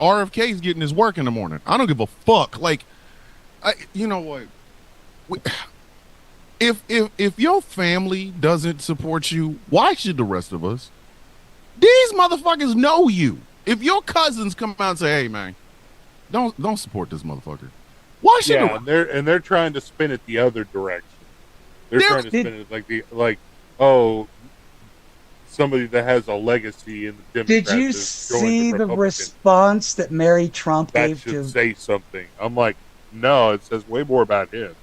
RFK's getting his work in the morning. I don't give a fuck. Like, you know what? If your family doesn't support you, why should the rest of us? These motherfuckers know you. If your cousins come out and say, "Hey, man, don't support this motherfucker," why should Yeah, they're trying to spin it the other direction. They're trying to spin it oh, somebody that has a legacy in the Democrats. Did you see the response that Mary Trump gave to? That should say something. I'm like, no, it says way more about him.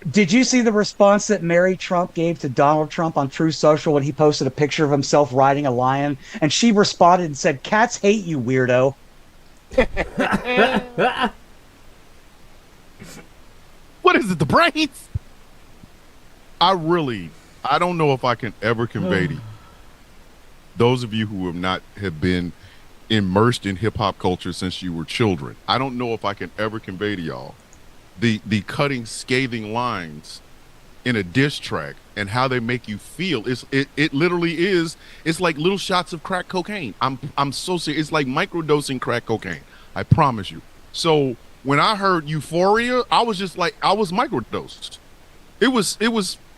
Did you see the response that Mary Trump gave to Donald Trump on True Social when he posted a picture of himself riding a lion? And she responded and said, "Cats hate you, weirdo." What is it, the brains? I don't know if I can ever convey to you, those of you who have been immersed in hip hop culture since you were children. I don't know if I can ever convey to y'all the cutting, scathing lines in a diss track and how they make you feel. It literally is. It's like little shots of crack cocaine. I'm so serious. It's like microdosing crack cocaine. I promise you. So when I heard Euphoria, I was just like, I was microdosed. It was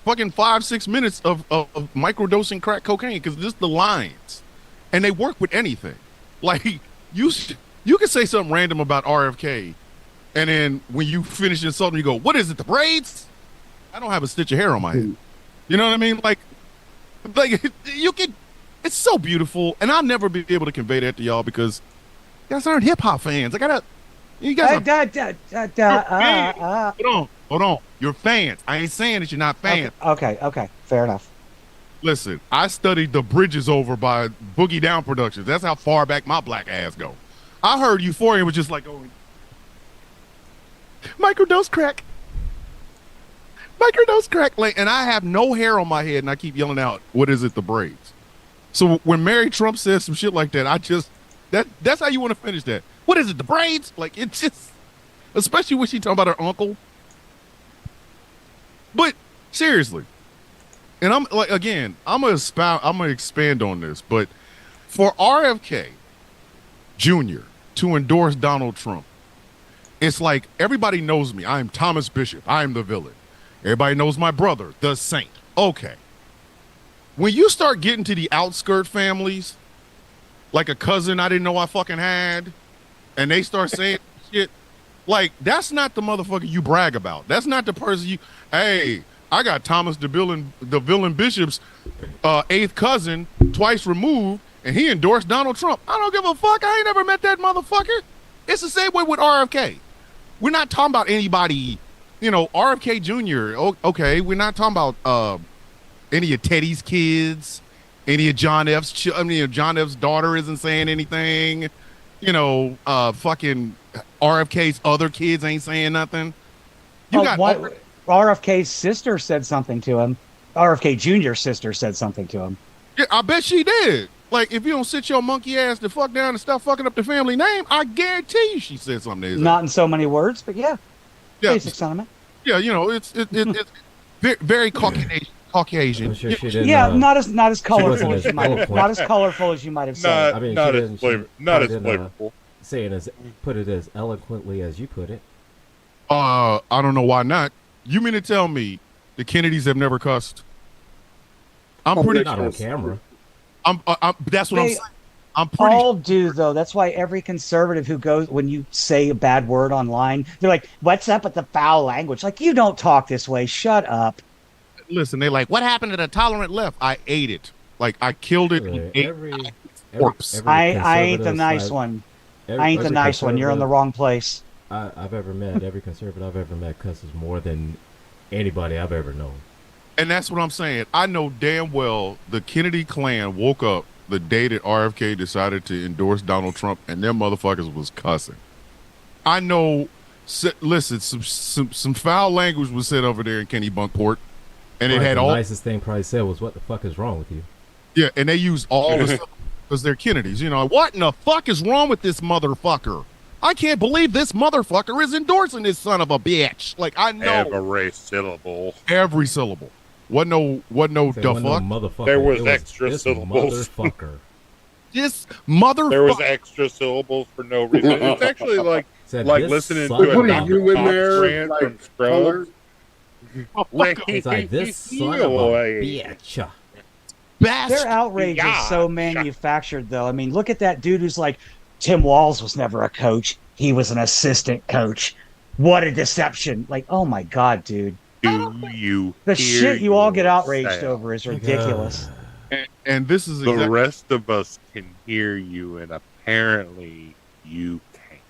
fucking 5-6 minutes of microdosing crack cocaine, because just the lines, and they work with anything. Like you can say something random about RFK, and then when you finish insulting, you go, "What is it, the braids?" I don't have a stitch of hair on my head. You know what I mean? Like you can. It's so beautiful, and I'll never be able to convey that to y'all because you guys aren't hip hop fans. You guys Hold on. You're fans. I ain't saying that you're not fans. Okay. Fair enough. Listen, I studied The Bridges Over by Boogie Down Productions. That's how far back my black ass go. I heard Euphoria was just like going, microdose crack. Like, and I have no hair on my head, and I keep yelling out, "What is it, the braids?" So when Mary Trump says some shit like that, that's how you want to finish that. What is it, the braids? Like, it's just, especially when she talking about her uncle. But seriously, and I'm like, again, I'm gonna expand on this, but for RFK Jr. to endorse Donald Trump, it's like everybody knows me. I'm Thomas Bishop. I'm the villain. Everybody knows my brother, the Saint. Okay. When you start getting to the outskirt families, like a cousin I didn't know I fucking had, and they start saying shit, like, that's not the motherfucker you brag about. That's not the person hey, I got Thomas the villain Bishop's eighth cousin, twice removed, and he endorsed Donald Trump. I don't give a fuck. I ain't never met that motherfucker. It's the same way with RFK. We're not talking about anybody, RFK Jr. Okay, we're not talking about any of Teddy's kids, any of John F's. John F's daughter isn't saying anything. Fucking RFK's other kids ain't saying nothing. RFK's sister said something to him. RFK Jr.'s sister said something to him. Yeah, I bet she did. Like, if you don't sit your monkey ass the fuck down and stop fucking up the family name, I guarantee you she said something to his Not in so many words, but yeah. Basic sentiment. Yeah, it's very Caucasian. I'm sure she didn't, not as colorful as you might have said. Not as flavorful. Put it as eloquently as you put it. I don't know why not. You mean to tell me the Kennedys have never cussed? I'm pretty not on camera. That's what I'm saying. I'm pretty all do though. That's why every conservative who goes, when you say a bad word online, they're like, "What's up with the foul language?" Like, you don't talk this way. Shut up. Listen, they're like, "What happened to the tolerant left?" I ate it. Like, I killed it. I ain't the nice one. I ain't the nice one. You're in the wrong place. I've ever met, every conservative I've ever met cusses more than anybody I've ever known. And that's what I'm saying. I know damn well the Kennedy clan woke up the day that RFK decided to endorse Donald Trump, and them motherfuckers was cussing. I know. Listen, some foul language was said over there in Kennebunkport, and it had the all. The nicest thing probably said was, "What the fuck is wrong with you?" Yeah, and they used all the stuff because they're Kennedys. What in the fuck is wrong with this motherfucker? I can't believe this motherfucker is endorsing this son of a bitch. Like, I know every syllable. Every syllable. What no the fuck? Motherfucker. There was extra syllables. Motherfucker. this motherfucker. There was extra syllables for no reason. It's actually like Said like this listening son to of a a Dr. you in Fox there, rant like, from Scrubs. It's like this son of a bitch. bastard. Their outrage is so manufactured, though. I mean, look at that dude who's like, Tim Walz was never a coach. He was an assistant coach. What a deception. Like, oh my God, dude. Do you The hear shit you all get outraged yourself? over is ridiculous. And this is The exactly rest of us can hear you, and apparently you can't.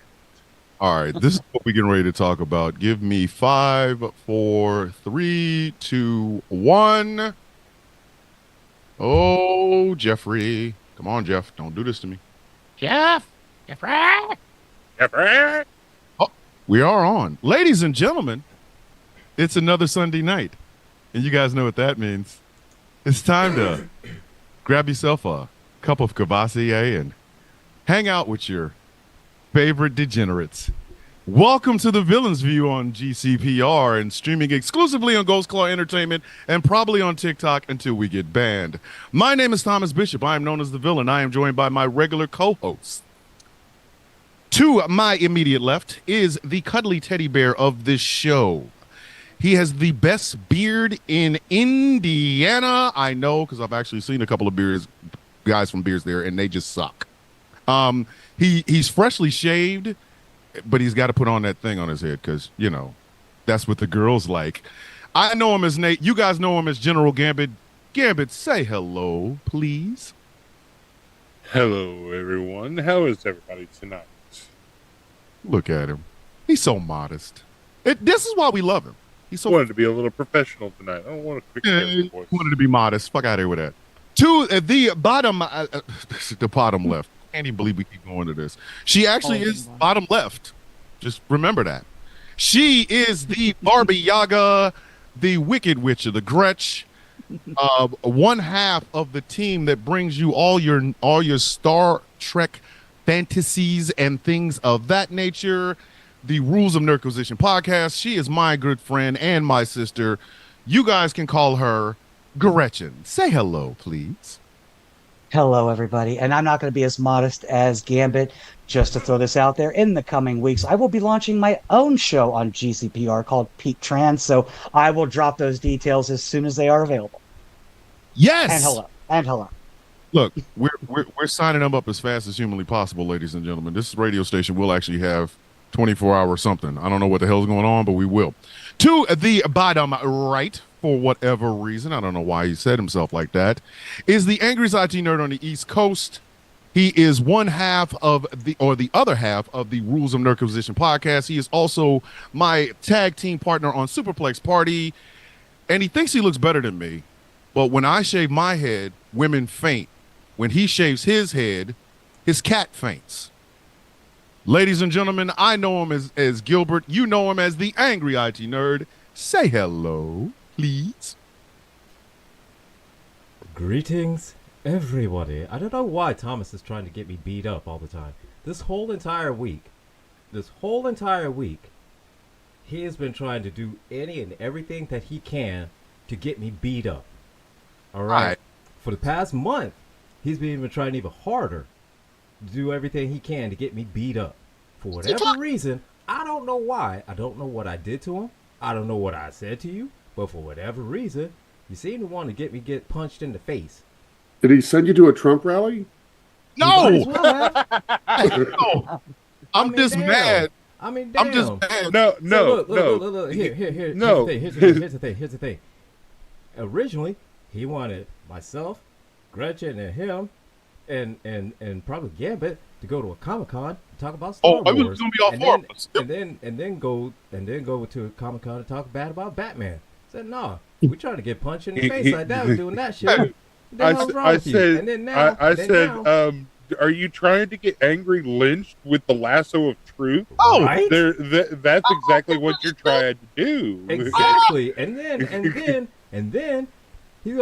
all right. This is what we're getting ready to talk about. Give me 5, 4, 3, 2, 1. Oh, Jeffrey. Come on, Jeff. Don't do this to me. Jeffrey. Jeffrey! We are on. Ladies and gentlemen, it's another Sunday night. And you guys know what that means. It's time to grab yourself a cup of Cavassier and hang out with your favorite degenerates. Welcome to the Villains View on GCPR and streaming exclusively on Ghost Claw Entertainment and probably on TikTok until we get banned. My name is Thomas Bishop. I am known as the Villain. I am joined by my regular co-hosts. To my immediate left is the cuddly teddy bear of this show. He has the best beard in Indiana. I know because I've actually seen a couple of guys from Beers there, and they just suck. He's freshly shaved, but he's got to put on that thing on his head because, you know, that's what the girls like. I know him as Nate. You guys know him as General Gambit. Gambit, say hello, please. Hello, everyone. How is everybody tonight? Look at him. He's so modest. This is why we love him. He's so Wanted to be a little professional tonight. I don't want a quick voice. wanted to be modest. Fuck out of here with that. To the bottom, the bottom left. Can't even believe we keep going to this. She actually is bottom left. Just remember that. She is the Barbie Yaga, the Wicked Witch of the Gretch, one half of the team that brings you all your Star Trek fantasies and things of that nature. The Rules of Nerdquisition podcast. She is my good friend and my sister. You guys can call her Gretchen. Say hello, please. Hello, everybody. And I'm not going to be as modest as Gambit. Just to throw this out there, in the coming weeks, I will be launching my own show on GCPR called Peak Trans. So I will drop those details as soon as they are available. Yes. And hello. And hello. Look, we're signing them up as fast as humanly possible, ladies and gentlemen. This radio station will actually have 24-hour something. I don't know what the hell's going on, but we will. To the bottom right, for whatever reason, I don't know why he said himself like that, is the Angry IT Nerd on the East Coast. He is one half of the other half of the Rules of Nerdquisition podcast. He is also my tag team partner on Superplex Party, and he thinks he looks better than me. But when I shave my head, women faint. When he shaves his head, his cat faints. Ladies and gentlemen, I know him as Gilbert. You know him as the Angry IT Nerd. Say hello, please. Greetings, everybody. I don't know why Thomas is trying to get me beat up all the time. This whole entire week, he has been trying to do any and everything that he can to get me beat up. All right. For the past month, he's been even trying even harder to do everything he can to get me beat up. For whatever reason, I don't know why. I don't know what I did to him. I don't know what I said to you. But for whatever reason, you seem to want to get punched in the face. Did he send you to a Trump rally? No! No! I'm just mad. I mean, damn. I'm just mad. No. Look. Here. No. Here's the thing. Originally, he wanted myself, Gretchen, and him, and probably Gambit to go to a Comic-Con and talk about Star Wars. I was gonna be all for us. And then go to a Comic-Con and talk bad about Batman. I said, no, we trying to get punched in the face like that. We're doing that shit. I said, are you trying to get angry lynched with the lasso of truth? Oh, right? That's exactly what you're trying to do. Exactly. And then he's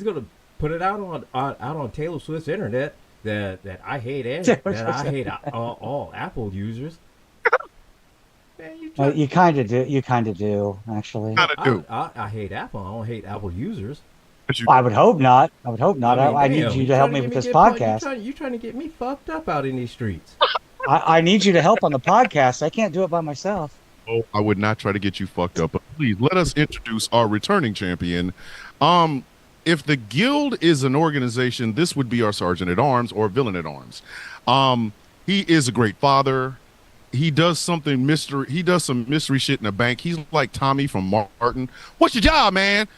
gonna put it out on Taylor Swift's internet that I hate all Apple users. Man, You kind of do. You kind of do, actually. kind of do. I hate Apple. I don't hate Apple users. I would hope not. I would hope not. I mean, need damn, you to help me with this podcast. You trying to get me fucked up out in these streets? I need you to help on the podcast. I can't do it by myself. Oh, I would not try to get you fucked up, but please let us introduce our returning champion. If the guild is an organization, this would be our sergeant at arms or villain at arms. He is a great father. He does something mystery. He does some mystery shit in the bank. He's like Tommy from Martin. What's your job, man?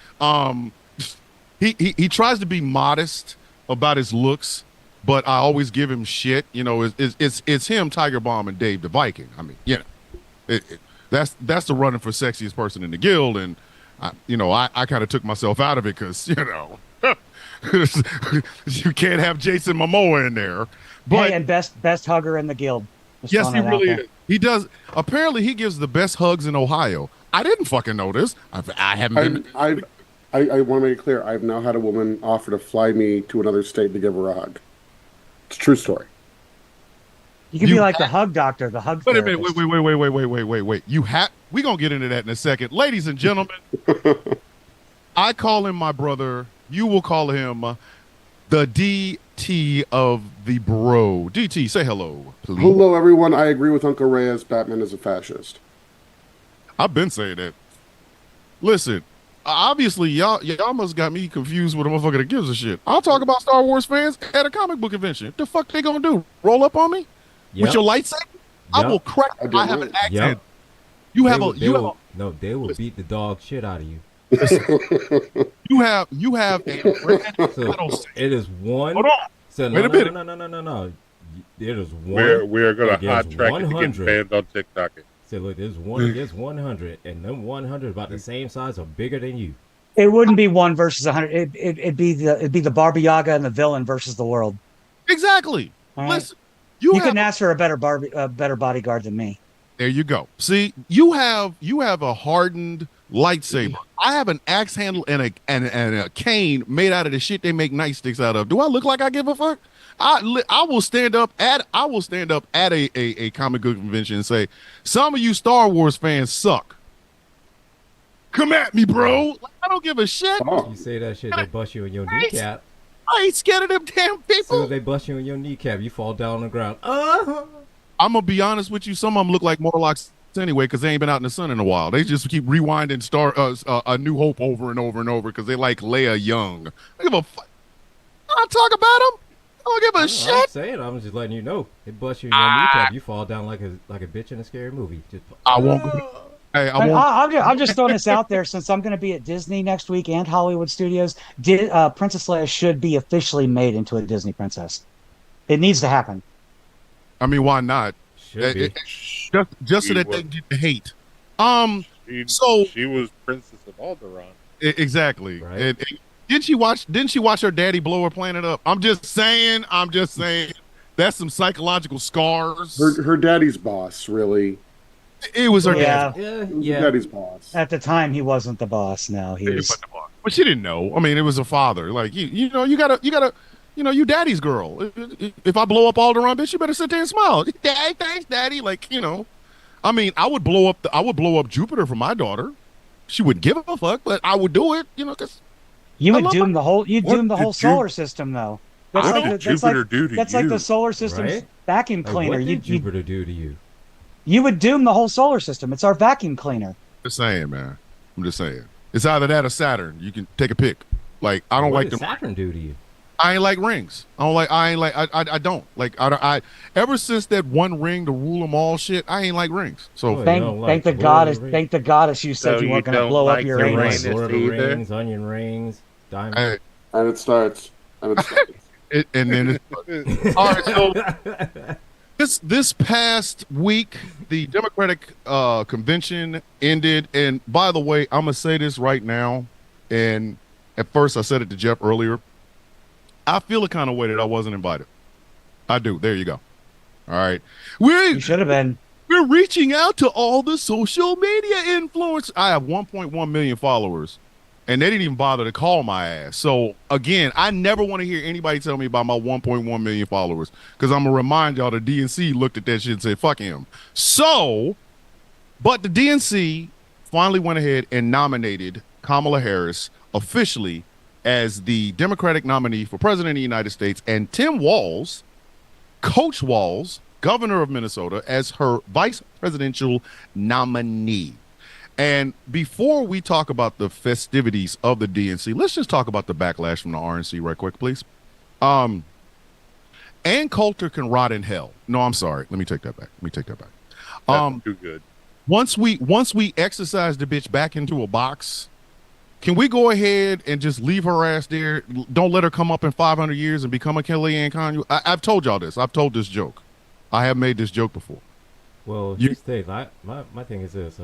He tries to be modest about his looks, but I always give him shit. You know, it's him, Tiger Bomb, and Dave the Viking. I mean, you know, that's the running for sexiest person in the guild, and I kind of took myself out of it because you can't have Jason Momoa in there. But and best hugger in the guild. Just yes, he really is. He does. Apparently, he gives the best hugs in Ohio. I didn't fucking know this. I haven't been. I want to make it clear. I've now had a woman offer to fly me to another state to give her a hug. It's a true story. You can be like the hug doctor, the hug Wait a therapist. minute. Wait. We're going to get into that in a second. Ladies and gentlemen, I call him my brother. You will call him the DT of the bro. DT, say hello, please. Hello, everyone. I agree with Uncle Reyes. Batman is a fascist. I've been saying that. Listen, obviously, y'all must got me confused with a motherfucker that gives a shit. I'll talk about Star Wars fans at a comic book convention. What the fuck they gonna do? Roll up on me? With your lightsaber? I will crack. I have an accent. Yep. They will beat the dog shit out of you. You have a red metal So it is one. Hold on. So Wait a minute. No. It is one. We are going to hot against track it to 100. get banned on TikTok. So look, there's one against 100, and them 100 about the same size or bigger than you. It wouldn't be 1 versus 100. It'd be the Barbie Yaga and the villain versus the world. Exactly. Right. Listen, You couldn't ask for a better bodyguard than me. there you go. See, you have a hardened lightsaber. I have an axe handle and a cane made out of the shit they make nightsticks out of. Do I look like I give a fuck? I will stand up at a comic book convention and say, some of you Star Wars fans suck. Come at me, bro. I don't give a shit. Oh. You say that shit, they bust you in your kneecap. I ain't scared of them damn As soon people. as they bust you in your kneecap, you fall down on the ground. I'm gonna be honest with you. Some of them look like Morlocks anyway because they ain't been out in the sun in a while. They just keep rewinding A New Hope over and over and over because they like Leia young. I give a fuck. I'll talk about them. I don't give a I'm shit. saying, I'm just letting you know. They bust you in your kneecap, you fall down like a bitch in a scary movie. Just, I won't. Hey, I won't. I'm just throwing this out there since I'm going to be at Disney next week and Hollywood Studios. Princess Leia should be officially made into a Disney princess. It needs to happen. I mean, why not? should be. Just so that they get the hate. She was Princess of Alderaan. Exactly. Right. Didn't she watch her daddy blow her planet up? I'm just saying. That's some psychological scars. Her daddy's boss, really. It was her Yeah. dad. Yeah, It was yeah. her daddy's boss. At the time, he wasn't the boss. Now he was. But she didn't know. I mean, it was a father. Like you gotta, you daddy's girl. If I blow up Alderaan, bitch, you better sit there and smile. Dad, thanks, daddy. Like, I mean, I would blow up Jupiter for my daughter. She wouldn't give a fuck, but I would do it, because You I would love doom the whole. You'd What doom the did whole solar system, though. That's What like did the, that's like Jupiter do to that's you? like the solar system's Right? vacuum Like, cleaner. what You did Jupiter do to you? you would doom the whole solar system. It's our vacuum cleaner. just saying, man. I'm just saying. It's either that or Saturn. You can take a pick. Like, I don't What like did them. Saturn do to you? I ain't like rings. I don't like. Ever since that one ring to rule them all shit, I ain't like rings. So Oh, you Thank don't like thank the Lord of goddess. the Rings? Thank the goddess. You said So you weren't you going to don't blow up like your the anus. Uranus Lord of the either? Rings, onion rings, diamond. hey, And it starts. and then all right. So this past week, the Democratic convention ended, and by the way, I'm gonna say this right now. And at first, I said it to Jeff earlier. I feel a kind of way that I wasn't invited. I do. There you go. All right. You should have been. We're reaching out to all the social media influencers. I have 1.1 million followers, and they didn't even bother to call my ass. So, again, I never want to hear anybody tell me about my 1.1 million followers, because I'm going to remind y'all the DNC looked at that shit and said, fuck him. So, but the DNC finally went ahead and nominated Kamala Harris officially as the Democratic nominee for president of the United States, and Tim Walz, Coach Walz, governor of Minnesota, as her vice presidential nominee. And before we talk about the festivities of the DNC, let's just talk about the backlash from the RNC right quick, please. Ann Coulter can rot in hell. No, I'm sorry. Let me take that back. That's too good. Once we exercise the bitch back into a box, can we go ahead and just leave her ass there? Don't let her come up in 500 years and become a Kellyanne Conway. I've told y'all this. I've told this joke. I have made this joke before. Well, here's Dave. My thing is this.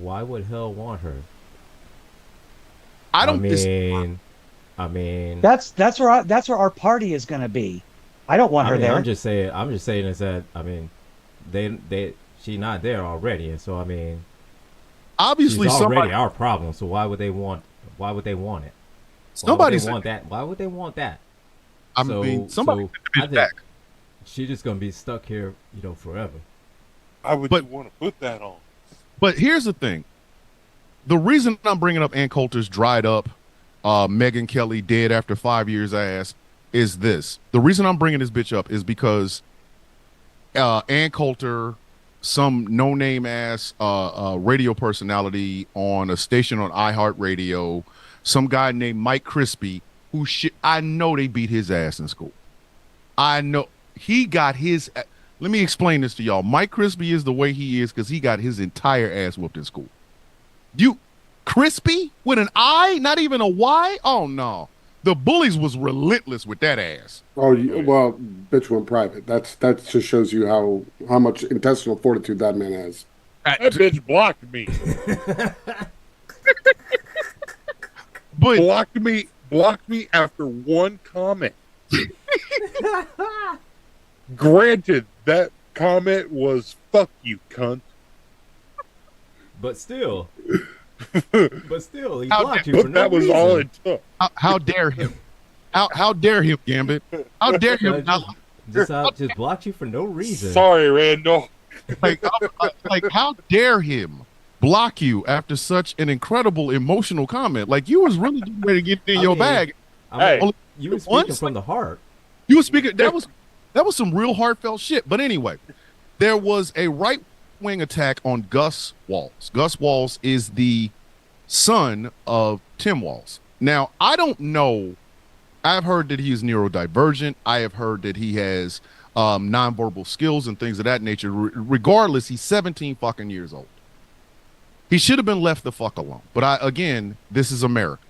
Why would hell want her? I mean, that's where our party is going to be. I don't want her there. I'm just saying is that she's not there already, and so obviously she's already somebody, our problem. So why would they want it? Why would they want that? Why would they want that? Somebody I think back. She's just gonna be stuck here, forever. I would want to put that on. But here's the thing. The reason I'm bringing up Ann Coulter's dried up, Megyn Kelly dead after 5 years ass is this. The reason I'm bringing this bitch up is because Ann Coulter, some no-name ass radio personality on a station on iHeartRadio, some guy named Mike Crispy, I know they beat his ass in school. I know he got his. Let me explain this to y'all. Mike Crispy is the way he is because he got his entire ass whooped in school. You Crispy with an I, not even a Y? Oh no. The bullies was relentless with that ass. Oh well, bitch went private. That just shows you how much intestinal fortitude that man has. That bitch blocked me. But blocked me after one comment. Granted, that comment was "fuck you, cunt." But still, he blocked you for no that was reason. all it took. How dare him? How dare him, Gambit? How dare him? Just blocked you for no reason. Sorry, Randall. Like how dare him block you after such an incredible emotional comment? Like you was really ready to get in your bag. You were speaking from the heart. You were speaking. That was some real heartfelt shit. But anyway, there was a right-wing attack on Gus Walz. Gus Walz is the son of Tim Walz. Now, I don't know. I've heard that he is neurodivergent. I have heard that he has nonverbal skills and things of that nature. Regardless, he's 17 fucking years old. He should have been left the fuck alone. But again, this is America.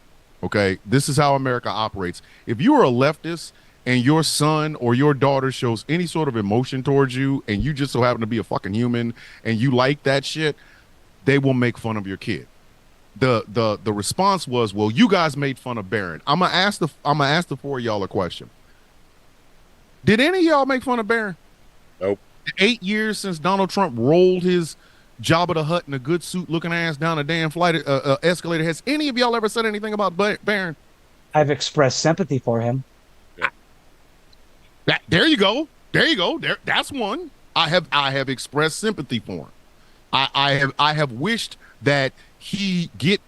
Okay? This is how America operates. If you are a leftist and your son or your daughter shows any sort of emotion towards you and you just so happen to be a fucking human and you like that shit, they will make fun of your kid. The response was, well, you guys made fun of Barron. I'm gonna ask the four of y'all a question. Did any of y'all make fun of Barron? Nope. 8 years since Donald Trump rolled his Jabba the Hutt in a good suit looking ass down a damn flight escalator, has any of y'all ever said anything about Barron? I've expressed sympathy for him. There you go. That's one. I have expressed sympathy for him. I have wished that he get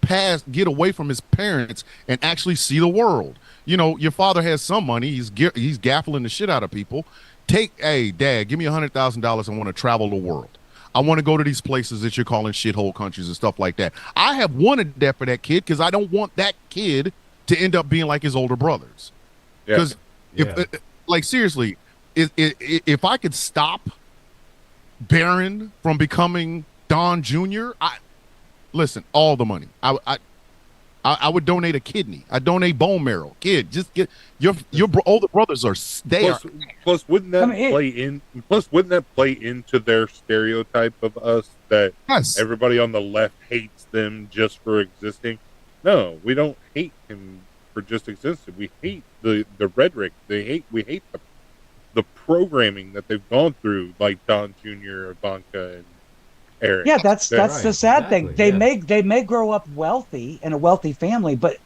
away from his parents and actually see the world. You know, your father has some money. He's gaffling the shit out of people. Hey, Dad, give me $100,000. I want to travel the world. I want to go to these places that you're calling shithole countries and stuff like that. I have wanted that for that kid because I don't want that kid to end up being like his older brothers. Because like seriously, if I could stop Barron from becoming Don Jr., listen, all the money. I would donate a kidney. I donate bone marrow. Kid, just get your older brothers are Plus, wouldn't that play in? Plus, wouldn't that play into their stereotype of us that everybody on the left hates them just for existing? No, we don't hate him for just existing. We hate the rhetoric. We hate the programming that they've gone through, like Don Jr., Ivanka, and Eric. Yeah, that's the sad thing. They may grow up wealthy in a wealthy family, but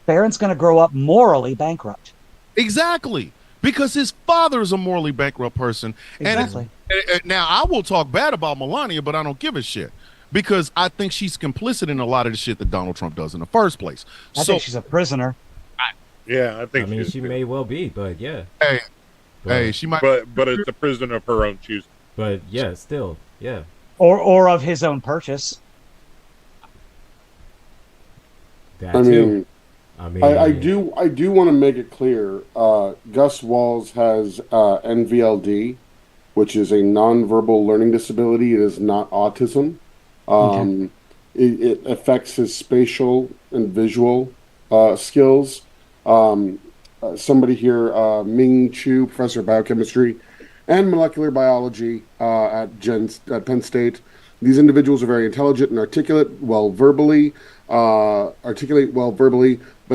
Barron's going to grow up morally bankrupt. Exactly, because his father is a morally bankrupt person. Exactly. And now I will talk bad about Melania, but I don't give a shit. because I think she's complicit in a lot of the shit that Donald Trump does in the first place. I think she's a prisoner. Yeah, I think. I mean, she may well be, but yeah. Hey, she might. But it's a prison of her own choosing. But yeah, still, yeah. Or of his own purchase. That I too. mean, I do want to make it clear. Gus Walls has NVLD, which is a nonverbal learning disability. It is not autism. It affects his spatial and visual skills. Somebody here, Ming Chu, professor of biochemistry and molecular biology at Penn State. These individuals are very intelligent and articulate well verbally, but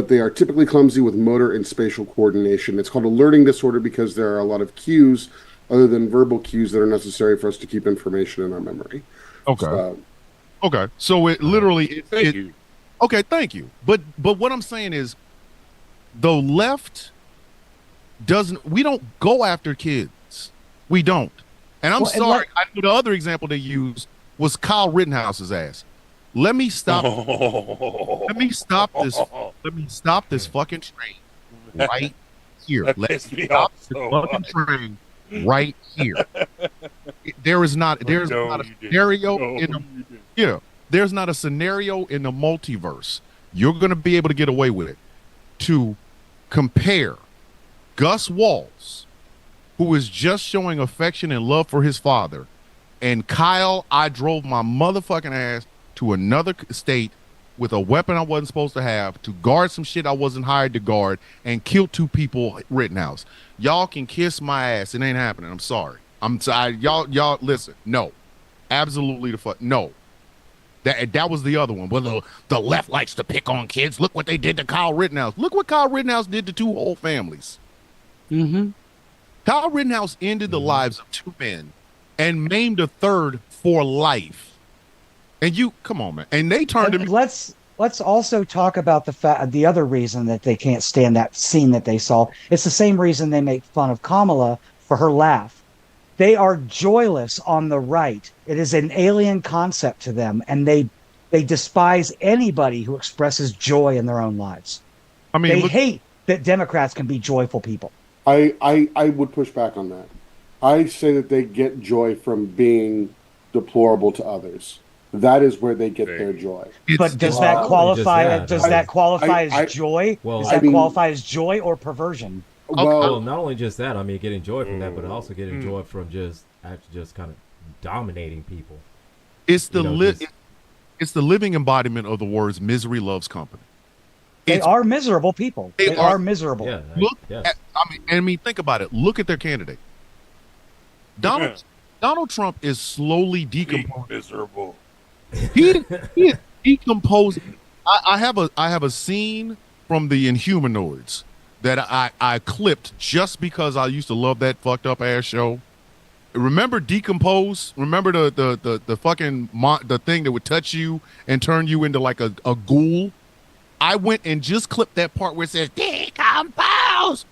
they are typically clumsy with motor and spatial coordination. It's called a learning disorder because there are a lot of cues other than verbal cues that are necessary for us to keep information in our memory. Okay. Okay. So it literally Thank you. Okay, thank you. But what I'm saying is the left we don't go after kids. We don't. And I'm sorry, I know the other example they used was Kyle Rittenhouse's ass. Let me stop. Let me stop this. Let me stop this fucking train right here. Let me stop this fucking train right here. There's not a scenario in the there's not a scenario in the multiverse you're going to be able to get away with it to compare Gus Walls, who is just showing affection and love for his father, and Kyle, I drove my motherfucking ass to another state with a weapon I wasn't supposed to have to guard some shit I wasn't hired to guard and killed 2 people at Rittenhouse. Y'all can kiss my ass. It ain't happening. I'm sorry. I'm sorry. Y'all listen. No. Absolutely the fuck. No. That was the other one. Well, the left likes to pick on kids. Look what they did to Kyle Rittenhouse. Look what Kyle Rittenhouse did to 2 whole families. Mm-hmm. Kyle Rittenhouse ended the lives of 2 men and maimed a 3rd for life. And come on, man. And they turned to me. Let's also talk about the other reason that they can't stand that scene that they saw. It's the same reason they make fun of Kamala for her laugh. They are joyless on the right. It is an alien concept to them, and they despise anybody who expresses joy in their own lives. I mean, they hate that Democrats can be joyful people. I would push back on that. I say that they get joy from being deplorable to others. That is where they get their joy. But does that qualify? Does that qualify as joy? Well, does that qualify as joy or perversion? Well, not only just that. I mean, getting joy from that, but also getting joy from just kind of dominating people. It's it's the living embodiment of the words "misery loves company." They are miserable people. They are miserable. Yeah, I mean, think about it. Look at their candidate. Donald Trump is slowly decomposing. Miserable. He is decomposing. I have a scene from the Inhumanoids that I clipped just because I used to love that fucked up ass show. Remember Decompose? Remember the fucking the thing that would touch you and turn you into like a ghoul? I went and just clipped that part where it says decompose.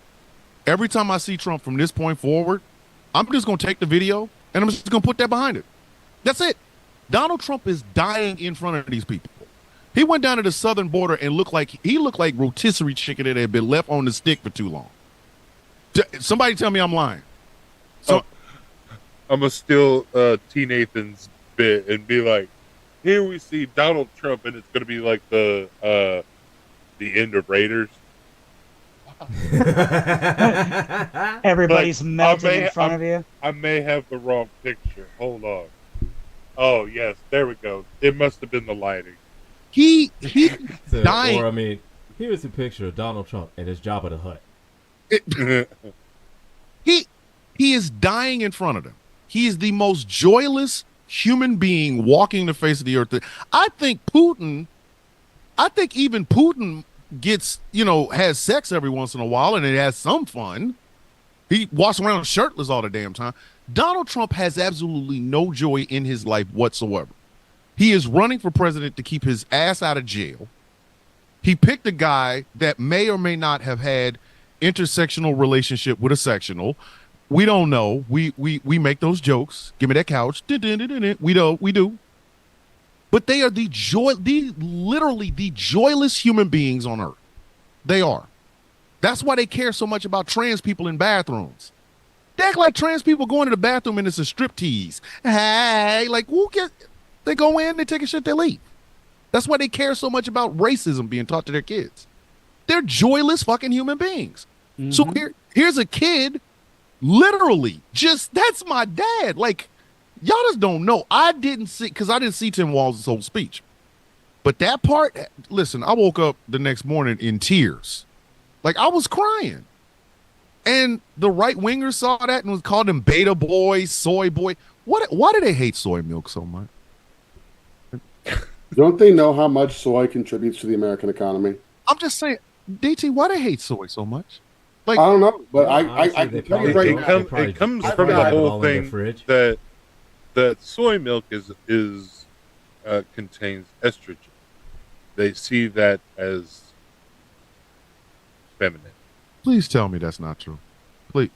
Every time I see Trump from this point forward, I'm just going to take the video and I'm just going to put that behind it. That's it. Donald Trump is dying in front of these people. He went down to the southern border and looked like rotisserie chicken that had been left on the stick for too long. Somebody tell me I'm lying. So I'm going to steal T. Nathan's bit and be like, here we see Donald Trump, and it's going to be like the end of Raiders. Everybody's melting in front of you. I may have the wrong picture. Hold on. Oh, yes. There we go. It must have been the lighting. He dying. Or, I mean, here's a picture of Donald Trump and his Jabba the Hutt. He is dying in front of them. He is the most joyless human being walking the face of the earth. I think even Putin gets, has sex every once in a while and it has some fun. He walks around shirtless all the damn time. Donald Trump has absolutely no joy in his life whatsoever. He is running for president to keep his ass out of jail. He picked a guy that may or may not have had intersectional relationship with a sectional. We don't know. We make those jokes. Give me that couch. We do. but they are literally the joyless human beings on earth. They are. That's why they care so much about trans people in bathrooms. They act like trans people go into the bathroom and it's a striptease. Hey, like they go in, they take a shit, they leave. That's why they care so much about racism being taught to their kids. They're joyless fucking human beings. Mm-hmm. So here's a kid, literally, that's my dad. Like, y'all just don't know. I didn't see Tim Walz's whole speech. But that part, listen, I woke up the next morning in tears. Like, I was crying. And the right-wingers saw that and was called him beta boy, soy boy. Why do they hate soy milk so much? Don't they know how much soy contributes to the American economy? I'm just saying, DT, why do they hate soy so much? Like, I don't know, but I can tell you right now. It comes from the whole thing that soy milk contains estrogen. They see that as feminine. Please tell me that's not true. Please,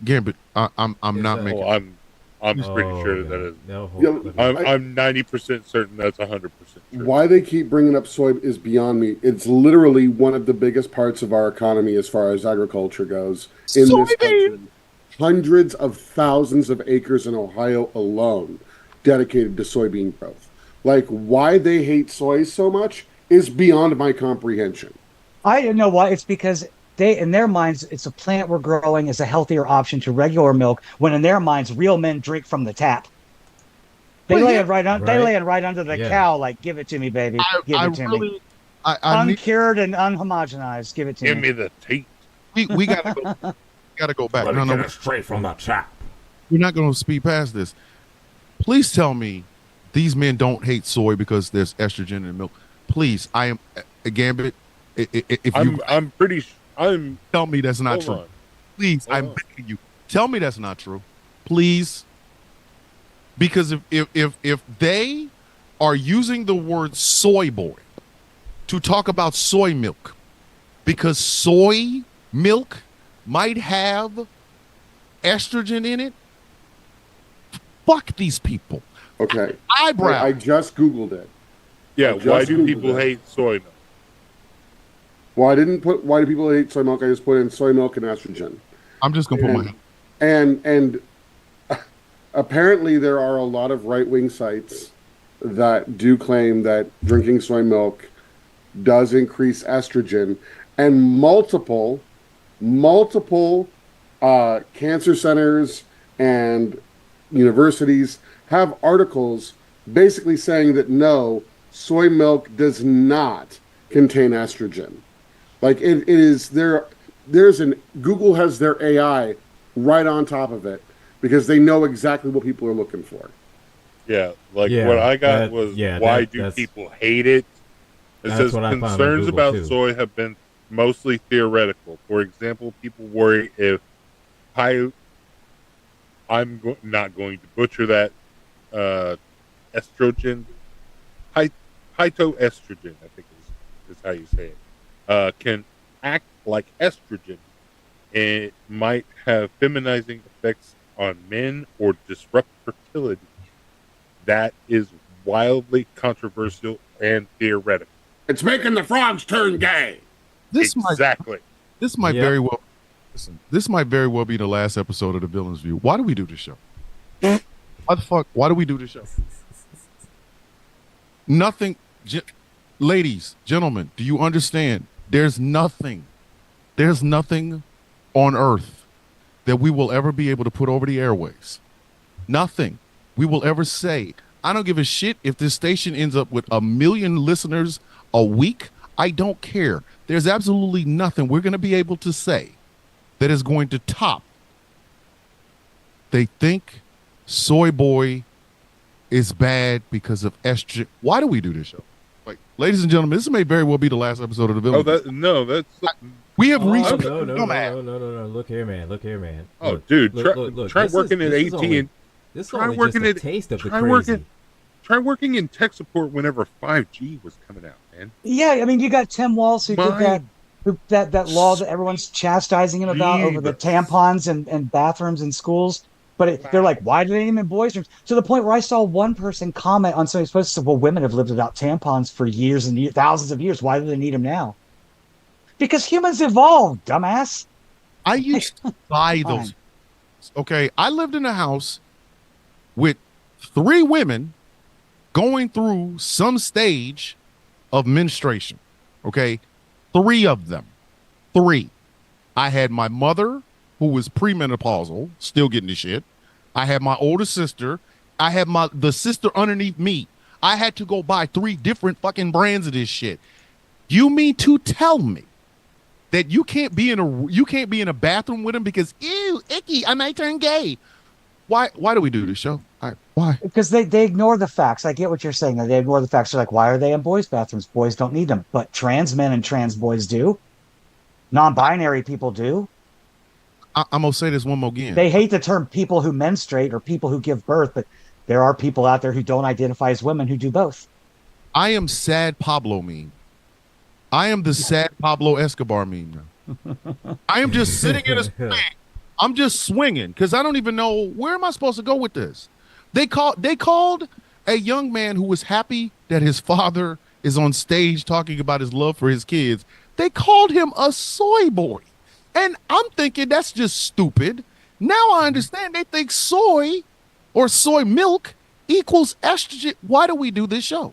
Gambit, I'm not making. I'm pretty sure that is. No, I'm 90% certain that's 100% true. Why they keep bringing up soy is beyond me. It's literally one of the biggest parts of our economy as far as agriculture goes in this country. Hundreds of thousands of acres in Ohio alone dedicated to soybean growth. Like, why they hate soy so much is beyond my comprehension. I don't know why. It's because in their minds, it's a plant we're growing as a healthier option to regular milk, when in their minds, real men drink from the tap. They lay it right under the cow, like, give it to me, baby. Give it to me. Uncured and unhomogenized. Give it to me. Give me the teat. We gotta go back. No, get it straight from the tap. We're not gonna speed past this. Please tell me these men don't hate soy because there's estrogen in milk. Please, I am Gambit. I'm pretty sure. Tell me that's not true. Please, I'm begging you. Tell me that's not true. Please. Because if they are using the word soy boy to talk about soy milk, because soy milk might have estrogen in it, fuck these people. Okay. Eyebrow. I just Googled it. Yeah, why do people hate soy milk? Well, why do people hate soy milk? I just put in soy milk and estrogen. I'm just going to put my... And apparently there are a lot of right-wing sites that do claim that drinking soy milk does increase estrogen. And multiple cancer centers and universities have articles basically saying that no, soy milk does not contain estrogen. Like, it is Google has their AI right on top of it because they know exactly what people are looking for. Yeah, what I got was why do people hate it? It says concerns about soy have been mostly theoretical. For example, people worry if not going to butcher that estrogen, phytoestrogen, I think is how you say it. Can act like estrogen. It might have feminizing effects on men or disrupt fertility. That is wildly controversial and theoretical. It's making the frogs turn gay. This might very well. Listen, this might very well be the last episode of the Villains View. Why do we do this show? Why do we do this show? Nothing. Ladies, gentlemen, do you understand? There's nothing on earth that we will ever be able to put over the airways. Nothing we will ever say. I don't give a shit if this station ends up with 1 million listeners a week. I don't care. There's absolutely nothing we're going to be able to say that is going to top. They think soy boy is bad because of estrogen. Why do we do this show? Like, ladies and gentlemen, this may very well be the last episode of the Villain. We have reached. No. Look here, man. Oh, look, dude, look. Try working at AT&T. This is only just a taste of the crazy. Try working in tech support whenever 5G was coming out, man. Yeah, I mean, you got Tim Walz who did that law that everyone's chastising him about over the tampons and bathrooms in schools. But they're like, why do they name them boys' rooms? To the point where I saw one person comment on somebody's post, said, well, women have lived without tampons for years and thousands of years. Why do they need them now? Because humans evolved, dumbass. I used to buy those. Okay, I lived in a house with 3 women going through some stage of menstruation. Okay, 3 of them. 3. I had my mother, who was premenopausal, still getting the shit. I had my older sister. I had the sister underneath me. I had to go buy 3 different fucking brands of this shit. You mean to tell me that you can't be in a bathroom with them because ew, icky, I might turn gay? Why do we do this show? Why? Because they ignore the facts. I get what you're saying. They ignore the facts. They're like, why are they in boys' bathrooms? Boys don't need them, but trans men and trans boys do. Non-binary people do. I'm gonna say this one more again. They hate the term people who menstruate or people who give birth, but there are people out there who don't identify as women who do both. I am sad Pablo meme. I am the sad Pablo Escobar meme now. I am just sitting in a swing. I'm just swinging because I don't even know where am I supposed to go with this. They called a young man who was happy that his father is on stage talking about his love for his kids. They called him a soy boy. And I'm thinking that's just stupid. Now I understand they think soy or soy milk equals estrogen. Why do we do this show?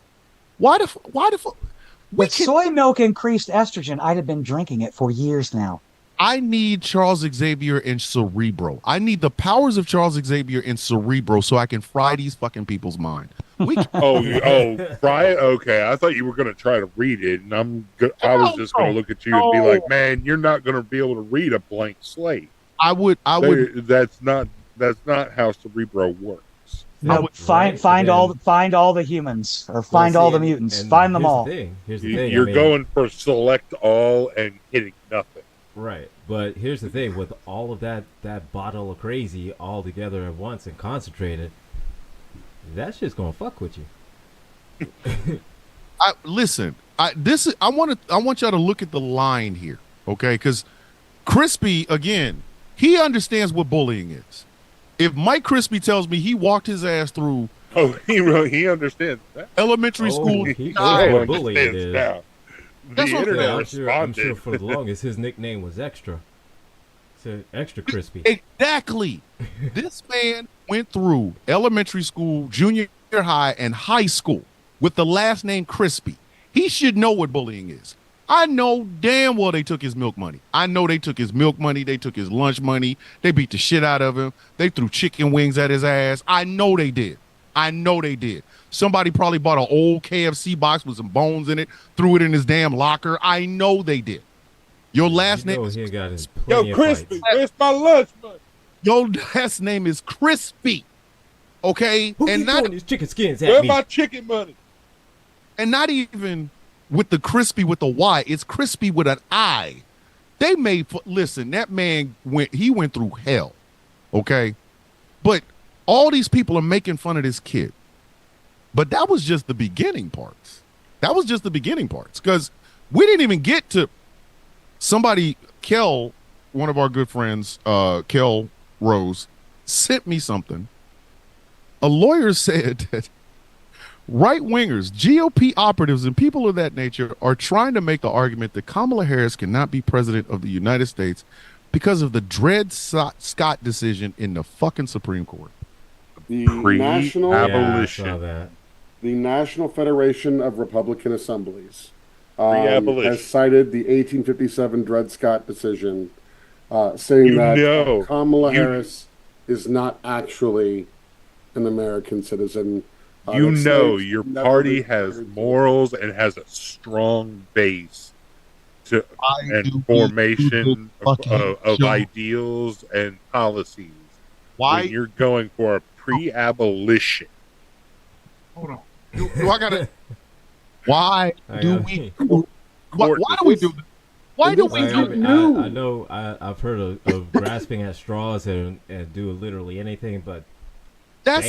Soy milk increased estrogen, I'd have been drinking it for years now. I need Charles Xavier and Cerebro. I need the powers of Charles Xavier and Cerebro so I can fry these fucking people's mind. Fry it? Okay, I thought you were going to try to read it, and I was just going to look at you and be like, man, you're not going to be able to read a blank slate. I would. That's not how Cerebro works. No, find all the humans or find all the mutants. Find them all. Here's the thing. You're going for select all and hitting nothing. Right, but here's the thing: with all of that bottle of crazy all together at once and concentrated, that shit's gonna fuck with you. I want y'all to look at the line here, okay? Because Crispy, again, he understands what bullying is. If Mike Crispy tells me he walked his ass through, he understands that elementary school. He knows what bullying is. Now. I'm sure for the longest his nickname was Extra. So Extra Crispy. Exactly. This man went through elementary school, junior high, and high school with the last name Crispy. He should know what bullying is. I know damn well they took his milk money. I know they took his milk money. They took his lunch money. They beat the shit out of him. They threw chicken wings at his ass. I know they did. Somebody probably bought an old KFC box with some bones in it, threw it in his damn locker. I know they did. Your last name is Crispy. Where's my lunch money? Your last name is Crispy. Okay? Who and not these chicken skins at where's me? My chicken money? And not even with the Crispy with the Y. It's Crispy with an I. Listen, that man went through hell. Okay? But all these people are making fun of this kid. But that was just the beginning parts. Because we didn't even get to somebody, Kel, one of our good friends, Kel Rose, sent me something. A lawyer said that right-wingers, GOP operatives, and people of that nature are trying to make the argument that Kamala Harris cannot be president of the United States because of the Dred Scott decision in the fucking Supreme Court. The National Federation of Republican Assemblies has cited the 1857 Dred Scott decision, saying that Kamala Harris is not actually an American citizen. Your party has morals and has a strong base and formation of ideals and policies. Why when you're going for a pre-abolition? Hold on. Do I gotta? Why do we? Why do we do this? Why do we do it? I know I've heard of grasping at straws and do literally anything, but that's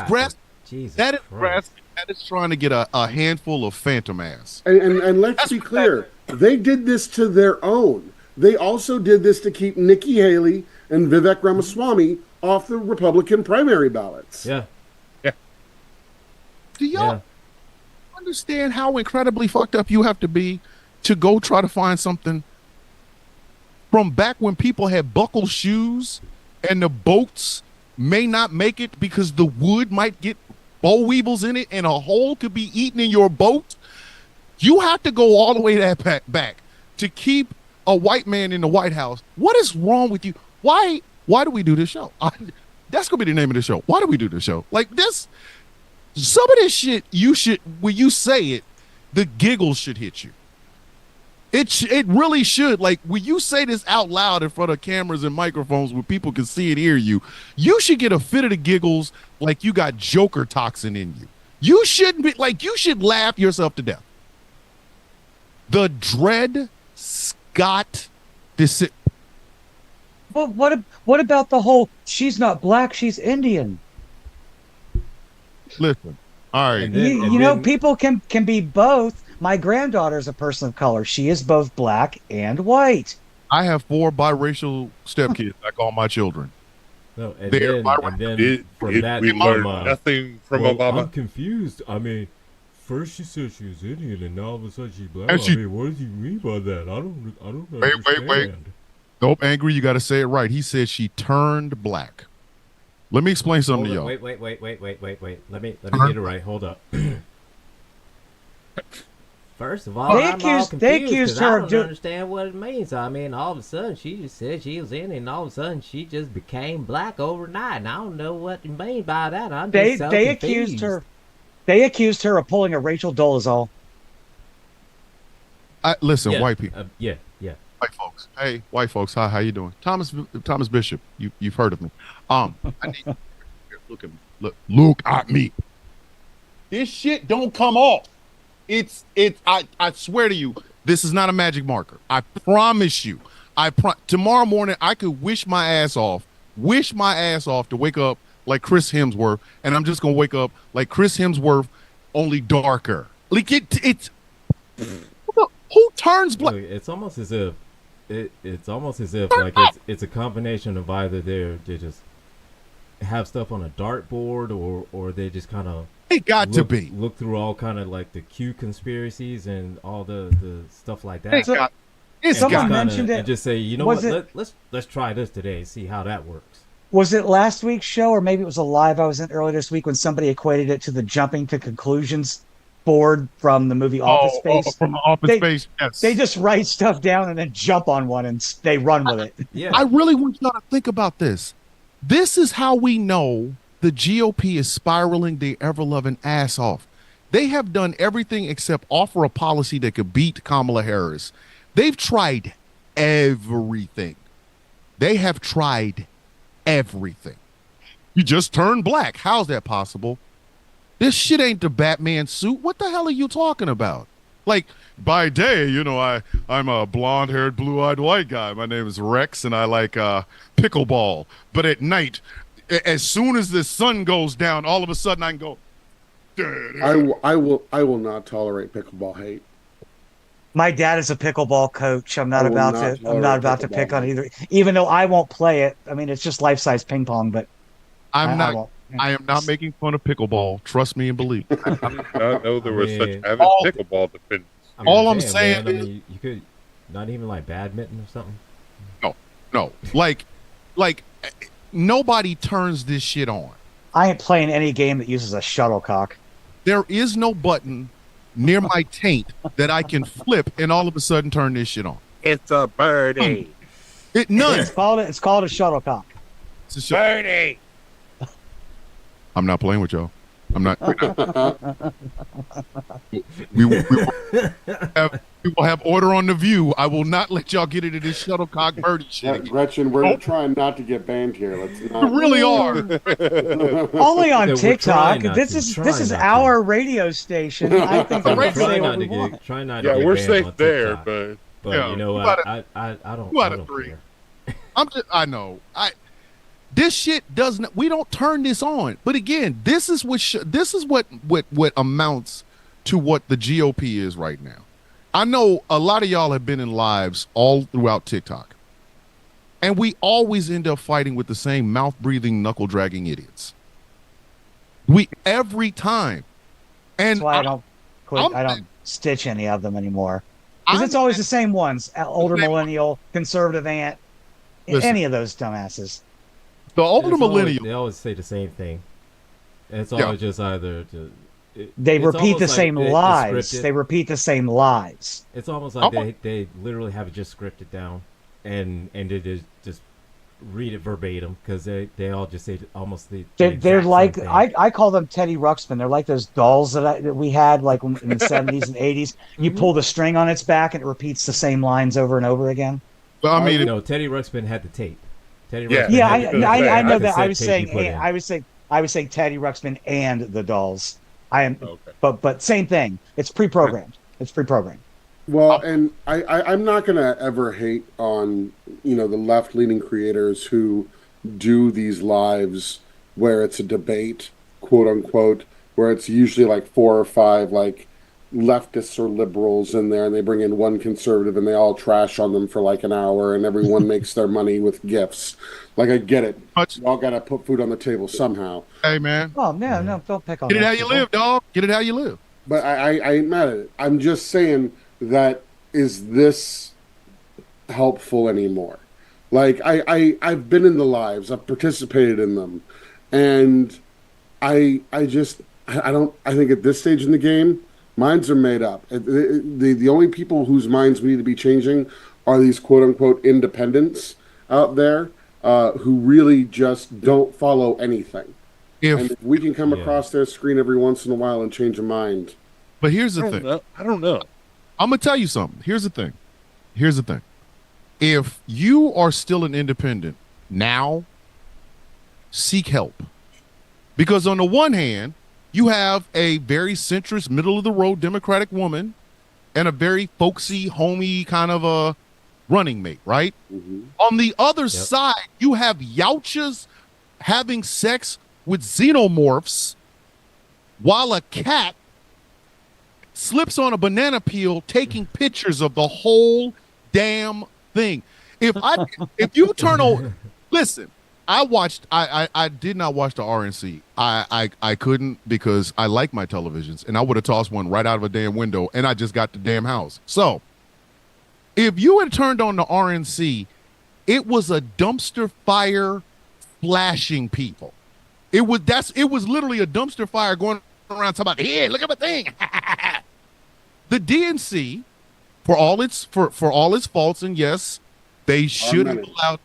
grasping. Jesus that is grasping. That is trying to get a handful of phantom ass. And let's be clear, they did this to their own. They also did this to keep Nikki Haley and Vivek Ramaswamy off the Republican primary ballots. Yeah. Do y'all understand how incredibly fucked up you have to be to go try to find something from back when people had buckled shoes and the boats may not make it because the wood might get boll weevils in it and a hole could be eaten in your boat? You have to go all the way that back to keep a white man in the White House. What is wrong with you? Why do we do this show? That's going to be the name of the show. Why do we do this show? Like this, some of this shit, when you say it, the giggles should hit you. It really should. Like, when you say this out loud in front of cameras and microphones where people can see and hear you, you should get a fit of the giggles like you got Joker toxin in you. You shouldn't be, like, you should laugh yourself to death. The Dred Scott decision. Well, what about the whole, she's not black, she's Indian? Listen, all right. You know, people can be both. My granddaughter's a person of color. She is both black and white. I have 4 biracial stepkids. I call my children. No, and then from that, we learned nothing from Obama. I'm confused. I mean, first she said she was Indian, and now all of a sudden she's black. And I mean, what does he mean by that? I don't understand. Wait. Nope, Angry, you got to say it right. He said she turned black. Let me explain something to y'all. Wait. Let me get it right. Hold up. First of all, I'm all confused because I don't understand what it means. I mean, all of a sudden, she just said she was Indian, and all of a sudden, she just became black overnight. And I don't know what you mean by that. I'm just so they confused. accused her. They accused her of pulling a Rachel Dolezal. Listen, white people. Yeah. White folks. Hey, white folks. Hi, how you doing? Thomas Bishop. You've heard of me. I need, look at me. Look at me. This shit don't come off. I swear to you, this is not a magic marker. I promise you. Tomorrow morning I could wish my ass off to wake up like Chris Hemsworth, and I'm just gonna wake up like Chris Hemsworth, only darker. Like it's who turns black? Look, it's almost as if like it's a combination of either they just have stuff on a dartboard or they just kind of look through all kind of like the Q conspiracies and all the stuff like that. Someone mentioned it and just say, you know what, let's try this today, see how that works. Was it last week's show, or maybe it was a live I was in earlier this week when somebody equated it to the jumping to conclusions board from the movie Office Space? From Office Space, yes. They just write stuff down and then jump on one and they run with it. Yeah. I really want y'all to think about this. This is how we know the GOP is spiraling their ever-loving ass off. They have done everything except offer a policy that could beat Kamala Harris. They've tried everything. They have tried everything. You just turned black. How's that possible? This shit ain't the Batman suit. What the hell are you talking about? Like, by day, you know, I'm a blonde-haired, blue-eyed white guy. My name is Rex, and I like pickleball. But at night, as soon as the sun goes down, all of a sudden I can go. I will not tolerate pickleball hate. My dad is a pickleball coach. I'm not about to pick on either, even though I won't play it. I mean, it's just life-size ping pong, but I am not making fun of pickleball. Trust me and believe. I did not know there was such avid pickleball defenders. All I'm saying is, you could not even like badminton or something. No, like nobody turns this shit on. I ain't playing any game that uses a shuttlecock. There is no button near my taint that I can flip and all of a sudden turn this shit on. It's a birdie. None. It's called a shuttlecock. It's a birdie. I'm not playing with y'all. I'm not. We will have order on the view. I will not let y'all get into this shuttlecock birdie shit. Gretchen, we're trying not to get banned here. Let's not. We really are. Only on TikTok. This is our radio station. I think we're trying not to get banned. Yeah, we're safe there, but you know what? I don't care. I know. This shit doesn't. We don't turn this on. But again, this is what amounts to what the GOP is right now. I know a lot of y'all have been in lives all throughout TikTok. And we always end up fighting with the same mouth-breathing, knuckle-dragging idiots. Every time. And that's why I don't stitch any of them anymore. Because it's always the same ones. Older millennial, conservative aunt, any of those dumbasses. The older millennial. They always say the same thing. And it's always just either they repeat the same lies. They repeat the same lies. It's almost like they literally have it just scripted down, and they just read it verbatim because they all just say almost the they're like I call them Teddy Ruxpin. They're like those dolls that we had like in the 70s and 80s. You pull the string on its back and it repeats the same lines over and over again. Well, I mean, Teddy Ruxpin had the tape. I know that. I was saying Teddy Ruxpin and the dolls. But same thing. It's pre-programmed. Well, and I'm not going to ever hate on, the left-leaning creators who do these lives where it's a debate, quote unquote, where it's usually like 4 or 5 like leftists or liberals in there, and they bring in one conservative and they all trash on them for like an hour, and everyone makes their money with gifts. Like, I get it. You all got to put food on the table somehow. Hey, man. Oh, no, don't pick on Get it how you live, dog. Get it how you live. But I ain't mad at it. I'm just saying that, is this helpful anymore? Like, I've been in the lives, I've participated in them, and I think at this stage in the game, minds are made up. The only people whose minds we need to be changing are these quote unquote independents out there who really just don't follow anything. And if we can come across their screen every once in a while and change a mind. But here's the thing. I don't know. I'm going to tell you something. Here's the thing. If you are still an independent now, seek help. Because on the one hand, you have a very centrist, middle-of-the-road Democratic woman and a very folksy, homey kind of a running mate, right? Mm-hmm. On the other side, you have Yauchas having sex with xenomorphs while a cat slips on a banana peel taking pictures of the whole damn thing. If you turn on, listen, I did not watch the RNC. I couldn't because I like my televisions, and I would have tossed one right out of a damn window, and I just got the damn house. So if you had turned on the RNC, it was a dumpster fire flashing people. It was literally a dumpster fire going around talking about, hey, look at my thing. The DNC, for all its faults, and yes, they should have allowed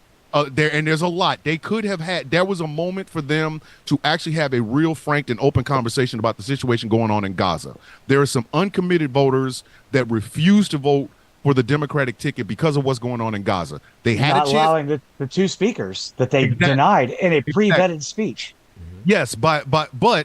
there's a lot. They could have had, there was a moment for them to actually have a real frank and open conversation about the situation going on in Gaza. There are some uncommitted voters that refuse to vote for the Democratic ticket because of what's going on in Gaza. They had not allowing the 2 speakers that they denied in a pre-vetted speech. Yes, but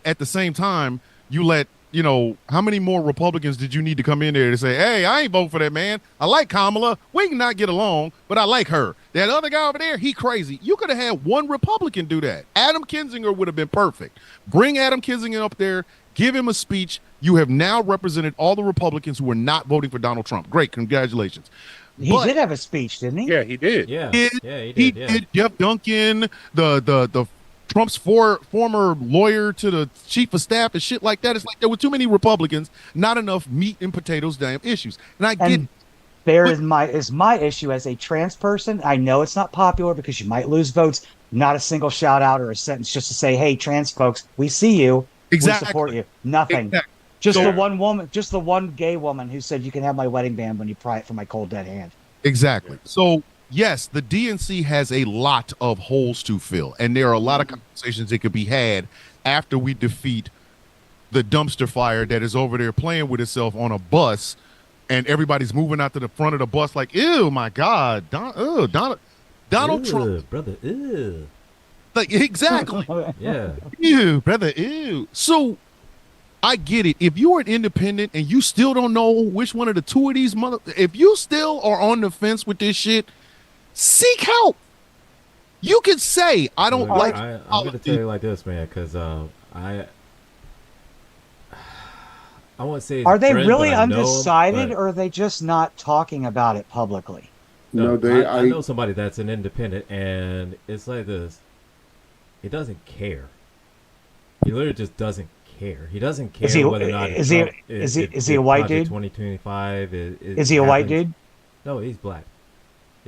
at the same time, you let, how many more Republicans did you need to come in there to say, hey, I ain't voting for that man. I like Kamala. We can not get along, but I like her. That other guy over there, he crazy. You could have had one Republican do that. Adam Kinzinger would have been perfect. Bring Adam Kinzinger up there, give him a speech. You have now represented all the Republicans who are not voting for Donald Trump. Great, congratulations. He did have a speech, didn't he? Yeah, he did. Yeah, he did. Jeff Duncan, the Trump's former lawyer to the chief of staff and shit like that. It's like there were too many Republicans, not enough meat and potatoes damn issues. And I get is my issue as a trans person. I know it's not popular because you might lose votes. Not a single shout out or a sentence just to say, hey, trans folks, we see you. Exactly. We support you. Nothing. Exactly. Just the one gay woman who said you can have my wedding band when you pry it from my cold dead hand. Exactly. So yes, the DNC has a lot of holes to fill, and there are a lot of conversations that could be had after we defeat the dumpster fire that is over there playing with itself on a bus, and everybody's moving out to the front of the bus like, ew, my God, Donald Trump, brother, ew. Like, exactly. Yeah. Ew, brother, ew. So I get it. If you're an independent and you still don't know which one of the two of these if you still are on the fence with this shit, seek help. You could say, I don't like. I'm going to tell you like this, man, because I won't say. Are they really undecided, or are they just not talking about it publicly? No, I know somebody that's an independent, and it's like this. He doesn't care. He literally just doesn't care. He doesn't care whether or not is he a white dude? 2025 is he a white dude? No, he's black.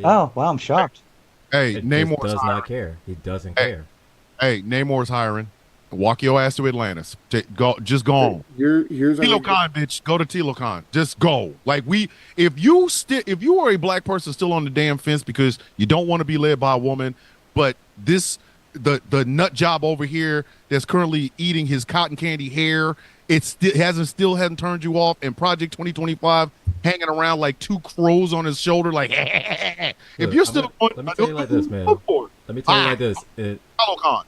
Oh, wow, I'm shocked. Hey, Namor does not care. He doesn't care. Hey, Namor's hiring. Walk your ass to Atlantis. Just go on. Here's TiloCon, bitch. Go to TiloCon. Just go. Like if you are a black person still on the damn fence because you don't want to be led by a woman, but the nut job over here that's currently eating his cotton candy hair, it still hasn't turned you off, and Project 2025 hanging around like two crows on his shoulder, like if you're still let me tell you like this, man. Let me tell you like this.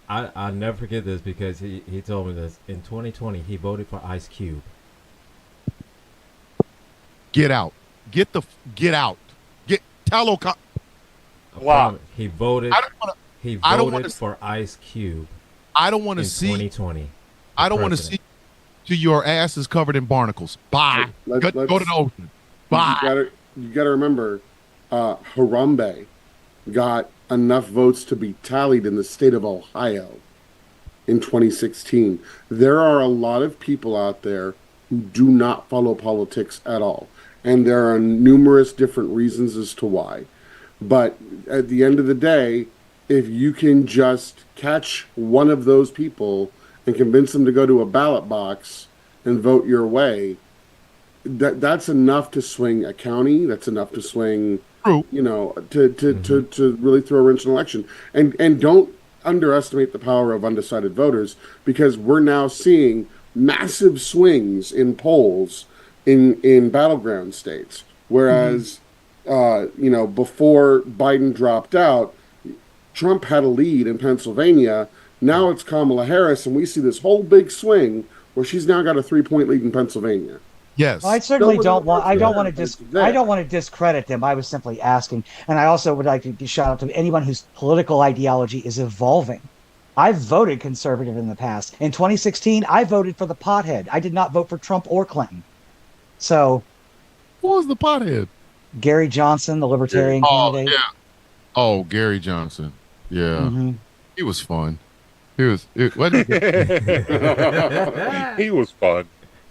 I'll never forget this because he told me this. In 2020, he voted for Ice Cube. Get out. Get out. Get TiloCon. Wow. He voted. He voted for Ice Cube. I don't want to see 2020. I don't want to see your ass is covered in barnacles. Bye. Go to the ocean. Bye. You gotta remember, Harambe got enough votes to be tallied in the state of Ohio in 2016. There are a lot of people out there who do not follow politics at all, and there are numerous different reasons as to why. But at the end of the day, if you can just catch one of those people and convince them to go to a ballot box and vote your way, that's enough to swing a county. That's enough to swing, to really throw a wrench in an election. And don't underestimate the power of undecided voters, because we're now seeing massive swings in polls in battleground states. Whereas, before Biden dropped out, Trump had a lead in Pennsylvania. Now it's Kamala Harris, and we see this whole big swing where she's now got a 3-point lead in Pennsylvania. Yes, well, I certainly don't want. I don't want to discredit them. I was simply asking, and I also would like to shout out to anyone whose political ideology is evolving. I've voted conservative in the past. In 2016, I voted for the pothead. I did not vote for Trump or Clinton. So, what was the pothead? Gary Johnson, the Libertarian candidate. Yeah. Oh, Gary Johnson. Yeah, he was fun. He was fun.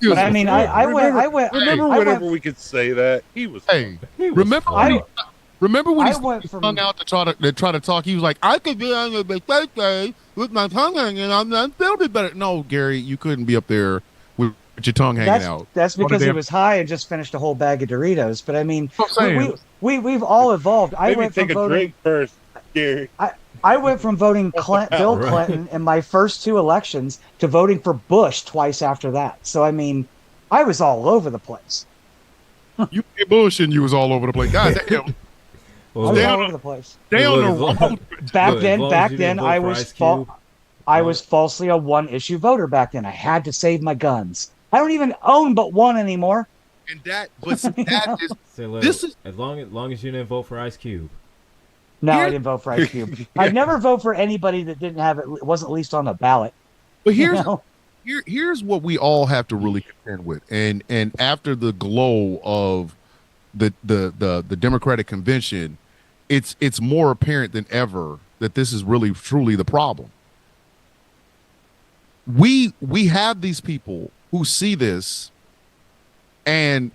But I mean, I went. Remember whenever we could say that he was. Hey, remember when he hung out to try to talk? He was like, "I could be on the birthday with my tongue hanging out, and that'll be better." No, Gary, you couldn't be up there with your tongue hanging out. That's because he was high and just finished a whole bag of Doritos. But I mean, we've all evolved. Maybe take a drink first, Gary. I went from voting Bill Clinton in my first 2 elections to voting for Bush twice after that. So, I mean, I was all over the place. You did Bush and you was all over the place. God damn. I was all over the place. Stay on the road. Back then, I was falsely a one-issue voter back then. I had to save my guns. I don't even own but one anymore. And that is... this is... As long as you didn't vote for Ice Cube. No, I didn't vote for Ice Cube. I'd never vote for anybody that didn't have it. Wasn't at least on the ballot. But here's what we all have to really contend with. And after the glow of the Democratic convention, it's more apparent than ever that this is really truly the problem. We have these people who see this and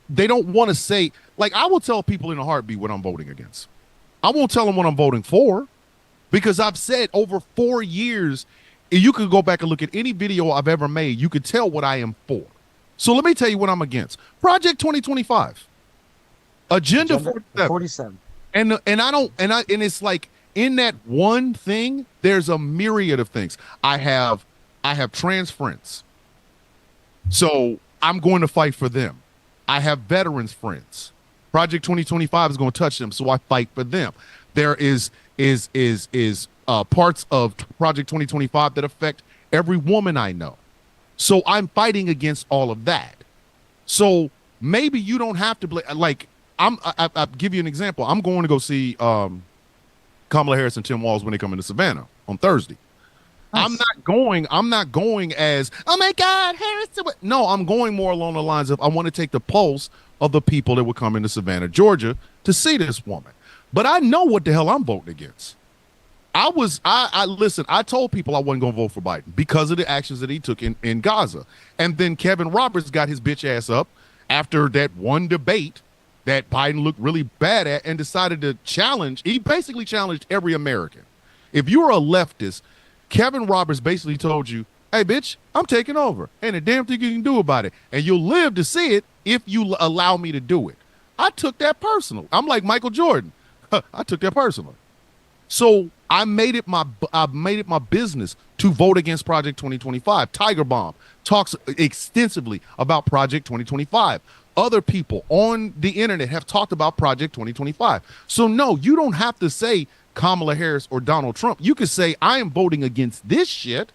they don't want to say, like, I will tell people in a heartbeat what I'm voting against. I won't tell them what I'm voting for, because I've said over 4 years, and you could go back and look at any video I've ever made, you could tell what I am for. So let me tell you what I'm against. Project 2025. Agenda 47. And it's like, in that one thing, there's a myriad of things. I have trans friends. So I'm going to fight for them. I have veterans friends. Project 2025 is going to touch them, so I fight for them. There is parts of Project 2025 that affect every woman I know. So I'm fighting against all of that. So maybe you don't have to like I'll give you an example. I'm going to go see Kamala Harris and Tim Walz when they come into Savannah on Thursday. I'm not going as, oh my God, Harris. No, I'm going more along the lines of I want to take the pulse of the people that would come into Savannah, Georgia to see this woman. But I know what the hell I'm voting against. Listen, I told people I wasn't going to vote for Biden because of the actions that he took in Gaza. And then Kevin Roberts got his bitch ass up after that one debate that Biden looked really bad at and decided to challenge. He basically challenged every American. If you're a leftist, Kevin Roberts basically told you, hey, bitch, I'm taking over. Ain't a damn thing you can do about it. And you'll live to see it if you allow me to do it. I took that personal. I'm like Michael Jordan. I took that personally. So I made it my business to vote against Project 2025. Tiger Bomb talks extensively about Project 2025. Other people on the internet have talked about Project 2025. So no, you don't have to say Kamala Harris or Donald Trump. You could say I am voting against this shit.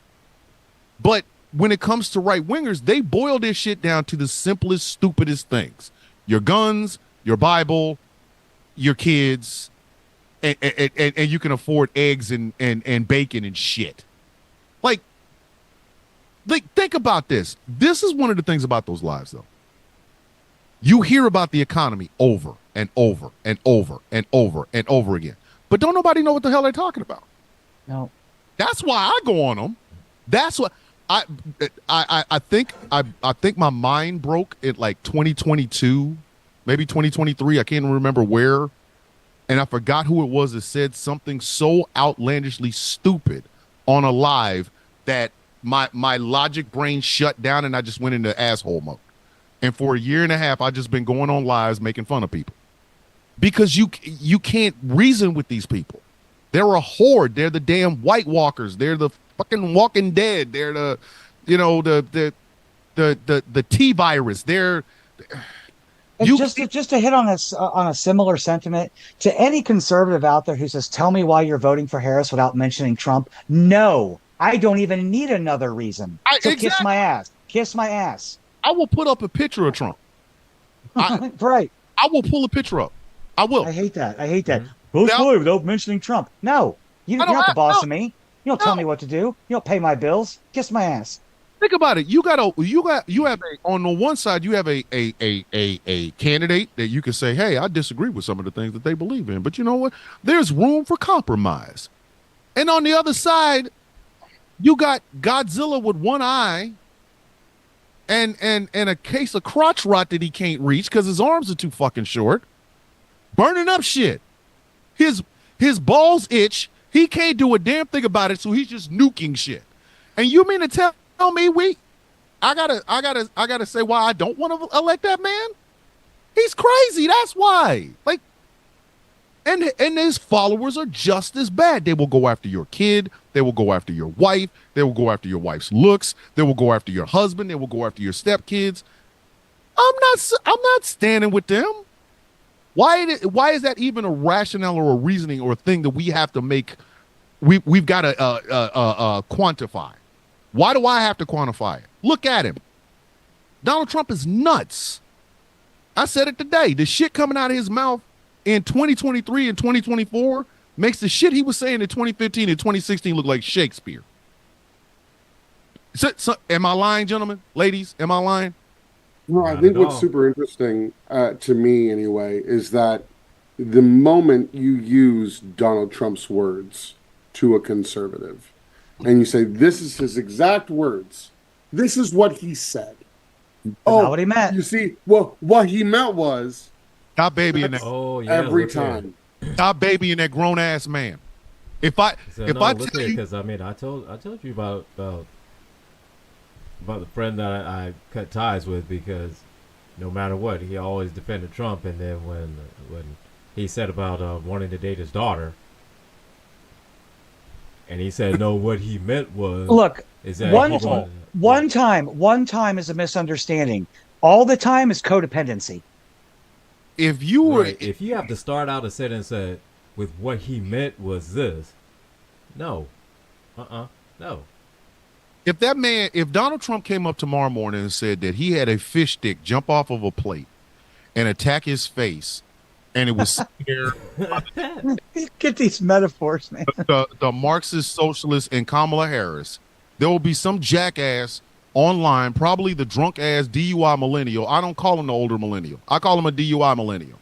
But when it comes to right wingers, they boil this shit down to the simplest, stupidest things: your guns, your Bible, your kids, and you can afford eggs and bacon and shit. Like, think about this. This is one of the things about those lives, though. You hear about the economy over and over and over and over and over again, but don't nobody know what the hell they're talking about. No, that's why I go on them. That's what I think my mind broke at like 2022, maybe 2023. I can't remember where. And I forgot who it was that said something so outlandishly stupid on a live that my logic brain shut down and I just went into asshole mode. And for a year and a half, I've just been going on lives making fun of people. Because you can't reason with these people. They're a horde. They're the damn White Walkers. They're the fucking Walking Dead. They're the T virus. They're just to hit on a similar sentiment to any conservative out there who says, tell me why you're voting for Harris without mentioning Trump. No, I don't even need another reason. Kiss my ass. Kiss my ass. I will put up a picture of Trump. Right. I will pull a picture up. I will. I hate that. Vote for without mentioning Trump. No, you're not the boss of me. You don't tell me what to do. You don't pay my bills. Kiss my ass. Think about it. You have on the one side, you have a candidate that you can say, hey, I disagree with some of the things that they believe in, but you know what? There's room for compromise. And on the other side, you got Godzilla with one eye and a case of crotch rot that he can't reach because his arms are too fucking short, burning up shit. His balls itch. He can't do a damn thing about it, so he's just nuking shit. And you mean to tell me I gotta say why I don't want to elect that man? He's crazy. That's why. Like, and his followers are just as bad. They will go after your kid. They will go after your wife. They will go after your wife's looks. They will go after your husband. They will go after your stepkids. I'm not standing with them. Why is that even a rationale or a reasoning or a thing that we have to make? We've got to quantify. Why do I have to quantify it? Look at him. Donald Trump is nuts. I said it today. The shit coming out of his mouth in 2023 and 2024 makes the shit he was saying in 2015 and 2016 look like Shakespeare. So, am I lying, gentlemen? Ladies, am I lying? No, I think what's super interesting to me anyway is that the moment you use Donald Trump's words to a conservative and you say, this is his exact words, this is what he said. Not what he meant. You see, well, what he meant was stop babying that. Oh, yeah, every time. Stop babying that grown ass man. I tell you, because I mean, I told you about the friend that I cut ties with, because no matter what, he always defended Trump. And then when he said about wanting to date his daughter, and he said no, what he meant was, look, is that one time is a misunderstanding. All the time is codependency. If you have to start out a sentence with what he meant was this, no. If Donald Trump came up tomorrow morning and said that he had a fish stick jump off of a plate and attack his face and it was here. Get these metaphors, man. The Marxist socialist and Kamala Harris. There will be some jackass online, probably the drunk ass DUI millennial. I don't call him the older millennial. I call him a DUI millennial.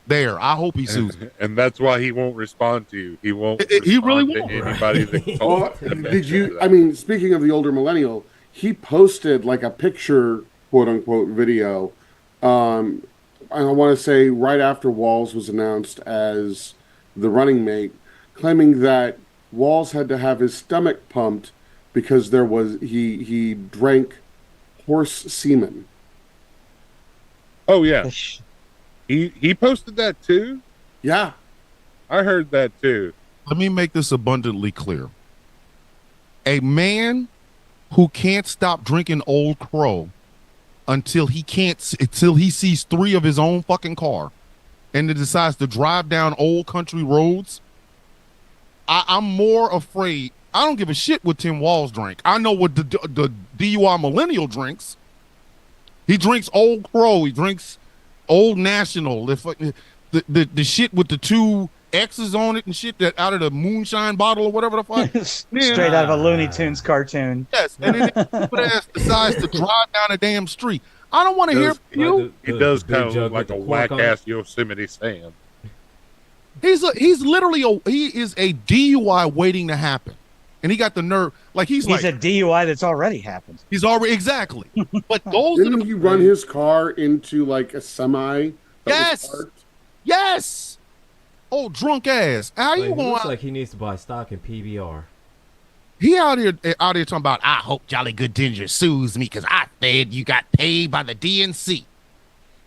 There, I hope he sues. And that's why he won't respond to you. He won't. He really won't. To anybody that calls. Did you? I mean, speaking of the older millennial, he posted like a picture, quote unquote, video. I want to say right after Walls was announced as the running mate, claiming that Walls had to have his stomach pumped because he drank horse semen. Oh yeah. He posted that too? Yeah. I heard that too. Let me make this abundantly clear. A man who can't stop drinking Old Crow until he sees 3 of his own fucking car and then decides to drive down old country roads, I'm more afraid. I don't give a shit what Tim Walls drank. I know what the DUI millennial drinks. He drinks Old Crow. He drinks Old National, the shit with the 2 X's on it and shit that out of the moonshine bottle or whatever the fuck. Straight out of a Looney Tunes cartoon. Yes, and then ass decides to drive down a damn street. I don't want to hear from you. He does kind of look like a whack ass Yosemite Sam. He's literally he is a DUI waiting to happen. And he got the nerve, he's a DUI that's already happened. He's already exactly. But those didn't he run his car into like a semi? Yes. Oh, drunk ass! How you going? Looks like he needs to buy stock in PBR. He out here talking about. I hope Jolly Good Ginger sues me because I said you got paid by the DNC.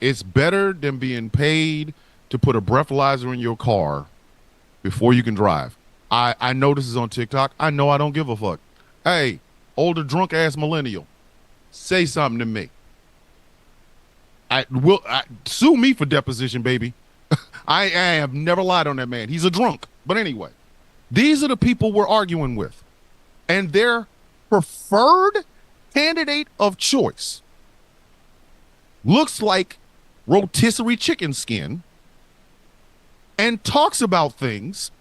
It's better than being paid to put a breathalyzer in your car before you can drive. I know this is on TikTok. I know I don't give a fuck. Hey, older drunk ass millennial, say something to me. Sue me for deposition, baby. I have never lied on that man. He's a drunk. But anyway, these are the people we're arguing with. And their preferred candidate of choice looks like rotisserie chicken skin and talks about things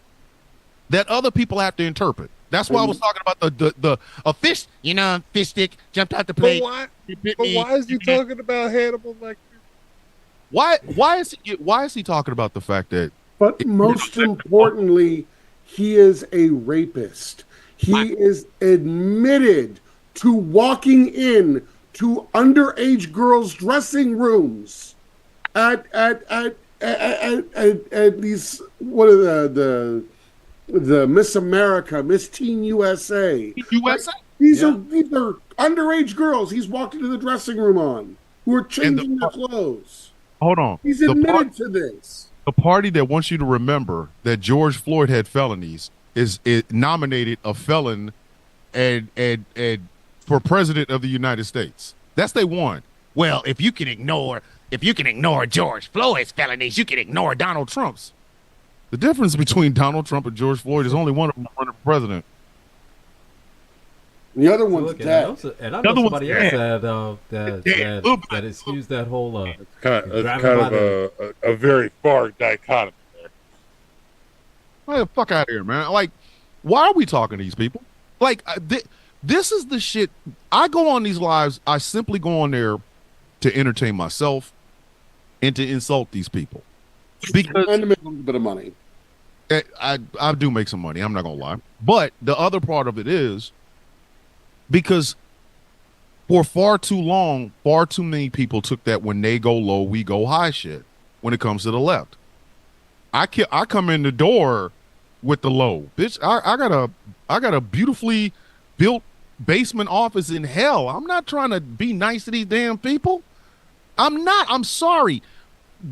that other people have to interpret. That's why I was talking about the fish, fish stick jumped out the plate. But why is he talking about Hannibal Lecter? Why is he talking about the fact that? But most importantly, he is a rapist. He is admitted to walking in to underage girls' dressing rooms at these what are the Miss America, Miss Teen USA. USA. These are underage girls. He's walked into the dressing room on who are changing their clothes. Hold on. He's admitted to this. The party that wants you to remember that George Floyd had felonies is nominated a felon and for president of the United States. That's they won. Well, if you can ignore George Floyd's felonies, you can ignore Donald Trump's. The difference between Donald Trump and George Floyd is only one of them running for president. The other one's dead. And I know somebody else that excused that whole. It's kind of a very far dichotomy there. Get the fuck out of here, man! Why are we talking to these people? This is the shit. I go on these lives. I simply go on there to entertain myself and to insult these people because and to make a little bit of money. I do make some money. I'm not gonna lie, but the other part of it is. Because for far too long, far too many people took that when they go low, we go high shit when it comes to the left. I come in the door with the low. Bitch, I got a beautifully built basement office in hell. I'm not trying to be nice to these damn people. I'm not. I'm sorry.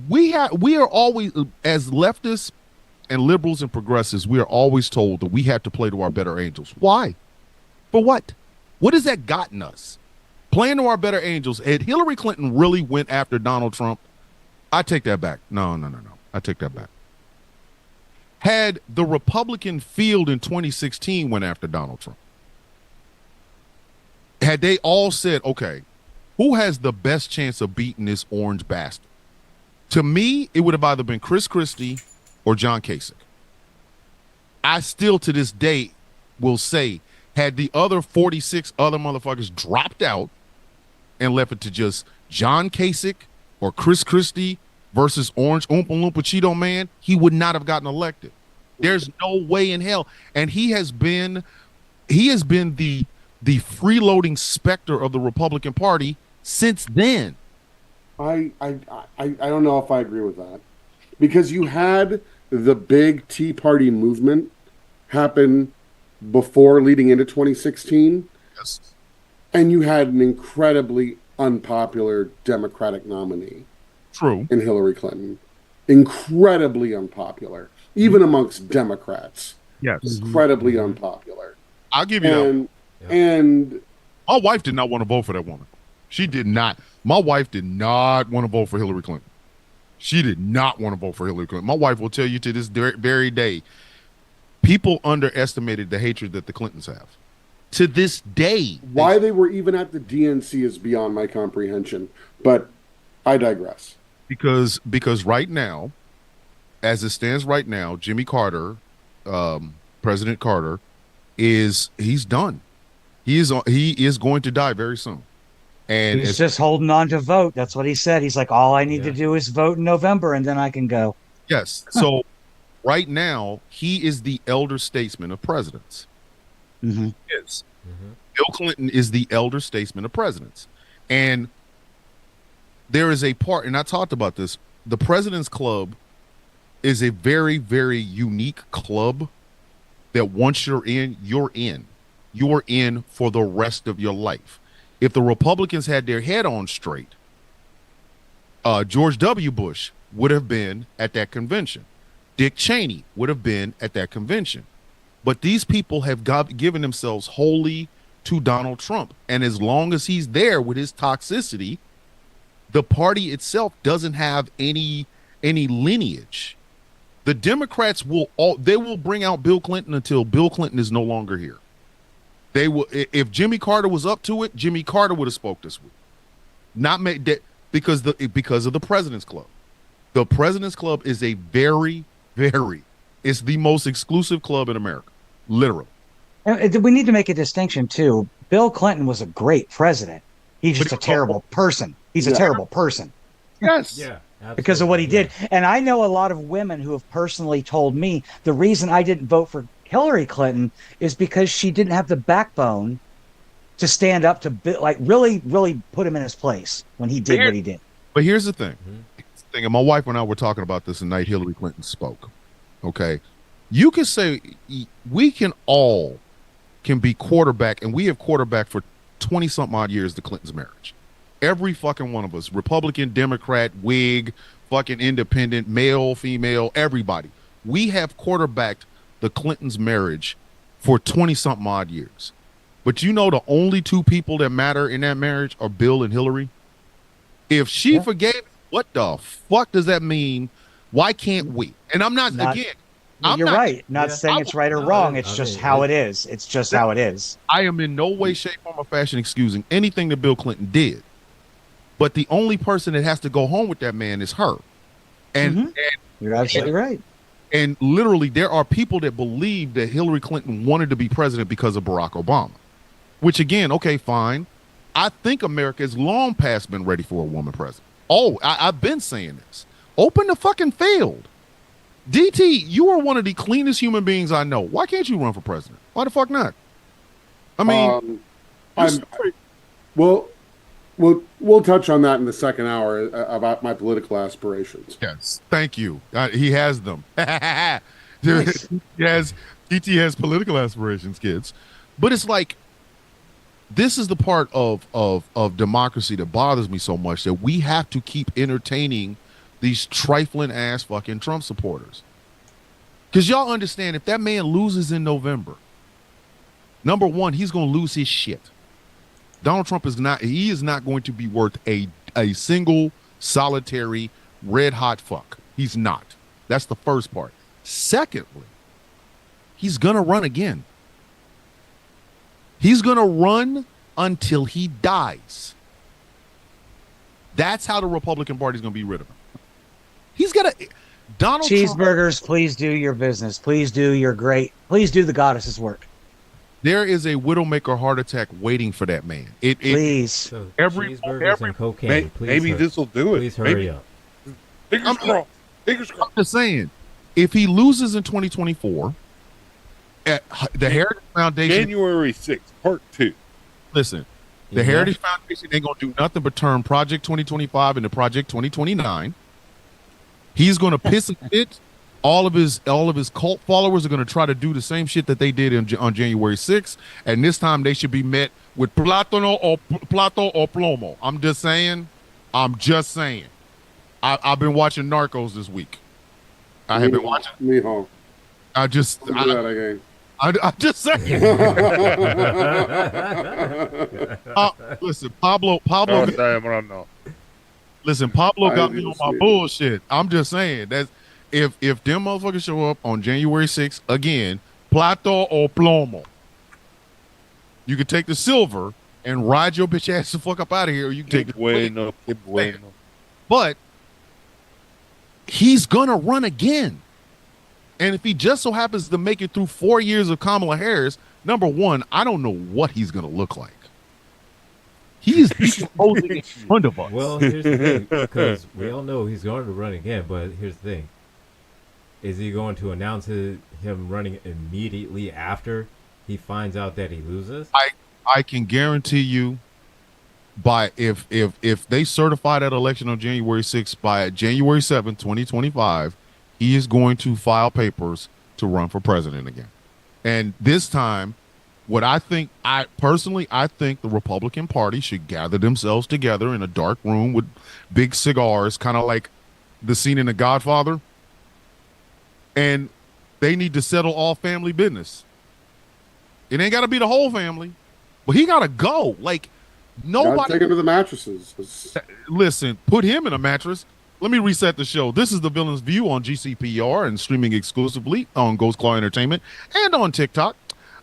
We are always, as leftists and liberals and progressives, we are always told that we have to play to our better angels. Why? For what? What has that gotten us? Playing to our better angels. Had Hillary Clinton really went after Donald Trump? I take that back. No. I take that back. Had the Republican field in 2016 went after Donald Trump? Had they all said, okay, who has the best chance of beating this orange bastard? To me, it would have either been Chris Christie or John Kasich. I still, to this day, will say, had the other 46 other motherfuckers dropped out and left it to just John Kasich or Chris Christie versus Orange Oompa Loompa Cheeto Man, he would not have gotten elected. There's no way in hell. And he has been the freeloading specter of the Republican Party since then. I don't know if I agree with that, because you had the big Tea Party movement happen before leading into 2016. Yes. And you had an incredibly unpopular Democratic nominee. True. In Hillary Clinton. Incredibly unpopular. Even amongst Democrats. Yes. Incredibly unpopular. I'll give you that. And my wife did not want to vote for that woman. She did not. My wife did not want to vote for Hillary Clinton. She did not want to vote for Hillary Clinton. My wife will tell you to this very day, people underestimated the hatred that the Clintons have. To this day. Why they were even at the DNC is beyond my comprehension. But I digress. Because right now, as it stands right now, Jimmy Carter, President Carter, he's done. He is going to die very soon. And he's just holding on to vote. That's what he said. He's like, all I need to do is vote in November, and then I can go. Yes. So right now, he is the elder statesman of presidents. Mm-hmm. Yes. Mm-hmm. Bill Clinton is the elder statesman of presidents. And there is a part, and I talked about this, the President's Club is a very, very unique club that once you're in, you're in. You're in for the rest of your life. If the Republicans had their head on straight, George W. Bush would have been at that convention. Dick Cheney would have been at that convention. But these people have given themselves wholly to Donald Trump. And as long as he's there with his toxicity, the party itself doesn't have any lineage. The Democrats will bring out Bill Clinton until Bill Clinton is no longer here. They will. If Jimmy Carter was up to it, Jimmy Carter would have spoke this week. Not made that because of the President's Club. The President's Club is a very, very. It's the most exclusive club in America, literally. We need to make a distinction too. Bill Clinton was a great president. He's just a terrible person. He's a terrible person. Yes. Yeah. Absolutely. Because of what he did. And I know a lot of women who have personally told me the reason I didn't vote for Hillary Clinton is because she didn't have the backbone to stand up to really put him in his place when he did what he did. But here's the thing. And my wife and I were talking about this the night Hillary Clinton spoke. Okay. You can say we can be quarterback, and we have quarterback for 20-something odd years, the Clintons' marriage. Every fucking one of us, Republican, Democrat, Whig, fucking independent, male, female, everybody. We have quarterbacked the Clintons' marriage for 20-something odd years. But you know the only two people that matter in that marriage are Bill and Hillary. If she forgave, what the fuck does that mean? Why can't we? And I'm not again. You're right. Not saying it's right or wrong. It's just how it is. It's just how it is. I am in no way, shape, form, or fashion excusing anything that Bill Clinton did. But the only person that has to go home with that man is her. And you're absolutely right. And literally, there are people that believe that Hillary Clinton wanted to be president because of Barack Obama. Which, again, okay, fine. I think America has long past been ready for a woman president. Oh, I've been saying this. Open the fucking field. DT, you are one of the cleanest human beings I know. Why can't you run for president? Why the fuck not? I mean, we'll touch on that in the second hour about my political aspirations. Yes, thank you. He has them. Nice. DT has political aspirations, kids. But it's like, this is the part of democracy that bothers me so much, that we have to keep entertaining these trifling ass fucking Trump supporters. Because y'all understand, if that man loses in November, number one, he's going to lose his shit. Donald Trump is not going to be worth a single solitary red hot fuck. He's not. That's the first part. Secondly, he's going to run again. He's going to run until he dies. That's how the Republican Party is going to be rid of him. He's got a Donald Cheeseburgers, Trump, please do your business. Please do please do the goddess's work. There is a widowmaker heart attack waiting for that man. Please. So every and cocaine. Maybe this will do it. Please hurry up. Fingers crossed. Fingers crossed. I'm just saying, if he loses in 2024, at the Heritage Foundation, January 6th, Part 2. Listen, the Heritage Foundation ain't gonna do nothing but turn Project 2025 into Project 2029. He's gonna piss and fit. All of his cult followers are gonna try to do the same shit that they did on January 6th, and this time they should be met with Plato or Plomo. I'm just saying. I've been watching Narcos this week. I have been watching. Mijo. I just saying. Listen, Pablo. Listen, Pablo got me on my bullshit. I'm just saying that if them motherfuckers show up on January 6th again, Plato or Plomo, you can take the silver and ride your bitch ass the fuck up out of here, or you can take the bueno. But he's gonna run again. And if he just so happens to make it through 4 years of Kamala Harris, number one, I don't know what he's gonna look like. He's posing in front of us. Well, here's the thing, because we all know he's going to run again, but here's the thing. Is he going to announce him running immediately after he finds out that he loses? I can guarantee you if they certify that election on January 6th, by January 7th, 2025, he is going to file papers to run for president again. And this time, I think the Republican Party should gather themselves together in a dark room with big cigars, kind of like the scene in The Godfather. And they need to settle all family business. It ain't got to be the whole family, but he got to go. Like, nobody. Take him to the mattresses. Listen, put him in a mattress. Let me reset the show. This is The Villain's View on GCPR and streaming exclusively on Ghost Claw Entertainment and on TikTok.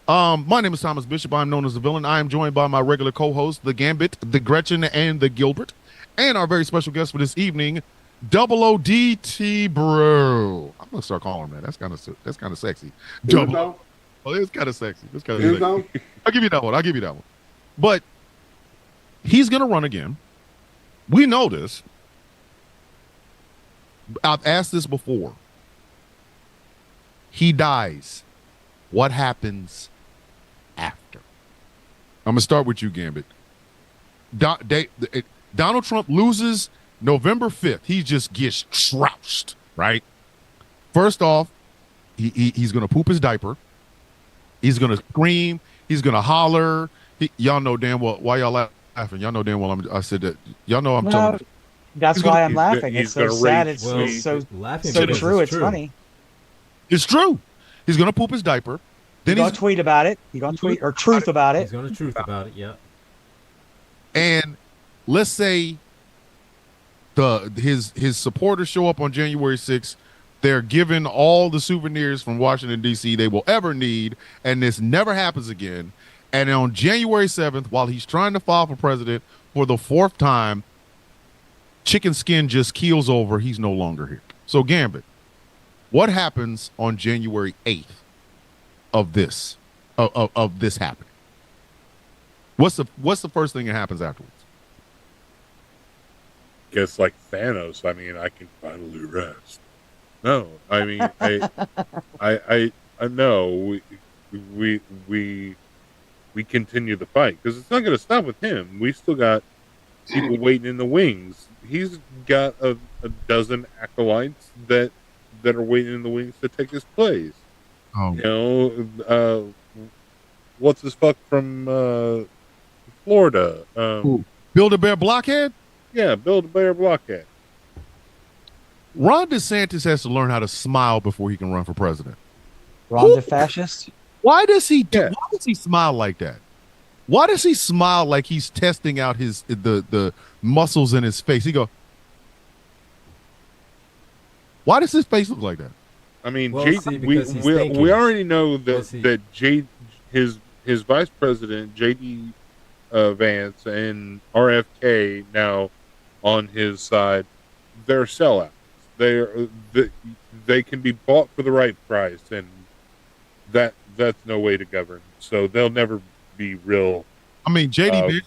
My name is Thomas Bishop. I'm known as The Villain. I am joined by my regular co-hosts, The Gambit, The Gretchen, and The Gilbert. And our very special guest for this evening, Double ODT Bro. I'm gonna start calling him that. That's kind of sexy. Double. Oh, it's kind of sexy. It's kind of sexy. I'll give you that one. But he's gonna run again. We know this. I've asked this before. He dies. What happens after? I'm gonna start with you, Gambit. Donald Trump loses November 5th. He just gets trounced, right? First off, he's gonna poop his diaper. He's gonna scream. He's gonna holler. Y'all know damn well why y'all laughing. Y'all know damn well I said that. Y'all know I'm telling you. That's why I'm laughing. It's so sad. It's so true. It's funny. It's true. He's gonna poop his diaper. Then he's gonna tweet about it. He's gonna tweet or truth about it. He's gonna truth about it. Yeah. And let's say his supporters show up on January 6th. They're given all the souvenirs from Washington, D.C. they will ever need, and this never happens again. And on January 7th, while he's trying to file for president for the 4th time, chicken skin just keels over. He's no longer here. So, Gambit, what happens on January 8th of this happening? What's the first thing that happens afterwards? Guess like Thanos. I mean, I can finally rest. No, I mean, I know we continue the fight because it's not going to stop with him. We still got people waiting in the wings. He's got a dozen acolytes that are waiting in the wings to take his place. Oh. You know, what's his fuck from Florida? Build-A-Bear Blockhead? Yeah, Build-A-Bear Blockhead. Ron DeSantis has to learn how to smile before he can run for president. Ron the fascist? Why does he smile like that? Why does he smile like he's testing out the muscles in his face? He go, why does his face look like that? I mean, we already know that his vice president JD Vance and RFK now on his side, they're sellouts. they can be bought for the right price, and that's no way to govern. So they'll never be real. I mean,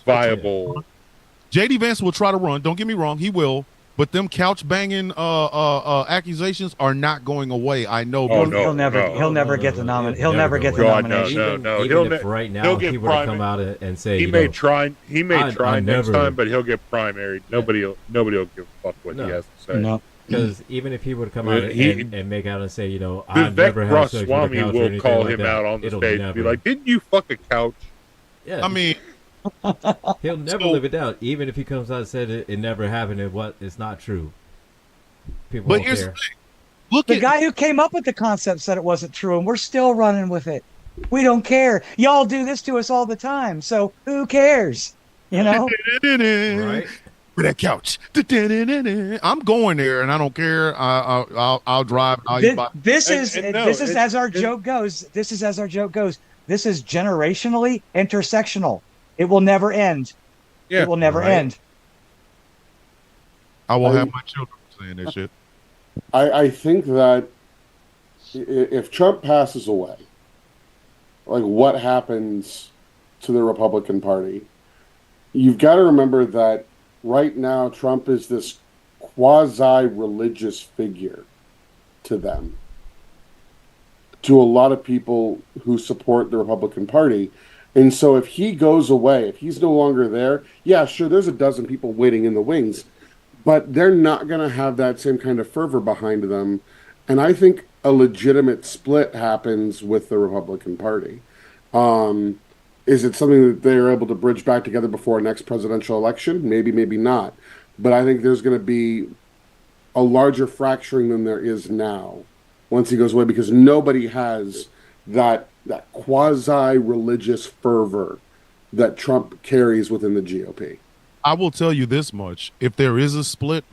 viable. JD Vance will try to run. Don't get me wrong, he will. But them couch banging accusations are not going away. I know. He'll never get the nomination. He'll never get the nomination. No. Even if right now he would come out and say he may try next time, but he'll get primaried. Yeah. Nobody will give a fuck what he has to say. No. Because even if he would come out and make out and say, I've never had sex with a couch will call him out on the stage and be like, "Didn't you fuck a couch?" Yeah. I mean, he'll never live it down. Even if he comes out and said it never happened and it's not true. People but won't here's care. The guy who came up with the concept said it wasn't true, and we're still running with it. We don't care. Y'all do this to us all the time, so who cares? Right? For that couch. I'm going there, and I don't care. I'll drive. This is as our joke goes. This is generationally intersectional. It will never end. Yeah, it will never end. I will have my children saying this shit. I think that if Trump passes away, like what happens to the Republican Party? You've got to remember that right now Trump is this quasi-religious figure to them, to a lot of people who support the Republican Party. And so if he goes away, if he's no longer there, yeah, sure, there's a dozen people waiting in the wings, but they're not going to have that same kind of fervor behind them. And I think a legitimate split happens with the Republican Party. Is it something that they're able to bridge back together before our next presidential election? Maybe, maybe not. But I think there's going to be a larger fracturing than there is now once he goes away, because nobody has that quasi-religious fervor that Trump carries within the GOP. I will tell you this much. If there is a split,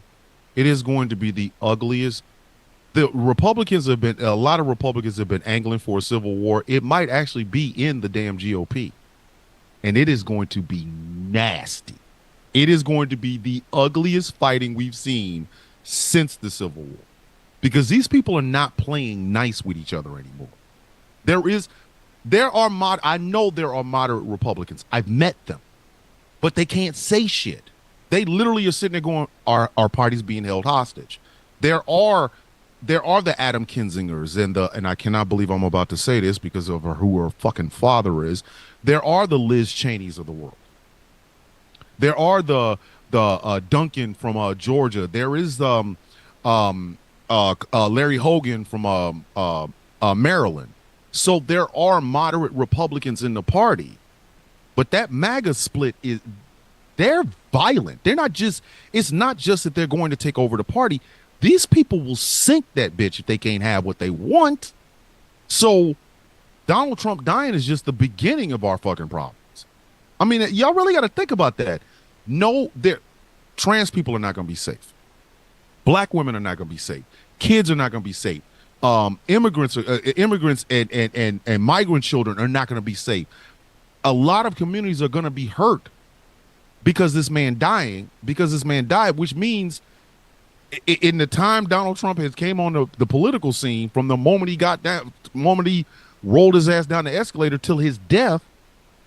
it is going to be the ugliest. A lot of Republicans have been angling for a civil war. It might actually be in the damn GOP. And it is going to be nasty. It is going to be the ugliest fighting we've seen since the Civil War. Because these people are not playing nice with each other anymore. I know there are moderate Republicans. I've met them. But they can't say shit. They literally are sitting there going, our party's being held hostage. There are the Adam Kinzingers and I cannot believe I'm about to say this because of who her fucking father is. There are the Liz Cheneys of the world. There are the Duncan from Georgia. There is Larry Hogan from Maryland. So there are moderate Republicans in the party. But that MAGA split they're violent. It's not just that they're going to take over the party. These people will sink that bitch if they can't have what they want. So Donald Trump dying is just the beginning of our fucking problems. I mean, y'all really got to think about that. No, trans people are not going to be safe. Black women are not going to be safe. Kids are not going to be safe. Immigrants and migrant children are not going to be safe. A lot of communities are going to be hurt because this man died, which means in the time Donald Trump has came on the political scene, from the moment he rolled his ass down the escalator till his death,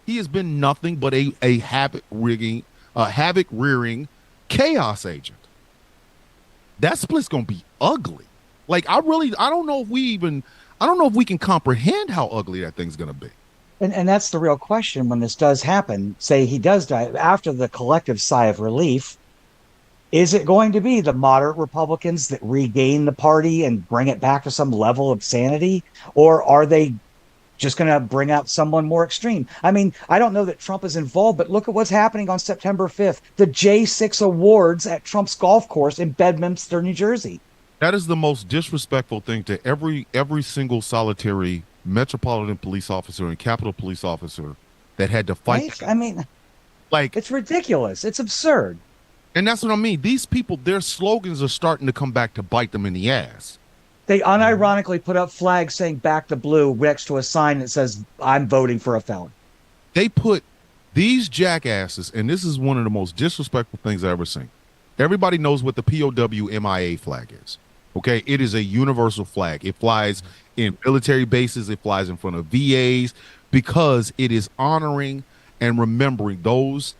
he has been nothing but a havoc rearing chaos agent. That split's going to be ugly. Like, I don't know if we can comprehend how ugly that thing's going to be. And that's the real question when this does happen. Say he does die, after the collective sigh of relief, is it going to be the moderate Republicans that regain the party and bring it back to some level of sanity? Or are they just going to bring out someone more extreme? I mean, I don't know that Trump is involved, but look at what's happening on September 5th. The J6 Awards at Trump's golf course in Bedminster, New Jersey. That is the most disrespectful thing to every single solitary Metropolitan Police officer and Capitol Police officer that had to fight. Right? I mean, like, it's ridiculous. It's absurd. And that's what I mean. These people, their slogans are starting to come back to bite them in the ass. They unironically put up flags saying "Back the Blue" next to a sign that says "I'm voting for a felon." They put these jackasses, and this is one of the most disrespectful things I've ever seen. Everybody knows what the POW MIA flag is. Okay, it is a universal flag. It flies in military bases, it flies in front of VAs, because it is honoring and remembering those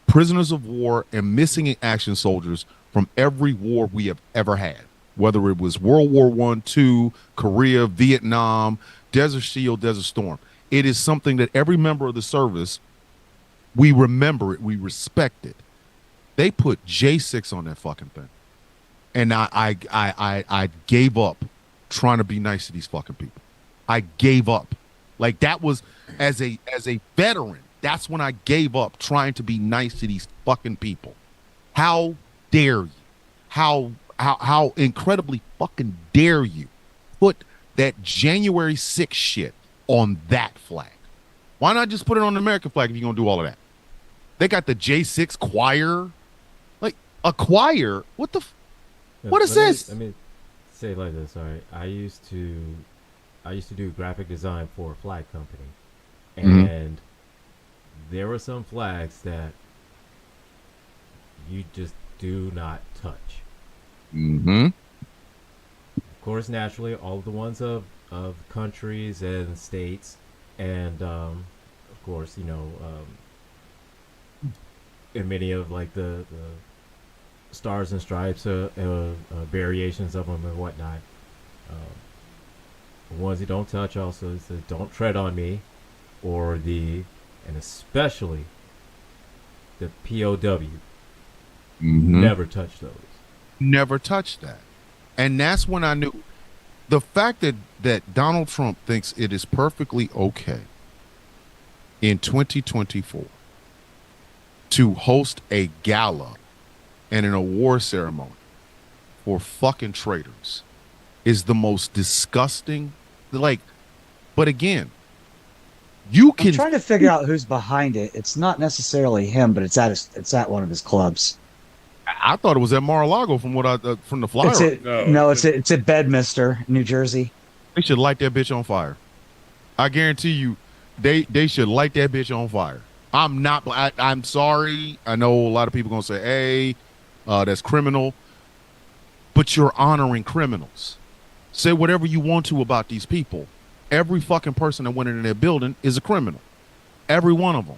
prisoners of war and missing in action soldiers from every war we have ever had, whether it was World War I, II, Korea, Vietnam, Desert Shield, Desert Storm. It is something that every member of the service, we remember it, we respect it. They put J6 on that fucking thing. And I gave up trying to be nice to these fucking people. I gave up. Like, that was, as a veteran, that's when I gave up trying to be nice to these fucking people. How dare you? How incredibly fucking dare you put that January 6th shit on that flag? Why not just put it on the American flag if you're gonna do all of that? They got the J6 choir. Like, a choir? What the what is this? Let me say it like this. All right, I used to do graphic design for a flag company, and there were some flags that you just do not touch. Of course, naturally, all of the ones of countries and states, and of course, and many of like the stars and stripes, variations of them and whatnot. The ones you don't touch also is the "Don't Tread on Me," or and especially the POW. Never touch those. Never touch that. And that's when I knew the fact that Donald Trump thinks it is perfectly okay in 2024 to host a gala and an award ceremony for fucking traitors is the most disgusting. Like, but again, I'm trying to figure out who's behind it. It's not necessarily him, but it's at one of his clubs. I thought it was at Mar-a-Lago from the flyer. It's at Bedminster, New Jersey. They should light that bitch on fire. I guarantee you, they should light that bitch on fire. I'm sorry. I know a lot of people gonna say, "Hey, that's criminal," but you're honoring criminals. Say whatever you want to about these people. Every fucking person that went into their building is a criminal. Every one of them.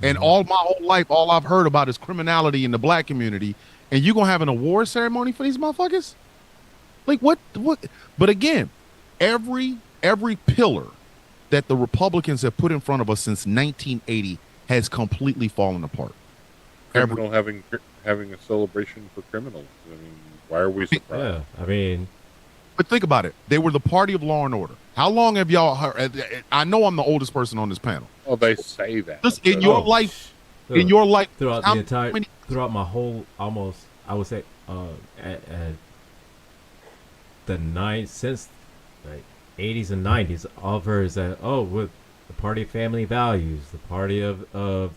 And all my whole life, all I've heard about is criminality in the black community. And you gonna have an award ceremony for these motherfuckers? Like, what? But again, every pillar that the Republicans have put in front of us since 1980 has completely fallen apart. Criminal having a celebration for criminals. I mean, why are we surprised? Yeah, I mean, but think about it. They were the party of law and order. How long have y'all heard? I know I'm the oldest person on this panel. Oh, they say that. Just in your life, throughout my whole, almost, I would say, at the since like 80s and 90s, all I've heard is that, with the party of family values, the party of for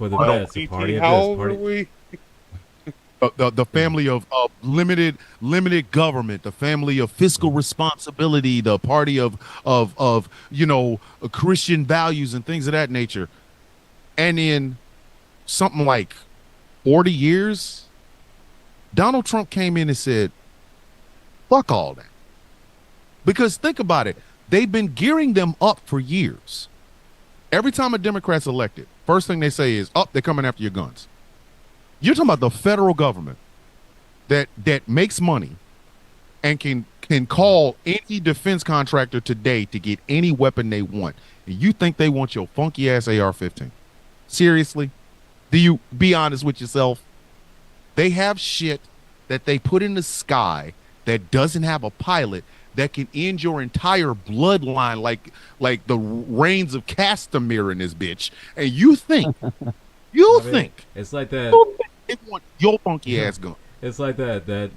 the best, the party of this, party. The family of limited government, the family of fiscal responsibility, the party of Christian values and things of that nature. And in something like 40 years, Donald Trump came in and said, "Fuck all that." Because think about it, they've been gearing them up for years. Every time a Democrat's elected, first thing they say is, they're coming after your guns. You're talking about the federal government that makes money and can call any defense contractor today to get any weapon they want. And you think they want your funky ass AR-15? Seriously? Do you be honest with yourself? They have shit that they put in the sky that doesn't have a pilot that can end your entire bloodline like the reigns of Castamere in this bitch. And you think it's like that. They want your funky ass gun. It's like that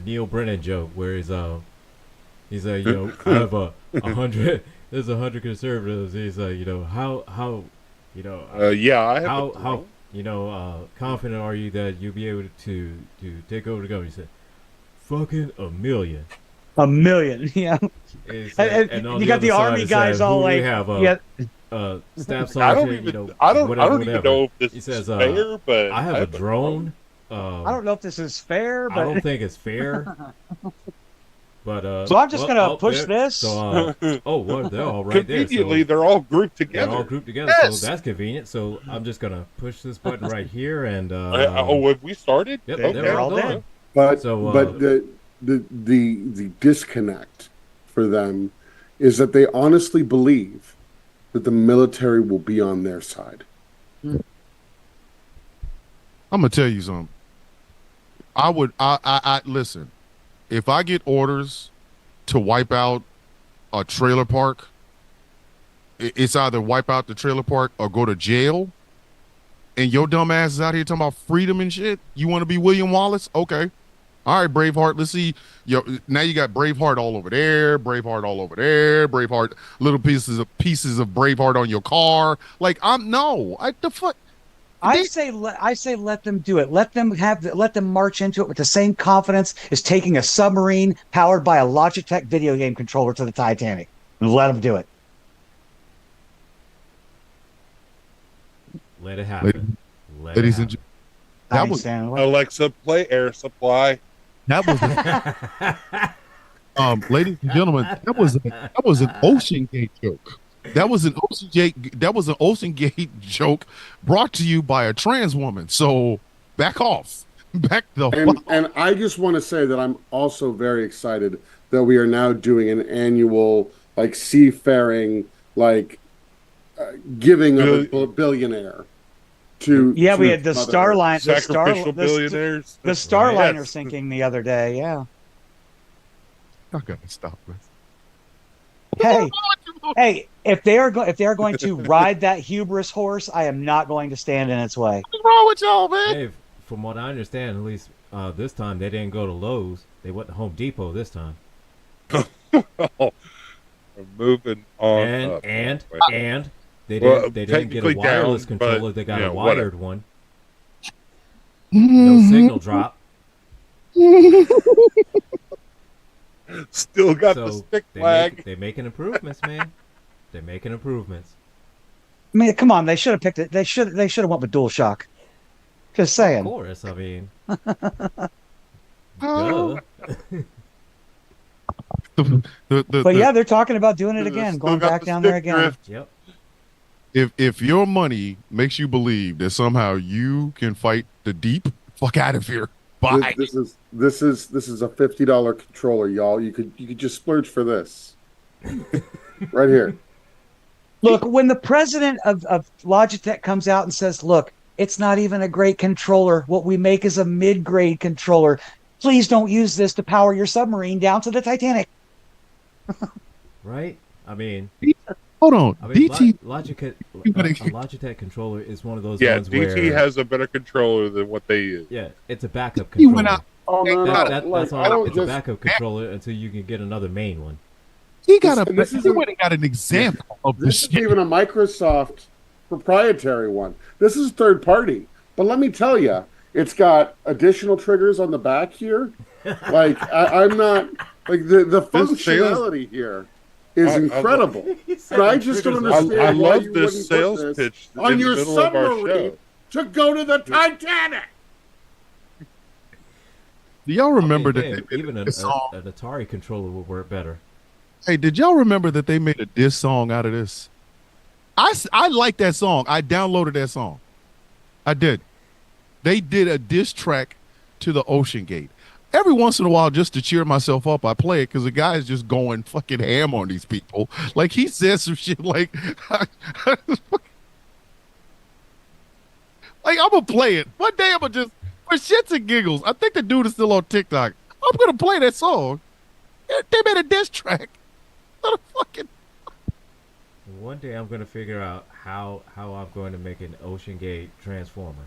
Neil Brennan joke where he's like, I have 100. There's 100 conservatives. He's like, how how confident are you that you'll be able to take over the government? He said, "Fucking a million." A million, yeah. And you got the army guys all like, staff sergeant. I don't even know if this he says, is fair, but I have a drone. I don't know if this is fair, but I don't think it's fair. But so I'm just gonna push this. So well, they're all right there. Conveniently, they're all grouped together. They're all grouped together, Yes. so that's convenient. So I'm just gonna push this button right here, and have we started? Yep, Okay. they're all done. But So, but the disconnect for them is that they honestly believe that the military will be on their side. I'm gonna tell you something. I listen. If I get orders to wipe out a trailer park, it's either wipe out the trailer park or go to jail. And your dumb ass is out here talking about freedom and shit. You want to be William Wallace? Okay. All right, Braveheart. Let's see. Now you got Braveheart all over there, Braveheart all over there, Braveheart, little pieces of Braveheart on your car. Like the fuck. I say let them do it. Let them march into it with the same confidence as taking a submarine powered by a Logitech video game controller to the Titanic. Let them do it. Let it happen. Ladies and gentlemen, that was Alexa, play Air Supply. That was ladies and gentlemen, that was an Ocean Gate joke. That was an Ocean Gate joke brought to you by a trans woman. So back off. And I just want to say that I'm also very excited that we are now doing an annual seafaring giving of a billionaire to we had the Starline sacrificial billionaires. The Starliner sinking the other day. Yeah. I gotta stop this. Hey, if they are going to ride that hubris horse, I am not going to stand in its way. What's wrong with y'all, man? Dave, from what I understand, at least this time they didn't go to Lowe's. They went to Home Depot this time. We're moving on. And they didn't get a wireless controller. They got a wired one. No signal drop. Still got the stick flag. They're making improvements, man. They're making improvements. I mean, come on, they should have picked it. They should have went with DualShock. Just saying. Of course, I mean. But yeah, they're talking about doing it again, going back down there again. Drift. Yep. If your money makes you believe that somehow you can fight the deep, fuck out of here. Bye. This is a $50 controller, y'all. You could just splurge for this. Right here. Look, when the president of Logitech comes out and says, look, it's not even a great controller. What we make is a mid-grade controller. Please don't use this to power your submarine down to the Titanic. Right? I mean... Hold on. DT... A Logitech controller is one of those ones where... DT has a better controller than what they use. Yeah, it's a backup controller. He went out... That's all. It's a backup controller until you can get another main one. He got an example of this. This isn't even a Microsoft proprietary one. This is third party. But let me tell you, it's got additional triggers on the back here. I'm not the functionality here is incredible. And I just don't understand. I why love you this wouldn't sales put pitch on in your the middle of our submarine show. to go to the Titanic. Do y'all remember even an Atari controller would work better? Hey, did y'all remember that they made a diss song out of this? I like that song. I downloaded that song. I did. They did a diss track to the Ocean Gate. Every once in a while, just to cheer myself up, I play it because the guy is just going fucking ham on these people. Like, he says some shit like, I'm going to play it. One day I'm going to just, for shits and giggles, I think the dude is still on TikTok. I'm going to play that song. They made a diss track. One day I'm going to figure out how I'm going to make an Ocean Gate transformer.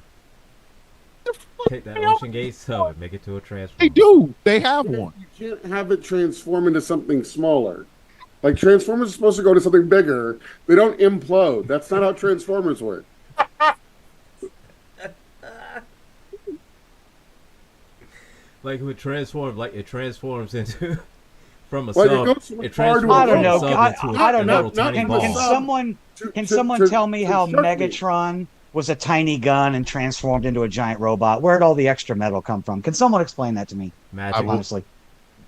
Take that Ocean Gate sub and make it to a transformer. They do. They have one. You can't have it transform into something smaller. Like, Transformers are supposed to go to something bigger. They don't implode. That's not how Transformers work. Like it transforms into from a Well, sub. It transforms I don't from know. a sub into I don't a know. little tiny Can ball. someone tell me how Megatron was a tiny gun and transformed into a giant robot. Where'd all the extra metal come from? Can someone explain that to me? Magic, honestly.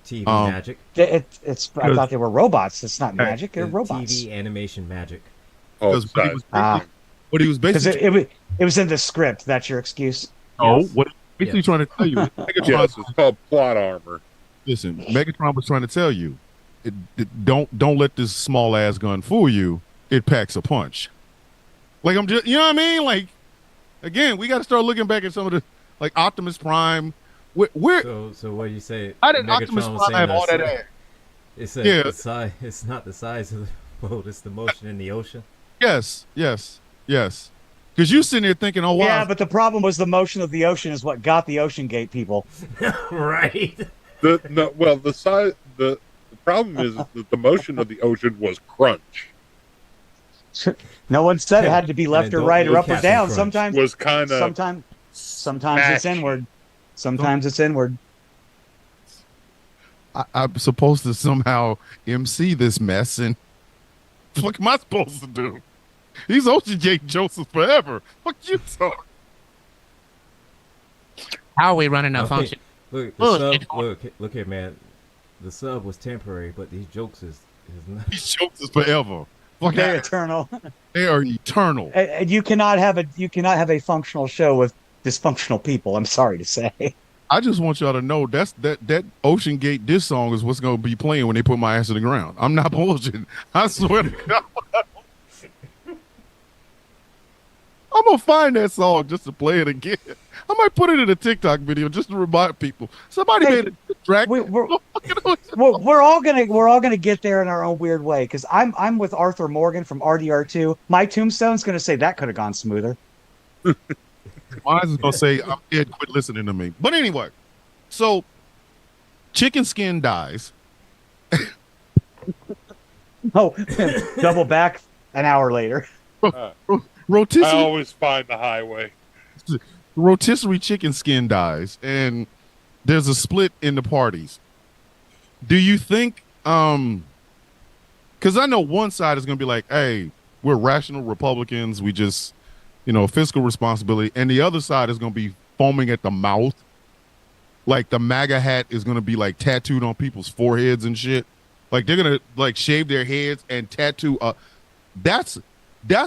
TV magic. It's. I thought they were robots. It's not magic. They're robots. TV animation magic. Oh, what he was basically it was in the script. That's your excuse. Oh, yes. What basically trying to tell you? Yes, it's called plot armor. Listen, Megatron was trying to tell you, don't let this small ass gun fool you. It packs a punch. Like I'm just, you know what I mean? Like, again, we got to start looking back at some of the like Optimus Prime. So what do you say? I didn't Optimus Prime have all that ass. It's the size. It's not the size of the boat. It's the motion in the ocean. Yes. Because you sitting there thinking, oh wow. Yeah, but the problem was the motion of the ocean is what got the Ocean Gate people. Right. The problem is that the motion of the ocean was crunch. No one said it had to be left or right or up or down. Crunch. Sometimes was kind of sometimes it's inward. Sometimes it's inward. I'm supposed to somehow MC this mess, and what am I supposed to do? He's Ocean Jake Joseph forever. What you talking? How are we running a function? Look here, man. The sub was temporary, but these jokes is not. These jokes is forever. They're eternal. They are eternal. And you cannot have a functional show with dysfunctional people. I'm sorry to say. I just want y'all to know that Ocean Gate diss song is what's going to be playing when they put my ass to the ground. I'm not bullshitting. I swear to God. I'm going to find that song just to play it again. I might put it in a TikTok video just to remind people. Somebody made a track. We're all gonna get there in our own weird way. Because I'm with Arthur Morgan from RDR2. My tombstone's gonna say that could have gone smoother. Mine's gonna say I'm dead. Quit listening to me. But anyway, so Chicken Skin dies. Oh, double back an hour later. Rotisserie. I always find the highway. Rotisserie Chicken Skin dies, and there's a split in the parties. Do you think, because I know one side is going to be like, hey, we're rational Republicans, we just, fiscal responsibility, and the other side is going to be foaming at the mouth. Like the MAGA hat is going to be like tattooed on people's foreheads and shit. Like they're going to like shave their heads and tattoo. That's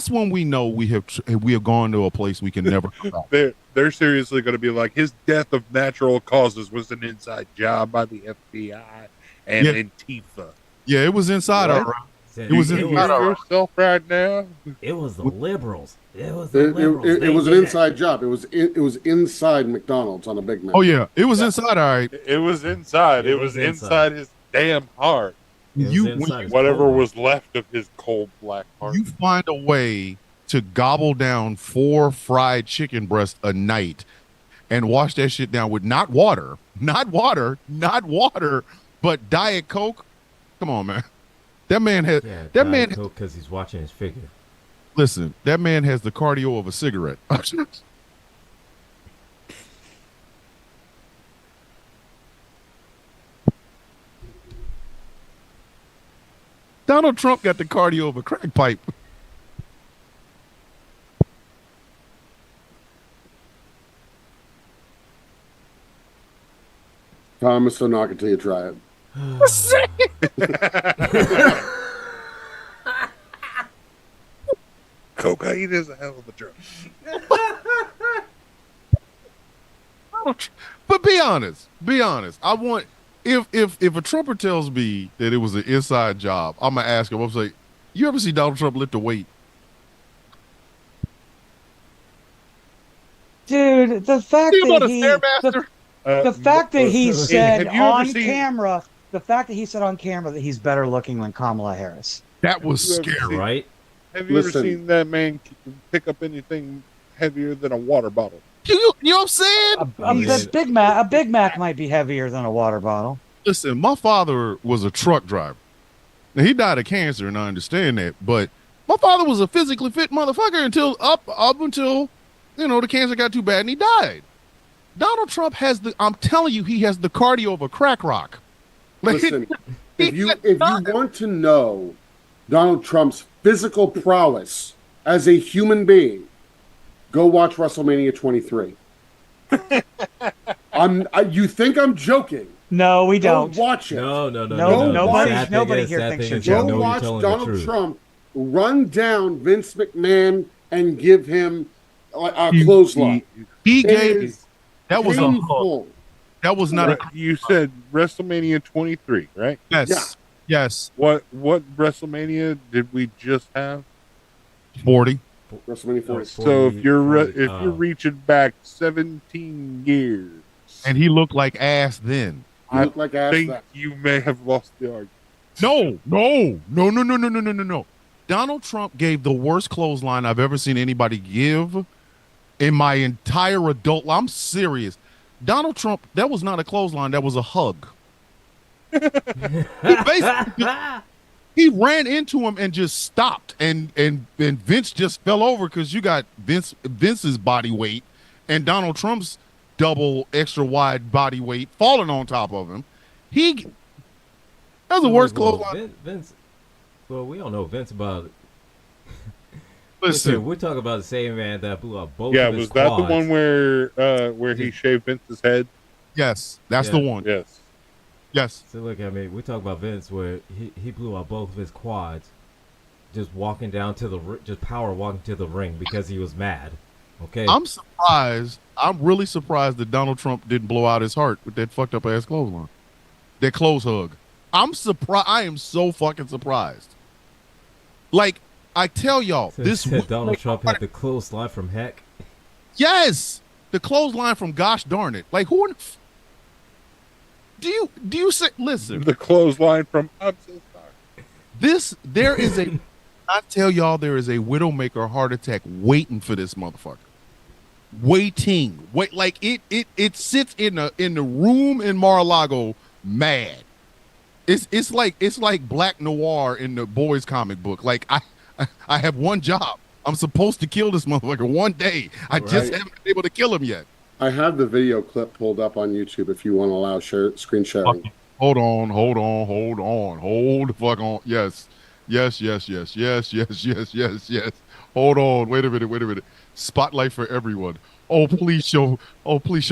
when we know we have gone to a place we can never go back. They're seriously going to be like, his death of natural causes was an inside job by the FBI and Antifa. Yeah, it was inside all right. It was inside all right. Yourself right now. It was the liberals. It was an inside job. It was inside McDonald's on a Big Mac. Oh yeah, it was inside all right. It was inside. It was inside his damn heart. Whatever was left of his cold black heart. You find a way to gobble down 4 fried chicken breasts a night and wash that shit down with not water, but Diet Coke. Come on, man. That man has Diet Coke because he's watching his figure. Listen, that man has the cardio of a cigarette. Donald Trump got the cardio of a crack pipe. Thomas, so knock until you try it. Cocaine is a hell of a drug. But be honest. I want if a Trumper tells me that it was an inside job, I'm gonna ask him. I'm like, you ever see Donald Trump lift a weight? Dude, the fact that he said on camera that he's better looking than Kamala Harris. That was scary, right? Have you ever seen that man pick up anything heavier than a water bottle? You know what I'm saying? A Big Mac might be heavier than a water bottle. Listen, my father was a truck driver. Now, he died of cancer, and I understand that. But my father was a physically fit motherfucker until the cancer got too bad and he died. Donald Trump I'm telling you, he has the cardio of a crack rock. Listen, if you want to know Donald Trump's physical prowess as a human being, Go watch WrestleMania 23. You think I'm joking? No, we don't. Go watch it. No. Nobody here thinks you're joking. Go watch Donald Trump run down Vince McMahon and give him a clothesline. He gave. That was a hug. That was not a. You said WrestleMania 23, right? Yes. Yeah. Yes. What WrestleMania did we just have? 40. WrestleMania 40. So if you're reaching back 17 years, and he looked like ass then. I think you may have lost the argument. No. Donald Trump gave the worst clothesline I've ever seen anybody give in my entire adult life. I'm serious. Donald Trump, that was not a clothesline. That was a hug. He ran into him and just stopped, and Vince just fell over because you got Vince's body weight and Donald Trump's double extra wide body weight falling on top of him. That was the worst clothesline. Vince. Well, we don't know Vince about it. Listen, we're talking about the same man that blew up both. Yeah, of his was that quads. the one where he shaved Vince's head? Yes, that's the one. Yes. So look, I mean, we talk about Vince where he blew out both of his quads, just walking down to just power walking to the ring because he was mad. Okay. I'm surprised. I'm really surprised that Donald Trump didn't blow out his heart with that fucked up ass clothesline, that close hug. I'm surprised. I am so fucking surprised. Like I tell y'all, Donald Trump had the clothesline from heck. Yes, the clothesline from gosh darn it. Like who? Do you say? Listen, the clothesline from I'm so sorry. There is a. I tell y'all, there is a Widowmaker heart attack waiting for this motherfucker. Wait, like it sits in the room in Mar-a-Lago, mad. It's like Black Noir in the boys comic book. Like I have one job. I'm supposed to kill this motherfucker one day. I just haven't been able to kill him yet. I have the video clip pulled up on YouTube if you want to allow screen sharing. Hold on. Hold the fuck on. Yes. Hold on. Wait a minute. Spotlight for everyone. Please show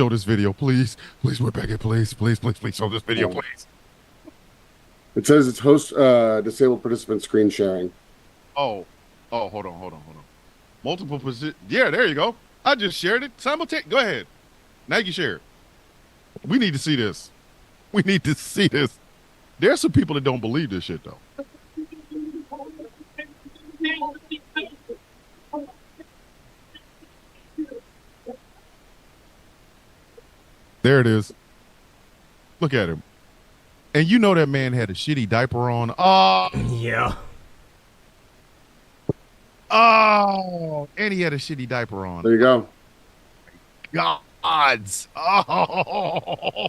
this video. Please, Rebecca, please show this video, please. It says it's host disabled participant screen sharing. Hold on. Multiple position. Yeah, there you go. I just shared it. Simultaneous. Go ahead. Now you can share it. We need to see this. There's some people that don't believe this shit, though. There it is. Look at him. And you know that man had a shitty diaper on. Oh. Yeah. Oh. And he had a shitty diaper on. There you go. Gods. Oh.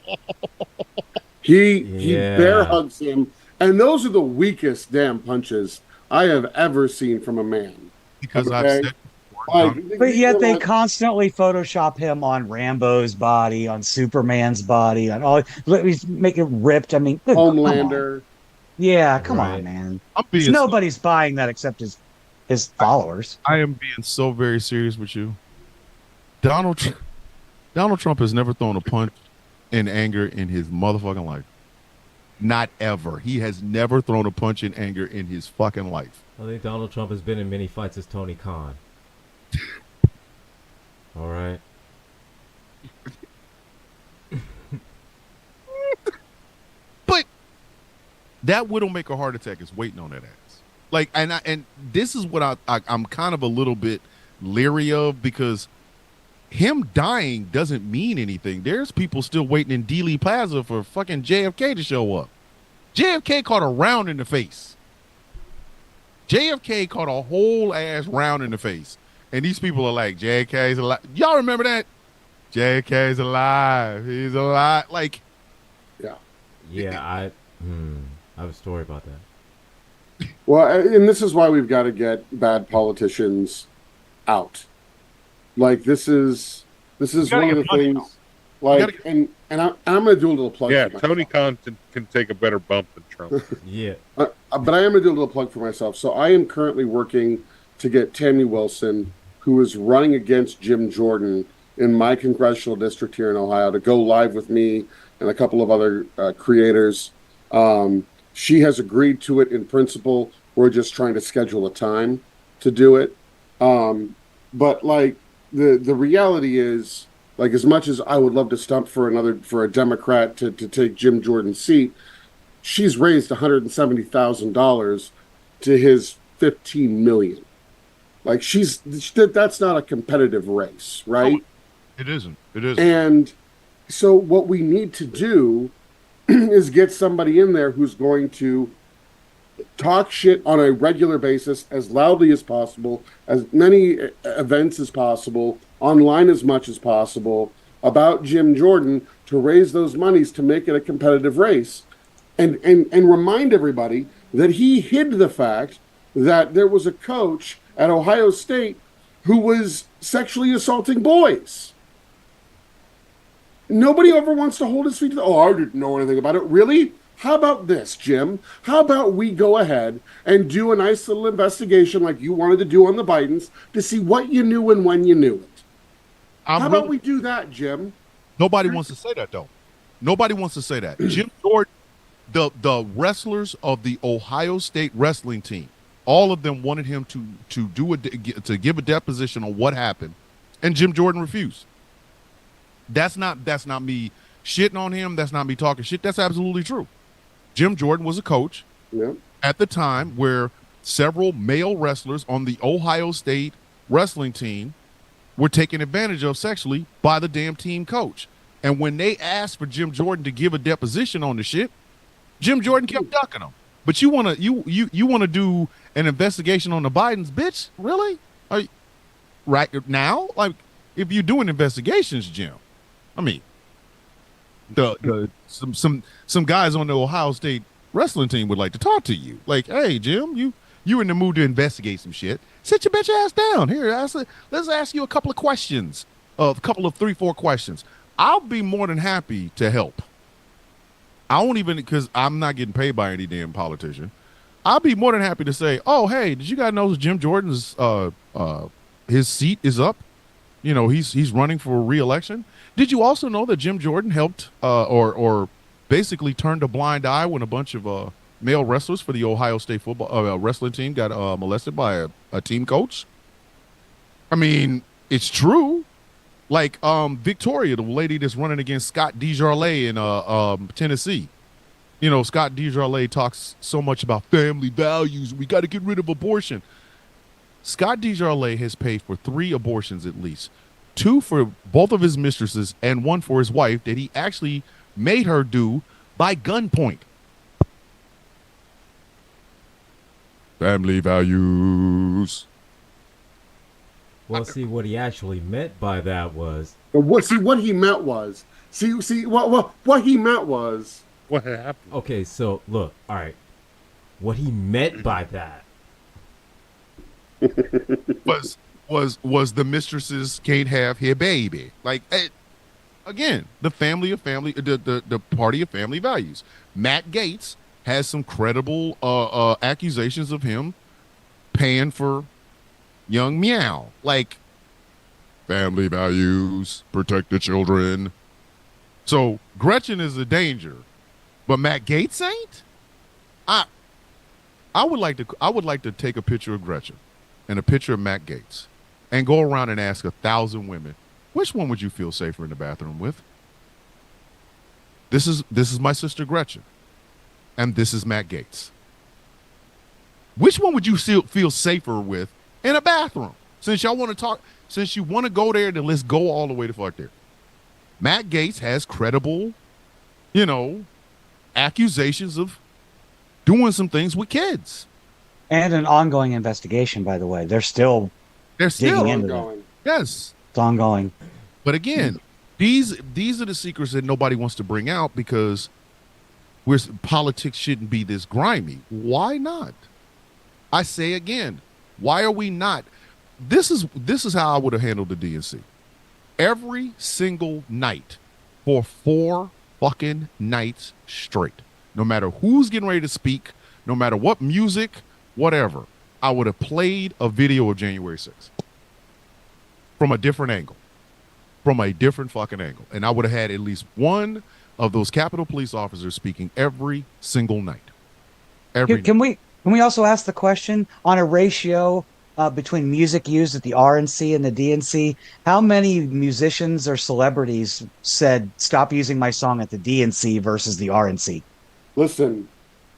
He bear hugs him. And those are the weakest damn punches I have ever seen from a man. Because I've said but yet they constantly Photoshop him on Rambo's body, on Superman's body, on all. Make it ripped. I mean, Homelander. Come on, man. Nobody's buying that except his followers. I am being so very serious with you. Donald Trump has never thrown a punch in anger in his motherfucking life. Not ever. He has never thrown a punch in anger in his fucking life. I think Donald Trump has been in many fights as Tony Khan. All right. But that Widowmaker heart attack is waiting on that ass. Like, and this is what I'm kind of a little bit leery of, because him dying doesn't mean anything. There's people still waiting in Dealey Plaza for fucking JFK to show up. JFK caught a round in the face. JFK caught a whole ass round in the face. And these people are like, JFK's alive. Y'all remember that? JFK's alive. He's alive. Like, yeah, I have a story about that. Well, and this is why we've got to get bad politicians out. Like, this is one of the things. Like, and I'm going to do a little plug. Yeah, Tony Khan can take a better bump than Trump. Yeah, but I am going to do a little plug for myself. So I am currently working to get Tammy Wilson who is running against Jim Jordan in my congressional district here in Ohio to go live with me and a couple of other creators. She has agreed to it in principle. We're just trying to schedule a time to do it. But like the reality is, like, as much as I would love to stump for a Democrat to take Jim Jordan's seat, she's raised $170,000 to his $15 million. Like, that's not a competitive race, right? It isn't. It isn't. And so what we need to do is get somebody in there who's going to talk shit on a regular basis, as loudly as possible, as many events as possible, online as much as possible, about Jim Jordan, to raise those monies to make it a competitive race. And remind everybody that he hid the fact that there was a coach at Ohio State who was sexually assaulting boys. Nobody ever wants to hold his feet to the, I didn't know anything about it. Really? How about this, Jim? How about we go ahead and do a nice little investigation like you wanted to do on the Bidens to see what you knew and when you knew it? How about we do that, Jim? Nobody wants to say that, though. Nobody wants to say that. Jim Jordan, the wrestlers of the Ohio State wrestling team, all of them wanted him to give a deposition on what happened, and Jim Jordan refused. That's not me shitting on him. That's not me talking shit. That's absolutely true. Jim Jordan was a coach at the time where several male wrestlers on the Ohio State wrestling team were taken advantage of sexually by the damn team coach. And when they asked for Jim Jordan to give a deposition on the shit, Jim Jordan kept ducking them. But you wanna do an investigation on the Bidens, bitch? Really? Right now? Like, if you're doing investigations, Jim, I mean, some guys on the Ohio State wrestling team would like to talk to you. Like, hey, Jim, you in the mood to investigate some shit? Sit your bitch ass down. Here, let's ask you a couple of questions, a couple of 3-4 questions. I'll be more than happy to help. I won't even, because I'm not getting paid by any damn politician. I'll be more than happy to say, oh, hey, did you guys know that Jim Jordan's his seat is up? You know, he's running for re-election. Did you also know that Jim Jordan helped or basically turned a blind eye when a bunch of male wrestlers for the Ohio State football wrestling team got molested by a team coach? I mean, it's true. Like Victoria, the lady that's running against Scott DeJarlais in Tennessee. You know, Scott DeJarlais talks so much about family values. We got to get rid of abortion. Scott DeJarlais has paid for 3 abortions at least. 2 for both of his mistresses and 1 for his wife that he actually made her do by gunpoint. Family values. Well, see, what he actually meant by that was... What he meant was... What he meant was... What happened? Okay, so, look, all right. What he meant by that... was the mistresses can't have her baby. Like, again, the party of family values. Matt Gaetz has some credible accusations of him paying for young meow. Like, family values, protect the children. So Gretchen is a danger, but Matt Gaetz ain't. I would like to take a picture of Gretchen and a picture of Matt Gaetz and go around and ask 1,000 women, which one would you feel safer in the bathroom with? This is my sister Gretchen, and this is Matt Gaetz. Which one would you feel safer with in a bathroom? Since y'all want to talk, since you want to go there, then let's go all the way to fuck there. Matt Gaetz has credible, accusations of doing some things with kids. And an ongoing investigation, by the way. They're still digging into it. Yes. It's ongoing. But again, these are the secrets that nobody wants to bring out because politics shouldn't be this grimy. Why not? I say again, why are we not? This is how I would have handled the DNC. Every single night for 4 fucking nights straight. No matter who's getting ready to speak, no matter what music, whatever, I would have played a video of January 6th. from a different angle, from a different fucking angle, and I would have had at least one of those Capitol Police officers speaking every single night. Can we also ask the question on a ratio between music used at the RNC and the DNC? How many musicians or celebrities said stop using my song at the DNC versus the RNC? Listen,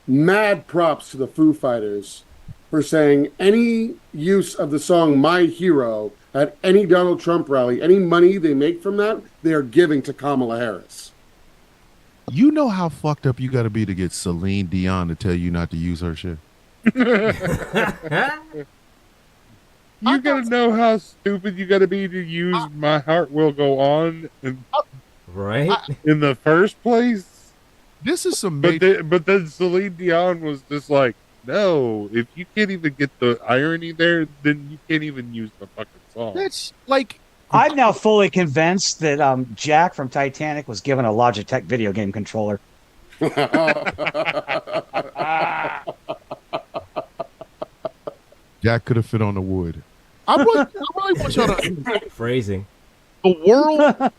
mad props to the Foo Fighters for saying any use of the song My Hero at any Donald Trump rally, any money they make from that, they are giving to Kamala Harris. You know how fucked up you got to be to get Celine Dion to tell you not to use her shit? You gotta know how stupid you gotta be to use My Heart Will Go On in the first place. This is some but then Celine Dion was just like, no, if you can't even get the irony there, then you can't even use the fucking song. That's like, I'm now fully convinced that Jack from Titanic was given a Logitech video game controller. Jack could have fit on the wood. I really want y'all to phrasing. The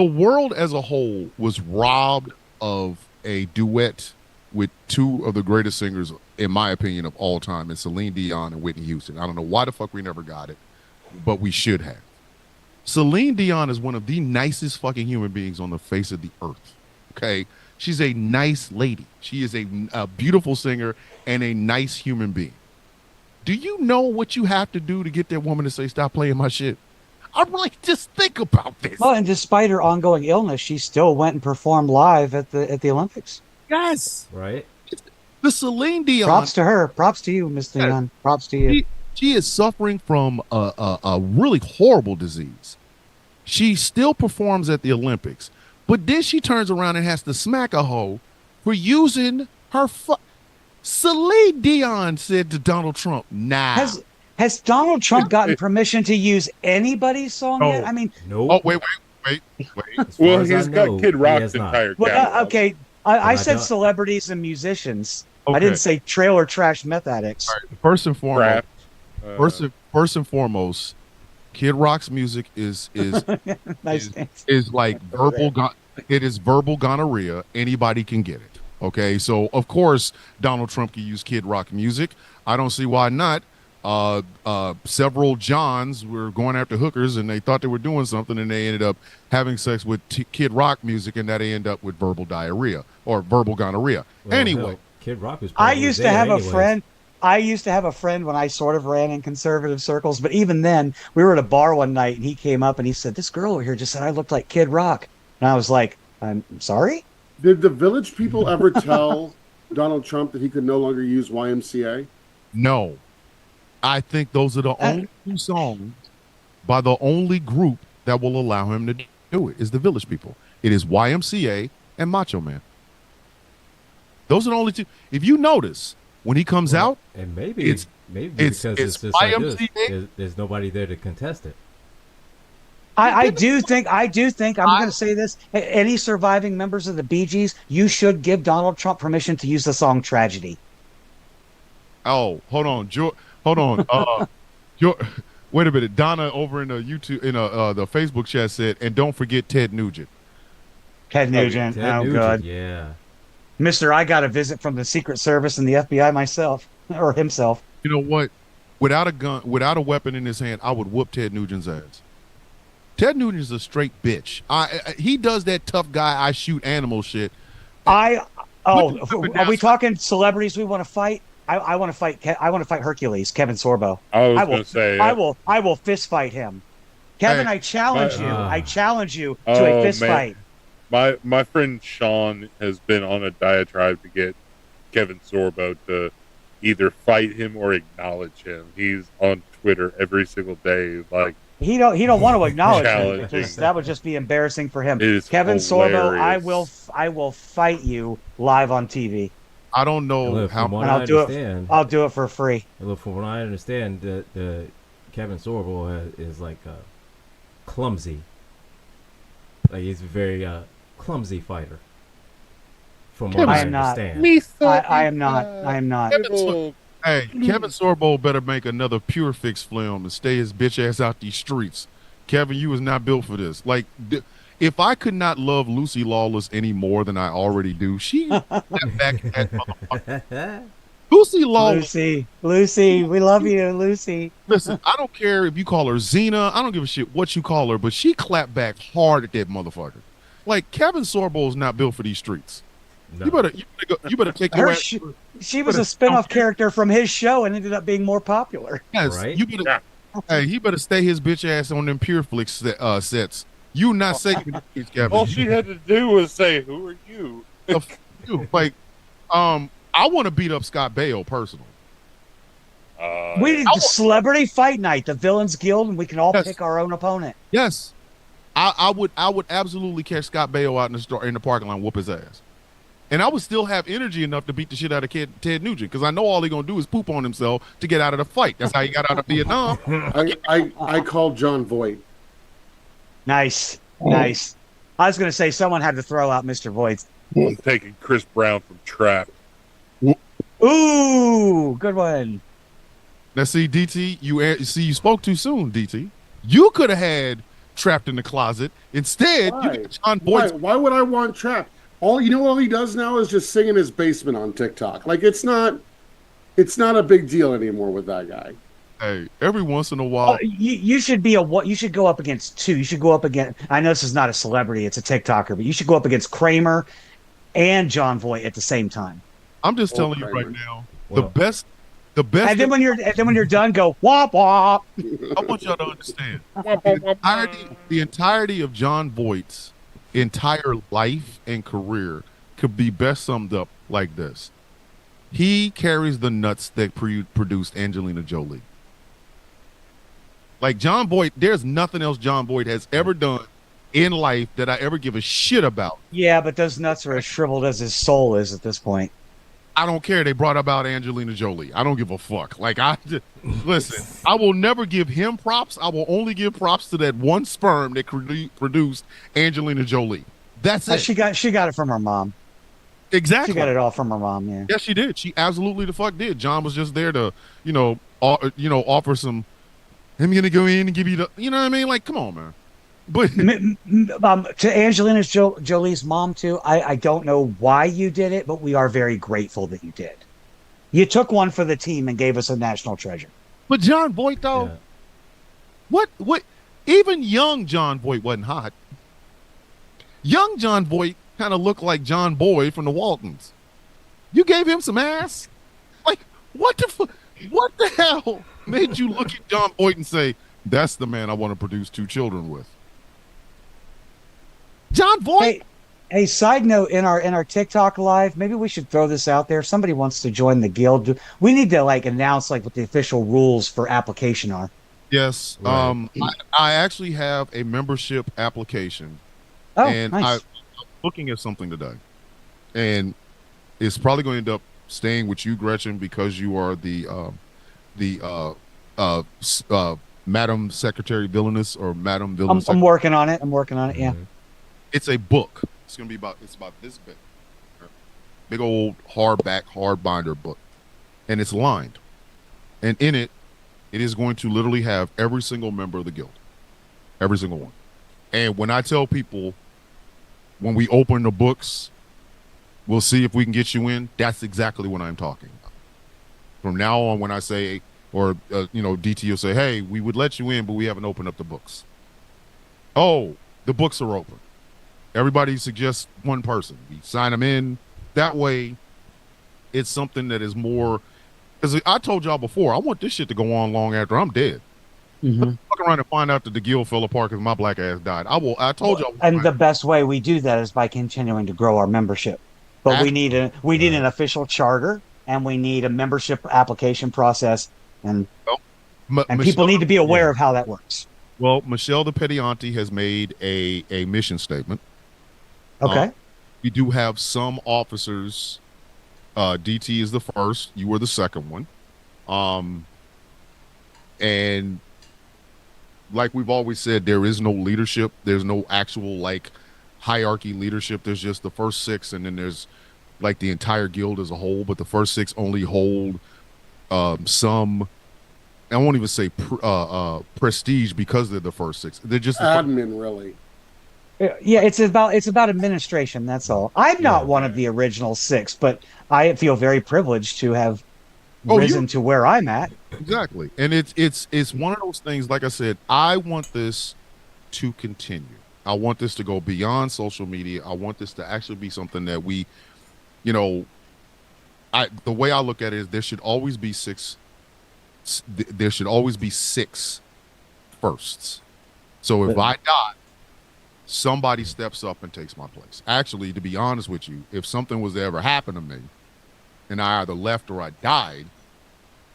world as a whole was robbed of a duet with two of the greatest singers, in my opinion, of all time, and Celine Dion and Whitney Houston. I don't know why the fuck we never got it, but we should have. Celine Dion is one of the nicest fucking human beings on the face of the earth. Okay? She's a nice lady. She is a beautiful singer and a nice human being. Do you know what you have to do to get that woman to say, stop playing my shit? I really just think about this. Well, and despite her ongoing illness, she still went and performed live at the Olympics. Yes. Right. The Celine Dion. Props to her. Props to you, Miss Dion. Props to you. She is suffering from a really horrible disease. She still performs at the Olympics, but then she turns around and has to smack a hoe for using her Celine Dion said to Donald Trump, nah. Has Donald Trump gotten permission to use anybody's song yet? I mean, no. Oh, wait. Well, he's got Kid Rock's entire catalog. Okay, I said celebrities and musicians. Okay. I didn't say trailer trash meth addicts. Right. First and foremost, Kid Rock's music is nice is like verbal. It is verbal gonorrhea. Anybody can get it. Okay, so of course Donald Trump can use Kid Rock music. I don't see why not. Several Johns were going after hookers and they thought they were doing something and they ended up having sex with Kid Rock music and that they end up with verbal diarrhea or verbal gonorrhea. Well, anyway, hell, Kid Rock is. I used to have a friend when I sort of ran in conservative circles, but even then, we were at a bar one night and he came up and he said, "This girl over here just said I looked like Kid Rock," and I was like, "I'm sorry." Did the Village People ever tell Donald Trump that he could no longer use YMCA? No. I think those are the only two songs by the only group that will allow him to do it is the Village People. It is YMCA and Macho Man. Those are the only two. If you notice, when he comes out, and maybe because it's just like this, there's nobody there to contest it. I do think I'm going to say this. Any surviving members of the Bee Gees, you should give Donald Trump permission to use the song "Tragedy." Oh, hold on, hold on. Wait a minute. Donna over in the YouTube the Facebook chat said, and don't forget Ted Nugent. Ted Nugent. Good. Yeah. Mister, I got a visit from the Secret Service and the FBI myself, or himself. You know what? Without a gun, without a weapon in his hand, I would whoop Ted Nugent's ass. Ted Nugent's a straight bitch. He does that tough guy, I shoot animal shit. Are we talking celebrities we want to fight? I want to fight. I want to fight Hercules, Kevin Sorbo. I will say, I will fist fight him. Kevin, I challenge you. I challenge you to a fist fight. My friend Sean has been on a diatribe to get Kevin Sorbo to either fight him or acknowledge him. He's on Twitter every single day, like he don't want to acknowledge him. That would just be embarrassing for him. Kevin Sorbo, I will fight you live on TV. I don't know how. And I'll do it for free. Look, from what I understand, the Kevin Sorbo is like clumsy. Like he's a very clumsy fighter. From what I understand, I am not. Hey, Kevin Sorbo better make another Pure Fix film and stay his bitch ass out these streets. Kevin, you was not built for this. Like, if I could not love Lucy Lawless any more than I already do, she stepped back at motherfucker. Lucy Lawless. Lucy, we love you, Lucy. Listen, I don't care if you call her Xena. I don't give a shit what you call her, but she clapped back hard at that motherfucker. Like, Kevin Sorbo is not built for these streets. No. You better take your ass. She was a spinoff character from his show and ended up being more popular. Yes, right? Hey, he better stay his bitch ass on them Pure Flix sets. You not saying Kevin. All she had to do was say, "Who are you?" Like, I want to beat up Scott Baio personally. We need the Celebrity Fight Night, the Villains Guild, and we can all pick our own opponent. Yes, I would absolutely catch Scott Baio out in the parking lot and whoop his ass. And I would still have energy enough to beat the shit out of Ted Nugent because I know all he's going to do is poop on himself to get out of the fight. That's how he got out of Vietnam. I called John Voight. Nice. I was going to say someone had to throw out Mr. Voight. I'm taking Chris Brown from Trap. Ooh, good one. Now, see, DT, you spoke too soon, DT. You could have had Trapped in the Closet. Instead, you got John Voight. Why would I want Trapped? All he does now is just sing in his basement on TikTok. Like it's not a big deal anymore with that guy. Hey, every once in a while, you should go up against two. You should go up against. I know this is not a celebrity; it's a TikToker, but you should go up against Kramer and John Voight at the same time. I'm just telling you right now, the best. And then when you're done, go wop wop. I want y'all to understand the entirety of John Voight's entire life and career could be best summed up like this. He carries the nuts that produced Angelina Jolie. Like John Voight, there's nothing else John Voight has ever done in life that I ever give a shit about. Yeah, but those nuts are as shriveled as his soul is at this point. I don't care. They brought about Angelina Jolie. I don't give a fuck. Like listen, I will never give him props. I will only give props to that one sperm that produced Angelina Jolie. That's it. She got it from her mom. Exactly. She got it all from her mom. Yeah. Yes, she did. She absolutely the fuck did. John was just there to, offer some. I'm gonna go in and give you the. You know what I mean? Like, come on, man. But to Angelina Jolie's mom too, I don't know why you did it, but we are very grateful that you did. You took one for the team and gave us a national treasure. But John Voight though, what? Even young John Voight wasn't hot. Young John Voight kind of looked like John Boy from the Waltons. You gave him some ass. Like what the hell made you look at John Voight and say that's the man I want to produce 2 children with? John Voight. Hey, side note, in our TikTok live, maybe we should throw this out there. If somebody wants to join the guild, we need to announce what the official rules for application are. Yes. Right. I actually have a membership application. Oh, and nice. I'm looking at something today. And it's probably going to end up staying with you, Gretchen, because you are the Madam Secretary Villainous or Madam Villainous. I'm working on it. Yeah. It's a book. It's about this big. Big old hard binder book. And it's lined. And in it is going to literally have every single member of the guild. Every single one. And when I tell people, when we open the books, we'll see if we can get you in, that's exactly what I'm talking about. From now on, when I say, or, DT will say, hey, we would let you in, but we haven't opened up the books. Oh, the books are open. Everybody suggests one person. We sign them in. That way, it's something that is more. Because I told y'all before, I want this shit to go on long after I'm dead. Mm-hmm. Fuck around and find out that the guild fell apart because my black ass died. I told y'all. And the best way we do that is by continuing to grow our membership. But we need an official charter, and we need a membership application process, and people need to be aware of how that works. Well, Michelle the Petty-Auntie has made a mission statement. Okay. We do have some officers. DT is the first. You were the second one. And like we've always said, there is no leadership. There's no actual hierarchy leadership. There's just the first 6, and then there's the entire guild as a whole. But the first 6 only hold some. I won't even say prestige because they're the first 6. They're just admin, really. Yeah, it's about administration. That's all. I'm not one of the original 6, but I feel very privileged to have risen to where I'm at. Exactly, and it's one of those things. Like I said, I want this to continue. I want this to go beyond social media. I want this to actually be something that we, the way I look at it is there should always be 6. There should always be 6 firsts. So if I die, somebody steps up and takes my place. Actually, to be honest with you, if something was to ever happen to me and I either left or I died,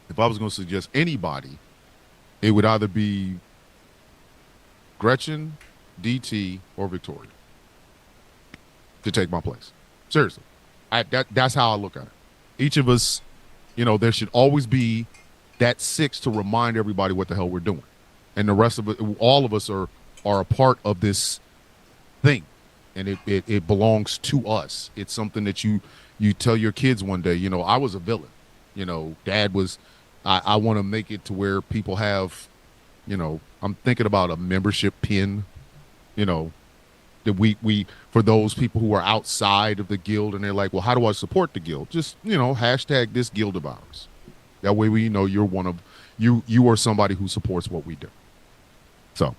if I was going to suggest anybody, it would either be Gretchen, DT, or Victoria to take my place. Seriously. That's how I look at it. Each of us, there should always be that 6 to remind everybody what the hell we're doing. And the rest of it, all of us are a part of this thing. And it belongs to us. It's something that you tell your kids one day, I was a villain. Dad was, I want to make it to where people have, I'm thinking about a membership pin, that we for those people who are outside of the guild and they're like, well, how do I support the guild? Just, hashtag this guild of ours. That way we know you're one of, you are somebody who supports what we do. So,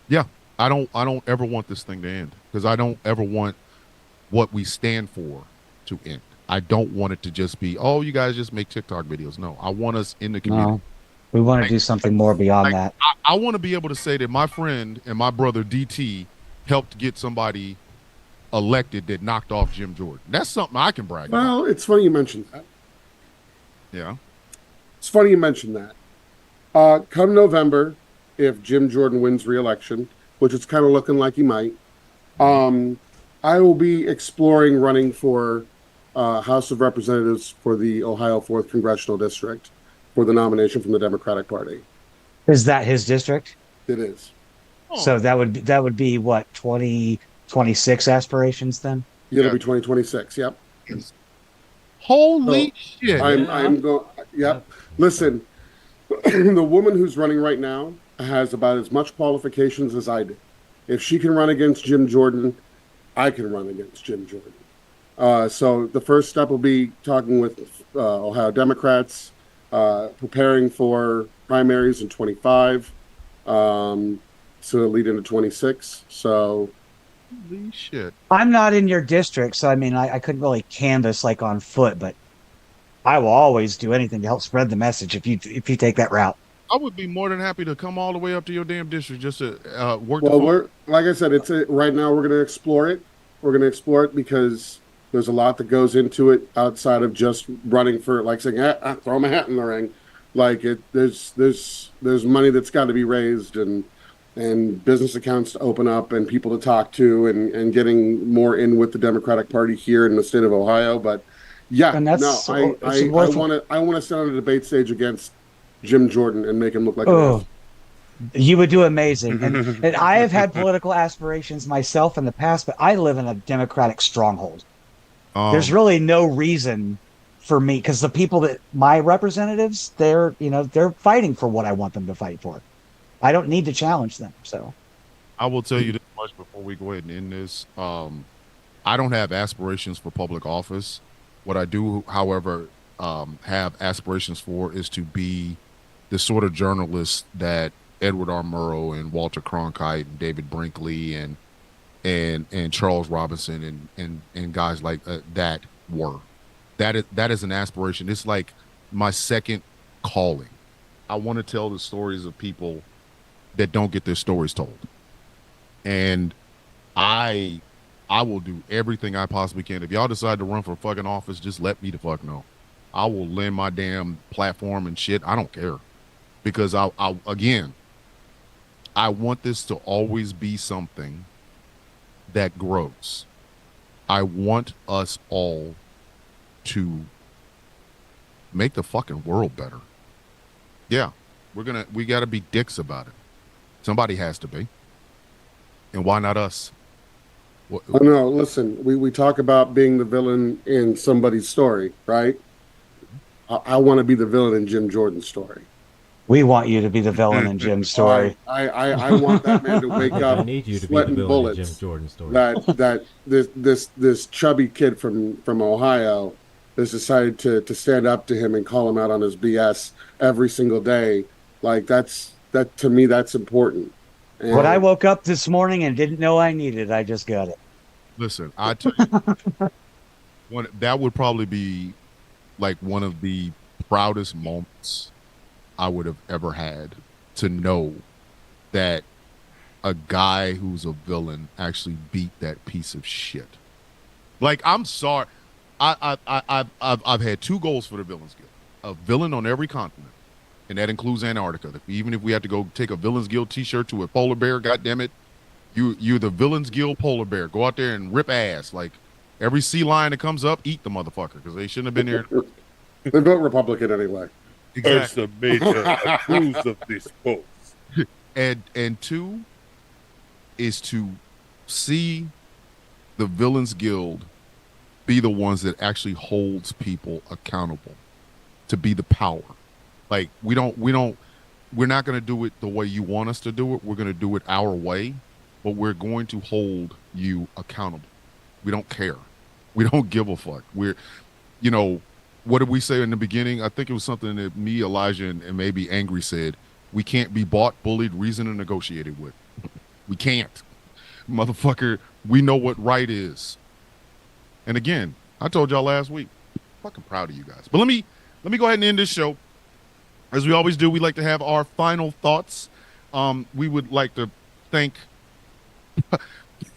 yeah, I don't ever want this thing to end because I don't ever want what we stand for to end. I don't want it to just be, oh, you guys just make TikTok videos. No, I want us in the community. No, we want to do something more beyond that. I want to be able to say that my friend and my brother DT helped get somebody elected that knocked off Jim Jordan. That's something I can brag about. Well, it's funny you mentioned that. Yeah. It's funny you mentioned that. Come November, if Jim Jordan wins re-election, which it's kind of looking like he might, I will be exploring running for House of Representatives for the Ohio 4th Congressional District for the nomination from the Democratic Party. Is that his district? It is. So that would be what, 2026 aspirations then? Yeah, it'll be 2026. Yep. Holy shit! I'm going. Yep. Listen, the woman who's running right now has about as much qualifications as I do. If she can run against Jim Jordan, I can run against Jim Jordan. So the first step will be talking with Ohio Democrats, preparing for primaries in 25, so lead into 26. So, holy shit! I'm not in your district, so I mean, I couldn't really canvass like on foot, but I will always do anything to help spread the message if you take that route. I would be more than happy to come all the way up to your damn district just to work. Well, we're like I said, right now we're going to explore it. We're going to explore it because there's a lot that goes into it outside of just running for, like saying, throw my hat in the ring. Like there's money that's got to be raised and business accounts to open up and people to talk to and getting more in with the Democratic Party here in the state of Ohio. But yeah, I want to sit on a debate stage against Jim Jordan and make him look like an ass. You would do amazing. And I have had political aspirations myself in the past, but I live in a Democratic stronghold. There's really no reason for me, because the people that my representatives, they're fighting for what I want them to fight for. I don't need to challenge them. So I will tell you this much before we go ahead and end this. I don't have aspirations for public office. What I do, however, have aspirations for is to be the sort of journalist that Edward R. Murrow and Walter Cronkite and David Brinkley and Charles Robinson and guys like that were. That is an aspiration. It's like my second calling. I want to tell the stories of people that don't get their stories told. And I will do everything I possibly can. If y'all decide to run for fucking office, just let me the fuck know. I will lend my damn platform and shit. I don't care. Because I want this to always be something that grows. I want us all to make the fucking world better. Yeah, we got to be dicks about it. Somebody has to be. And why not us? Oh, no, listen, we talk about being the villain in somebody's story, right? I want to be the villain in Jim Jordan's story. We want you to be the villain in Jim's story. I want that man to wake up. I need you to be the sweating villain bullets. in Jim Jordan's story. That this chubby kid from Ohio has decided to stand up to him and call him out on his BS every single day. Like that to me, that's important. And when I woke up this morning and didn't know I needed it, I just got it. Listen, I tell you, that would probably be like one of the proudest moments I would have ever had, to know that a guy who's a villain actually beat that piece of shit. Like, I'm sorry, I've had 2 goals for the Villains Guild: a villain on every continent, and that includes Antarctica. Even if we have to go take a Villains Guild T-shirt to a polar bear, goddamn it, you're the Villains Guild polar bear. Go out there and rip ass. Like, every sea lion that comes up, eat the motherfucker, because they shouldn't have been there. They vote Republican anyway. Exactly. As the major approves of this post. And 2 is to see the Villains Guild be the ones that actually holds people accountable, to be the power. Like, we're not going to do it the way you want us to do it. We're going to do it our way, but we're going to hold you accountable. We don't care. We don't give a fuck. What did we say in the beginning? I think it was something that me, Elijah, and maybe Angry said. We can't be bought, bullied, reasoned, and negotiated with. We can't. Motherfucker, we know what right is. And again, I told y'all last week, fucking proud of you guys. But let me go ahead and end this show. As we always do, we like to have our final thoughts. We would like to thank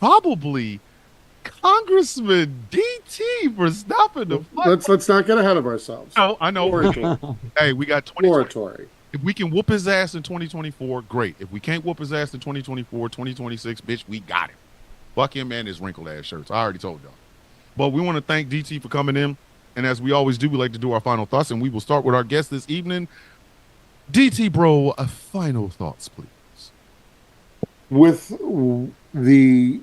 probably Congressman DT for stopping the fight. Let's not get ahead of ourselves. Oh, I know. Hey, we got 2020. If we can whoop his ass in 2024, great. If we can't whoop his ass in 2024, 2026, bitch, we got him. Fuck him and his wrinkled ass shirts. I already told y'all. But we want to thank DT for coming in. And as we always do, we like to do our final thoughts, and we will start with our guest this evening. DT, bro, final thoughts, please. With the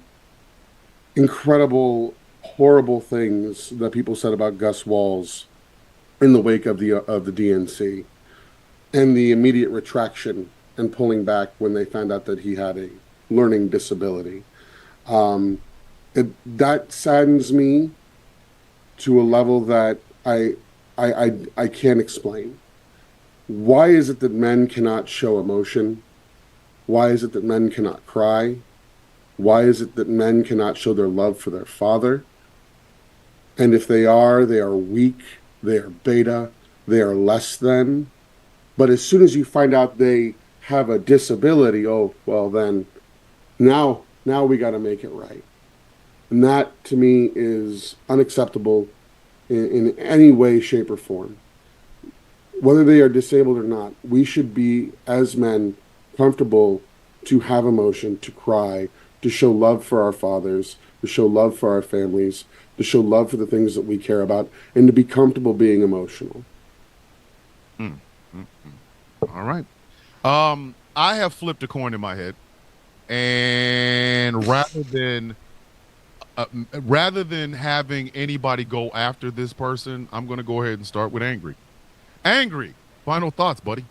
incredible, horrible things that people said about Gus Walls in the wake of the DNC, and the immediate retraction and pulling back when they found out that he had a learning disability, that saddens me to a level that I can't explain. Why is it that men cannot show emotion? Why is it that men cannot cry? Why is it that men cannot show their love for their father? And if they are weak, they are beta, they are less than. But as soon as you find out they have a disability, oh, well then, now we got to make it right. And that, to me, is unacceptable in any way, shape, or form. Whether they are disabled or not, we should be, as men, comfortable to have emotion, to cry, to show love for our fathers, to show love for our families, to show love for the things that we care about, and to be comfortable being emotional. All right. I have flipped a coin in my head, and rather than having anybody go after this person, I'm going to go ahead and start with Angry. Angry, final thoughts, buddy.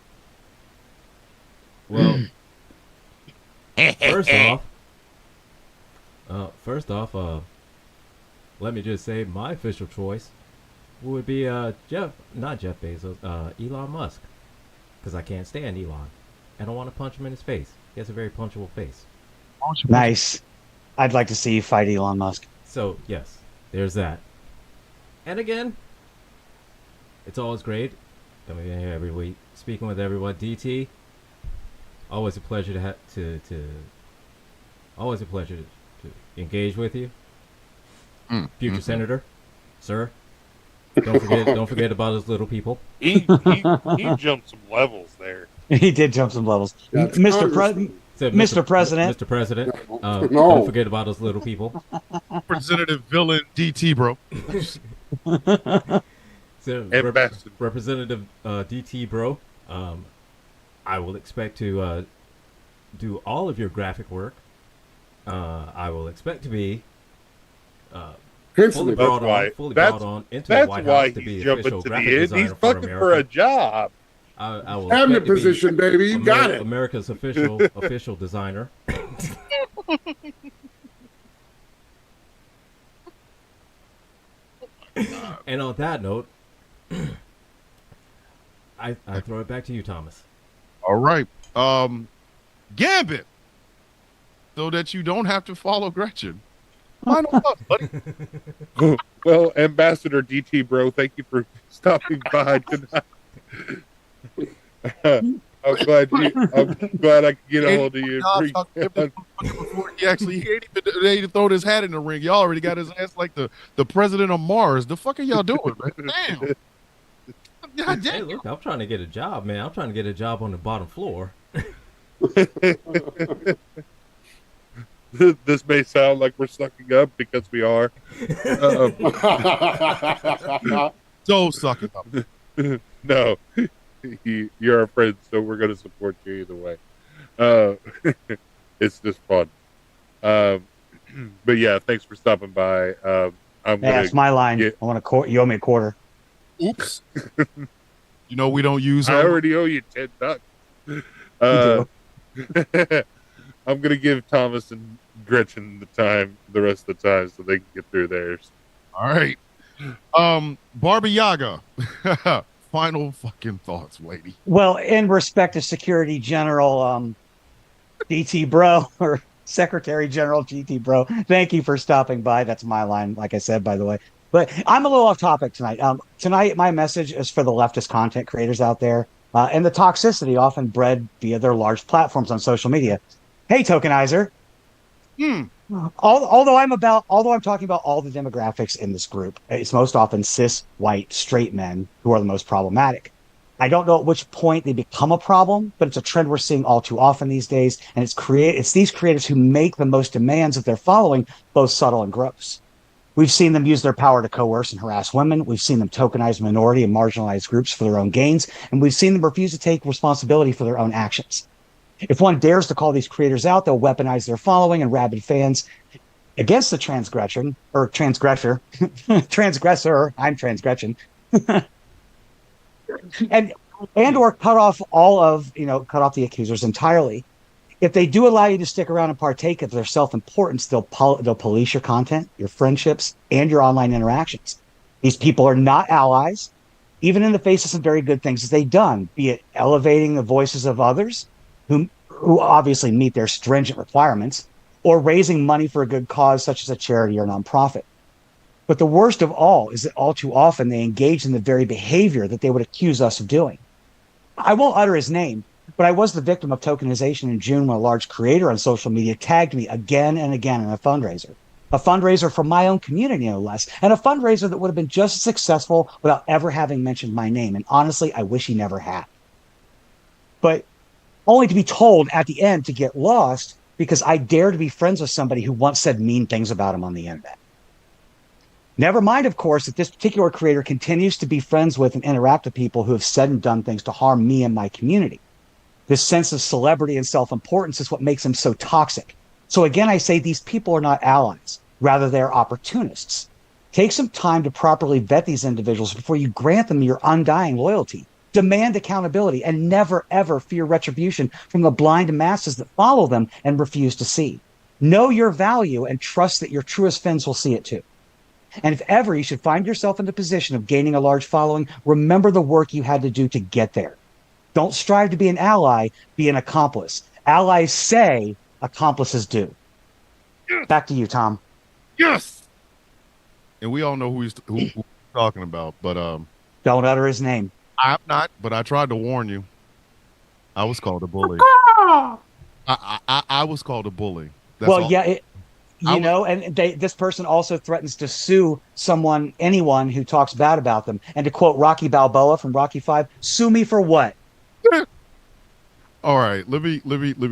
Well, first off, let me just say my official choice would be not Jeff Bezos, Elon Musk, because I can't stand Elon. I don't want to punch him in his face. He has a very punchable face. Nice. I'd like to see you fight Elon Musk. So yes, there's that. And again, it's always great coming in here every week, speaking with everyone. DT, always a pleasure to engage with you. Future Senator, sir. Don't forget about those little people. He jumped some levels there. He did jump some levels. Mr. President. Mr. President, don't forget about those little people. Representative Villain DT, bro. So, Representative DT, bro. I will expect to do all of your graphic work. I will expect to be Instantly. Fully brought on into the White House to be official graphic designer He's for fucking America. for a job. I will Cabinet position, baby. You got it. America's official designer. And on that note, I throw it back to you, Thomas. All right. Gambit. So that you don't have to follow Gretchen. Why not, buddy? Well, Ambassador DT Bro, thank you for stopping by tonight. I'm glad I could get a hold of you. He ain't even thrown his hat in the ring. Y'all already got his ass like the president of Mars. The fuck are y'all doing, man? Damn. God damn. Hey, look, I'm trying to get a job, man. I'm trying to get a job on the bottom floor. This may sound like we're sucking up because we are. So sucking up. No, you're our friend, so we're going to support you either way. It's just fun. But yeah, thanks for stopping by. It's my line. I want you owe me a quarter. Oops. You know we don't use. I already owe you $10. I'm gonna give Thomas and Gretchen the rest of the time, so they can get through theirs. All right. Barbie Yaga. Final fucking thoughts, lady. Well, in respect to Security General DT Bro or Secretary General GT Bro, thank you for stopping by. That's my line, like I said, by the way. But I'm a little off topic tonight. Tonight, my message is for the leftist content creators out there and the toxicity often bred via their large platforms on social media. Hey, tokenizer. Although I'm talking about all the demographics in this group, it's most often cis, white, straight men who are the most problematic. I don't know at which point they become a problem, but it's a trend we're seeing all too often these days. And it's these creators who make the most demands of their following, both subtle and gross. We've seen them use their power to coerce and harass women. We've seen them tokenize minority and marginalized groups for their own gains. And we've seen them refuse to take responsibility for their own actions. If one dares to call these creators out, they'll weaponize their following and rabid fans against the transgressor. I'm transgression. and or cut off the accusers entirely. If they do allow you to stick around and partake of their self-importance, they'll police your content, your friendships, and your online interactions. These people are not allies, even in the face of some very good things that they've done, be it elevating the voices of others who obviously meet their stringent requirements, or raising money for a good cause such as a charity or nonprofit. But the worst of all is that all too often they engage in the very behavior that they would accuse us of doing. I won't utter his name, but I was the victim of tokenization in June when a large creator on social media tagged me again and again in a fundraiser for my own community, no less, and a fundraiser that would have been just as successful without ever having mentioned my name. And honestly, I wish he never had. But only to be told at the end to get lost because I dare to be friends with somebody who once said mean things about him on the internet. Never mind, of course, that this particular creator continues to be friends with and interact with people who have said and done things to harm me and my community. This sense of celebrity and self-importance is what makes him so toxic. So again, I say these people are not allies. Rather, they're opportunists. Take some time to properly vet these individuals before you grant them your undying loyalty. Demand accountability and never, ever fear retribution from the blind masses that follow them and refuse to see. Know your value and trust that your truest fans will see it too. And if ever you should find yourself in the position of gaining a large following, remember the work you had to do to get there. Don't strive to be an ally, be an accomplice. Allies say, accomplices do. Back to you, Tom. Yes. And we all know who he's talking about, but don't utter his name. I'm not, but I tried to warn you. I was called a bully. I was called a bully. That's well, all. Yeah, and this person also threatens to sue anyone who talks bad about them. And to quote Rocky Balboa from Rocky V, sue me for what? All right, let me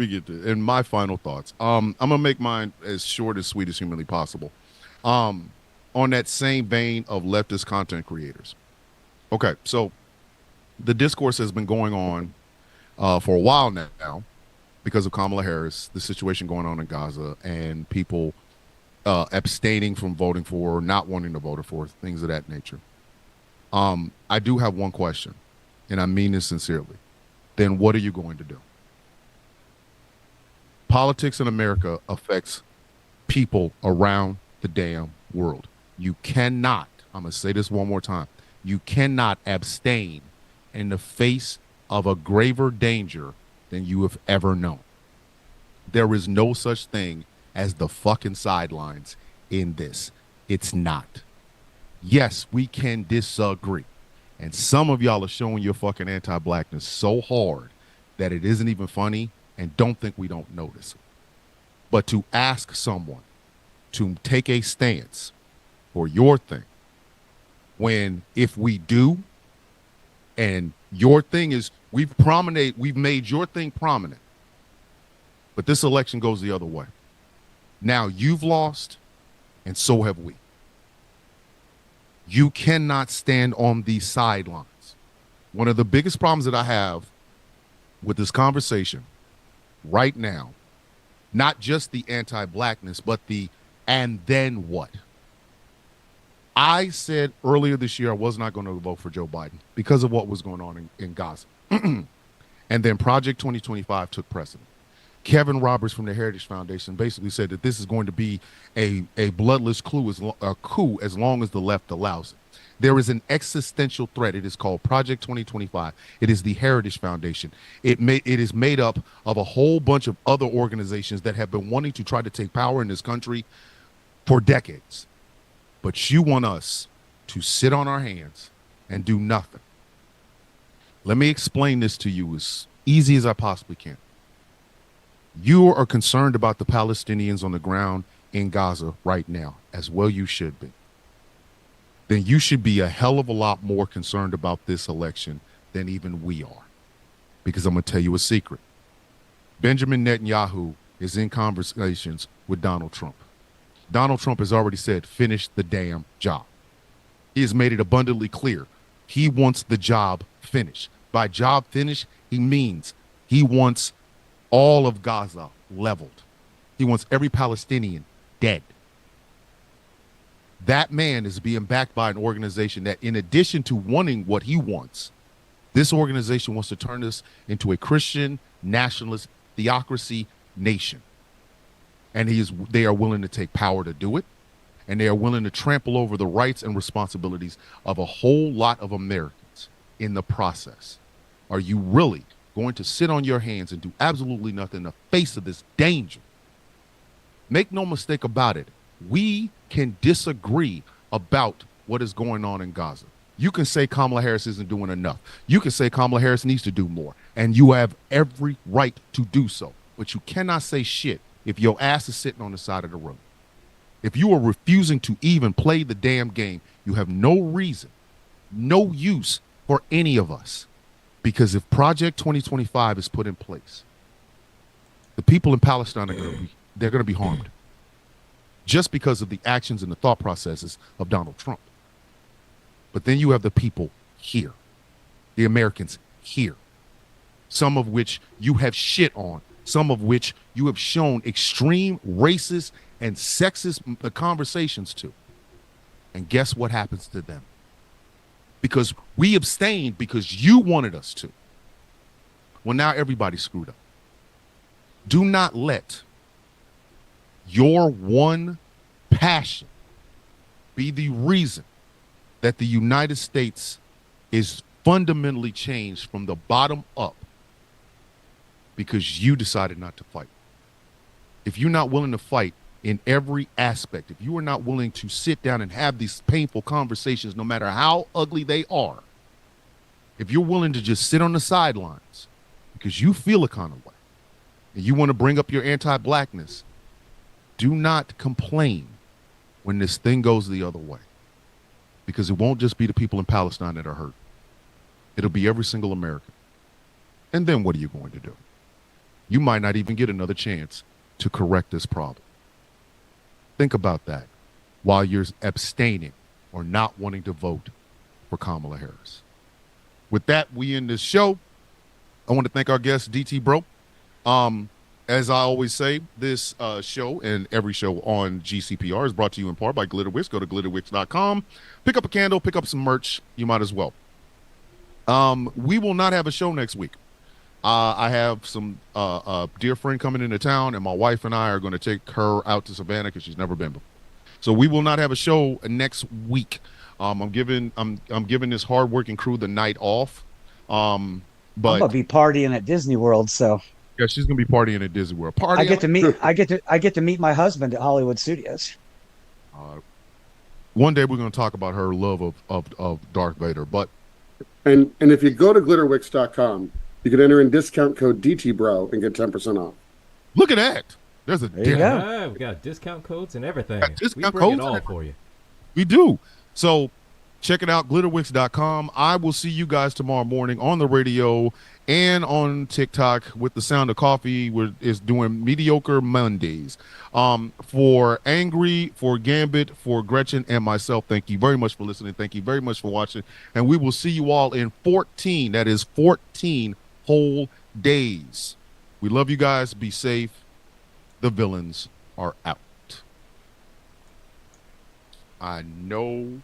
get to and my final thoughts. I'm gonna make mine as short as sweet as humanly possible. On that same vein of leftist content creators. Okay, so the discourse has been going on for a while now because of Kamala Harris, the situation going on in Gaza, and people abstaining from voting for or not wanting to vote for, things of that nature. I do have one question, and I mean this sincerely. Then what are you going to do? Politics in America affects people around the damn world. You cannot, I'm going to say this one more time, you cannot abstain in the face of a graver danger than you have ever known. There is no such thing as the fucking sidelines in this. It's not. Yes, we can disagree. And some of y'all are showing your fucking anti-blackness so hard that it isn't even funny, and don't think we don't notice it. But to ask someone to take a stance for your thing, when if we do, and your thing is, we've made your thing prominent, but this election goes the other way. Now you've lost, and so have we. You cannot stand on these sidelines. One of the biggest problems that I have with this conversation right now, not just the anti-blackness, but the and then what? I said earlier this year I was not going to vote for Joe Biden because of what was going on in Gaza. And then Project 2025 took precedent. Kevin Roberts from the Heritage Foundation basically said that this is going to be a bloodless coup as long as the left allows it. There is an existential threat. It is called Project 2025. It is the Heritage Foundation. It is made up of a whole bunch of other organizations that have been wanting to try to take power in this country for decades. But you want us to sit on our hands and do nothing. Let me explain this to you as easy as I possibly can. You are concerned about the Palestinians on the ground in Gaza right now, as well you should be. Then you should be a hell of a lot more concerned about this election than even we are. Because I'm going to tell you a secret. Benjamin Netanyahu is in conversations with Donald Trump. Donald Trump has already said, finish the damn job. He has made it abundantly clear. He wants the job finished. By job finished, he means he wants all of Gaza leveled. He wants every Palestinian dead. That man is being backed by an organization that, in addition to wanting what he wants, this organization wants to turn this into a Christian nationalist theocracy nation. And they are willing to take power to do it. And they are willing to trample over the rights and responsibilities of a whole lot of Americans in the process. Are you really going to sit on your hands and do absolutely nothing in the face of this danger? Make no mistake about it. We can disagree about what is going on in Gaza. You can say Kamala Harris isn't doing enough. You can say Kamala Harris needs to do more. And you have every right to do so. But you cannot say shit if your ass is sitting on the side of the road. If you are refusing to even play the damn game, you have no reason, no use for any of us. Because if Project 2025 is put in place, the people in Palestine they're going to be harmed just because of the actions and the thought processes of Donald Trump. But then you have the people here, the Americans here, some of which you have shit on, some of which you have shown extreme racist and sexist conversations to. And guess what happens to them? Because we abstained because you wanted us to. Well, now everybody's screwed up. Do not let your one passion be the reason that the United States is fundamentally changed from the bottom up because you decided not to fight. If you're not willing to fight in every aspect, if you are not willing to sit down and have these painful conversations, no matter how ugly they are, if you're willing to just sit on the sidelines because you feel a kind of way and you want to bring up your anti-blackness, do not complain when this thing goes the other way, because it won't just be the people in Palestine that are hurt. It'll be every single American. And then what are you going to do? You might not even get another chance to correct this problem. Think about that while you're abstaining or not wanting to vote for Kamala Harris. With that, we end this show. I want to thank our guest, DT Bro. As I always say, this show and every show on GCPR is brought to you in part by Glitterwix. Go to glitterwix.com. Pick up a candle, pick up some merch. You might as well. We will not have a show next week. I have some dear friend coming into town, and my wife and I are going to take her out to Savannah because she's never been before. So we will not have a show next week. I'm giving this hardworking crew the night off. But I'm gonna be partying at Disney World, so yeah, she's gonna be partying at Disney World. I get to meet my husband at Hollywood Studios. One day we're gonna talk about her love of Darth Vader, but and if you go to glitterwix.com, you can enter in discount code DTBro and get 10% off. Look at that. There's a yeah, we got discount codes and everything. We bring it all for you. We do. So check it out, glitterwix.com. I will see you guys tomorrow morning on the radio and on TikTok with the Sound of Coffee. Is doing Mediocre Mondays. For Angry, for Gambit, for Gretchen, and myself, thank you very much for listening. Thank you very much for watching. And we will see you all in 14. That is 14 whole days. We love you guys. Be safe. The villains are out. I know.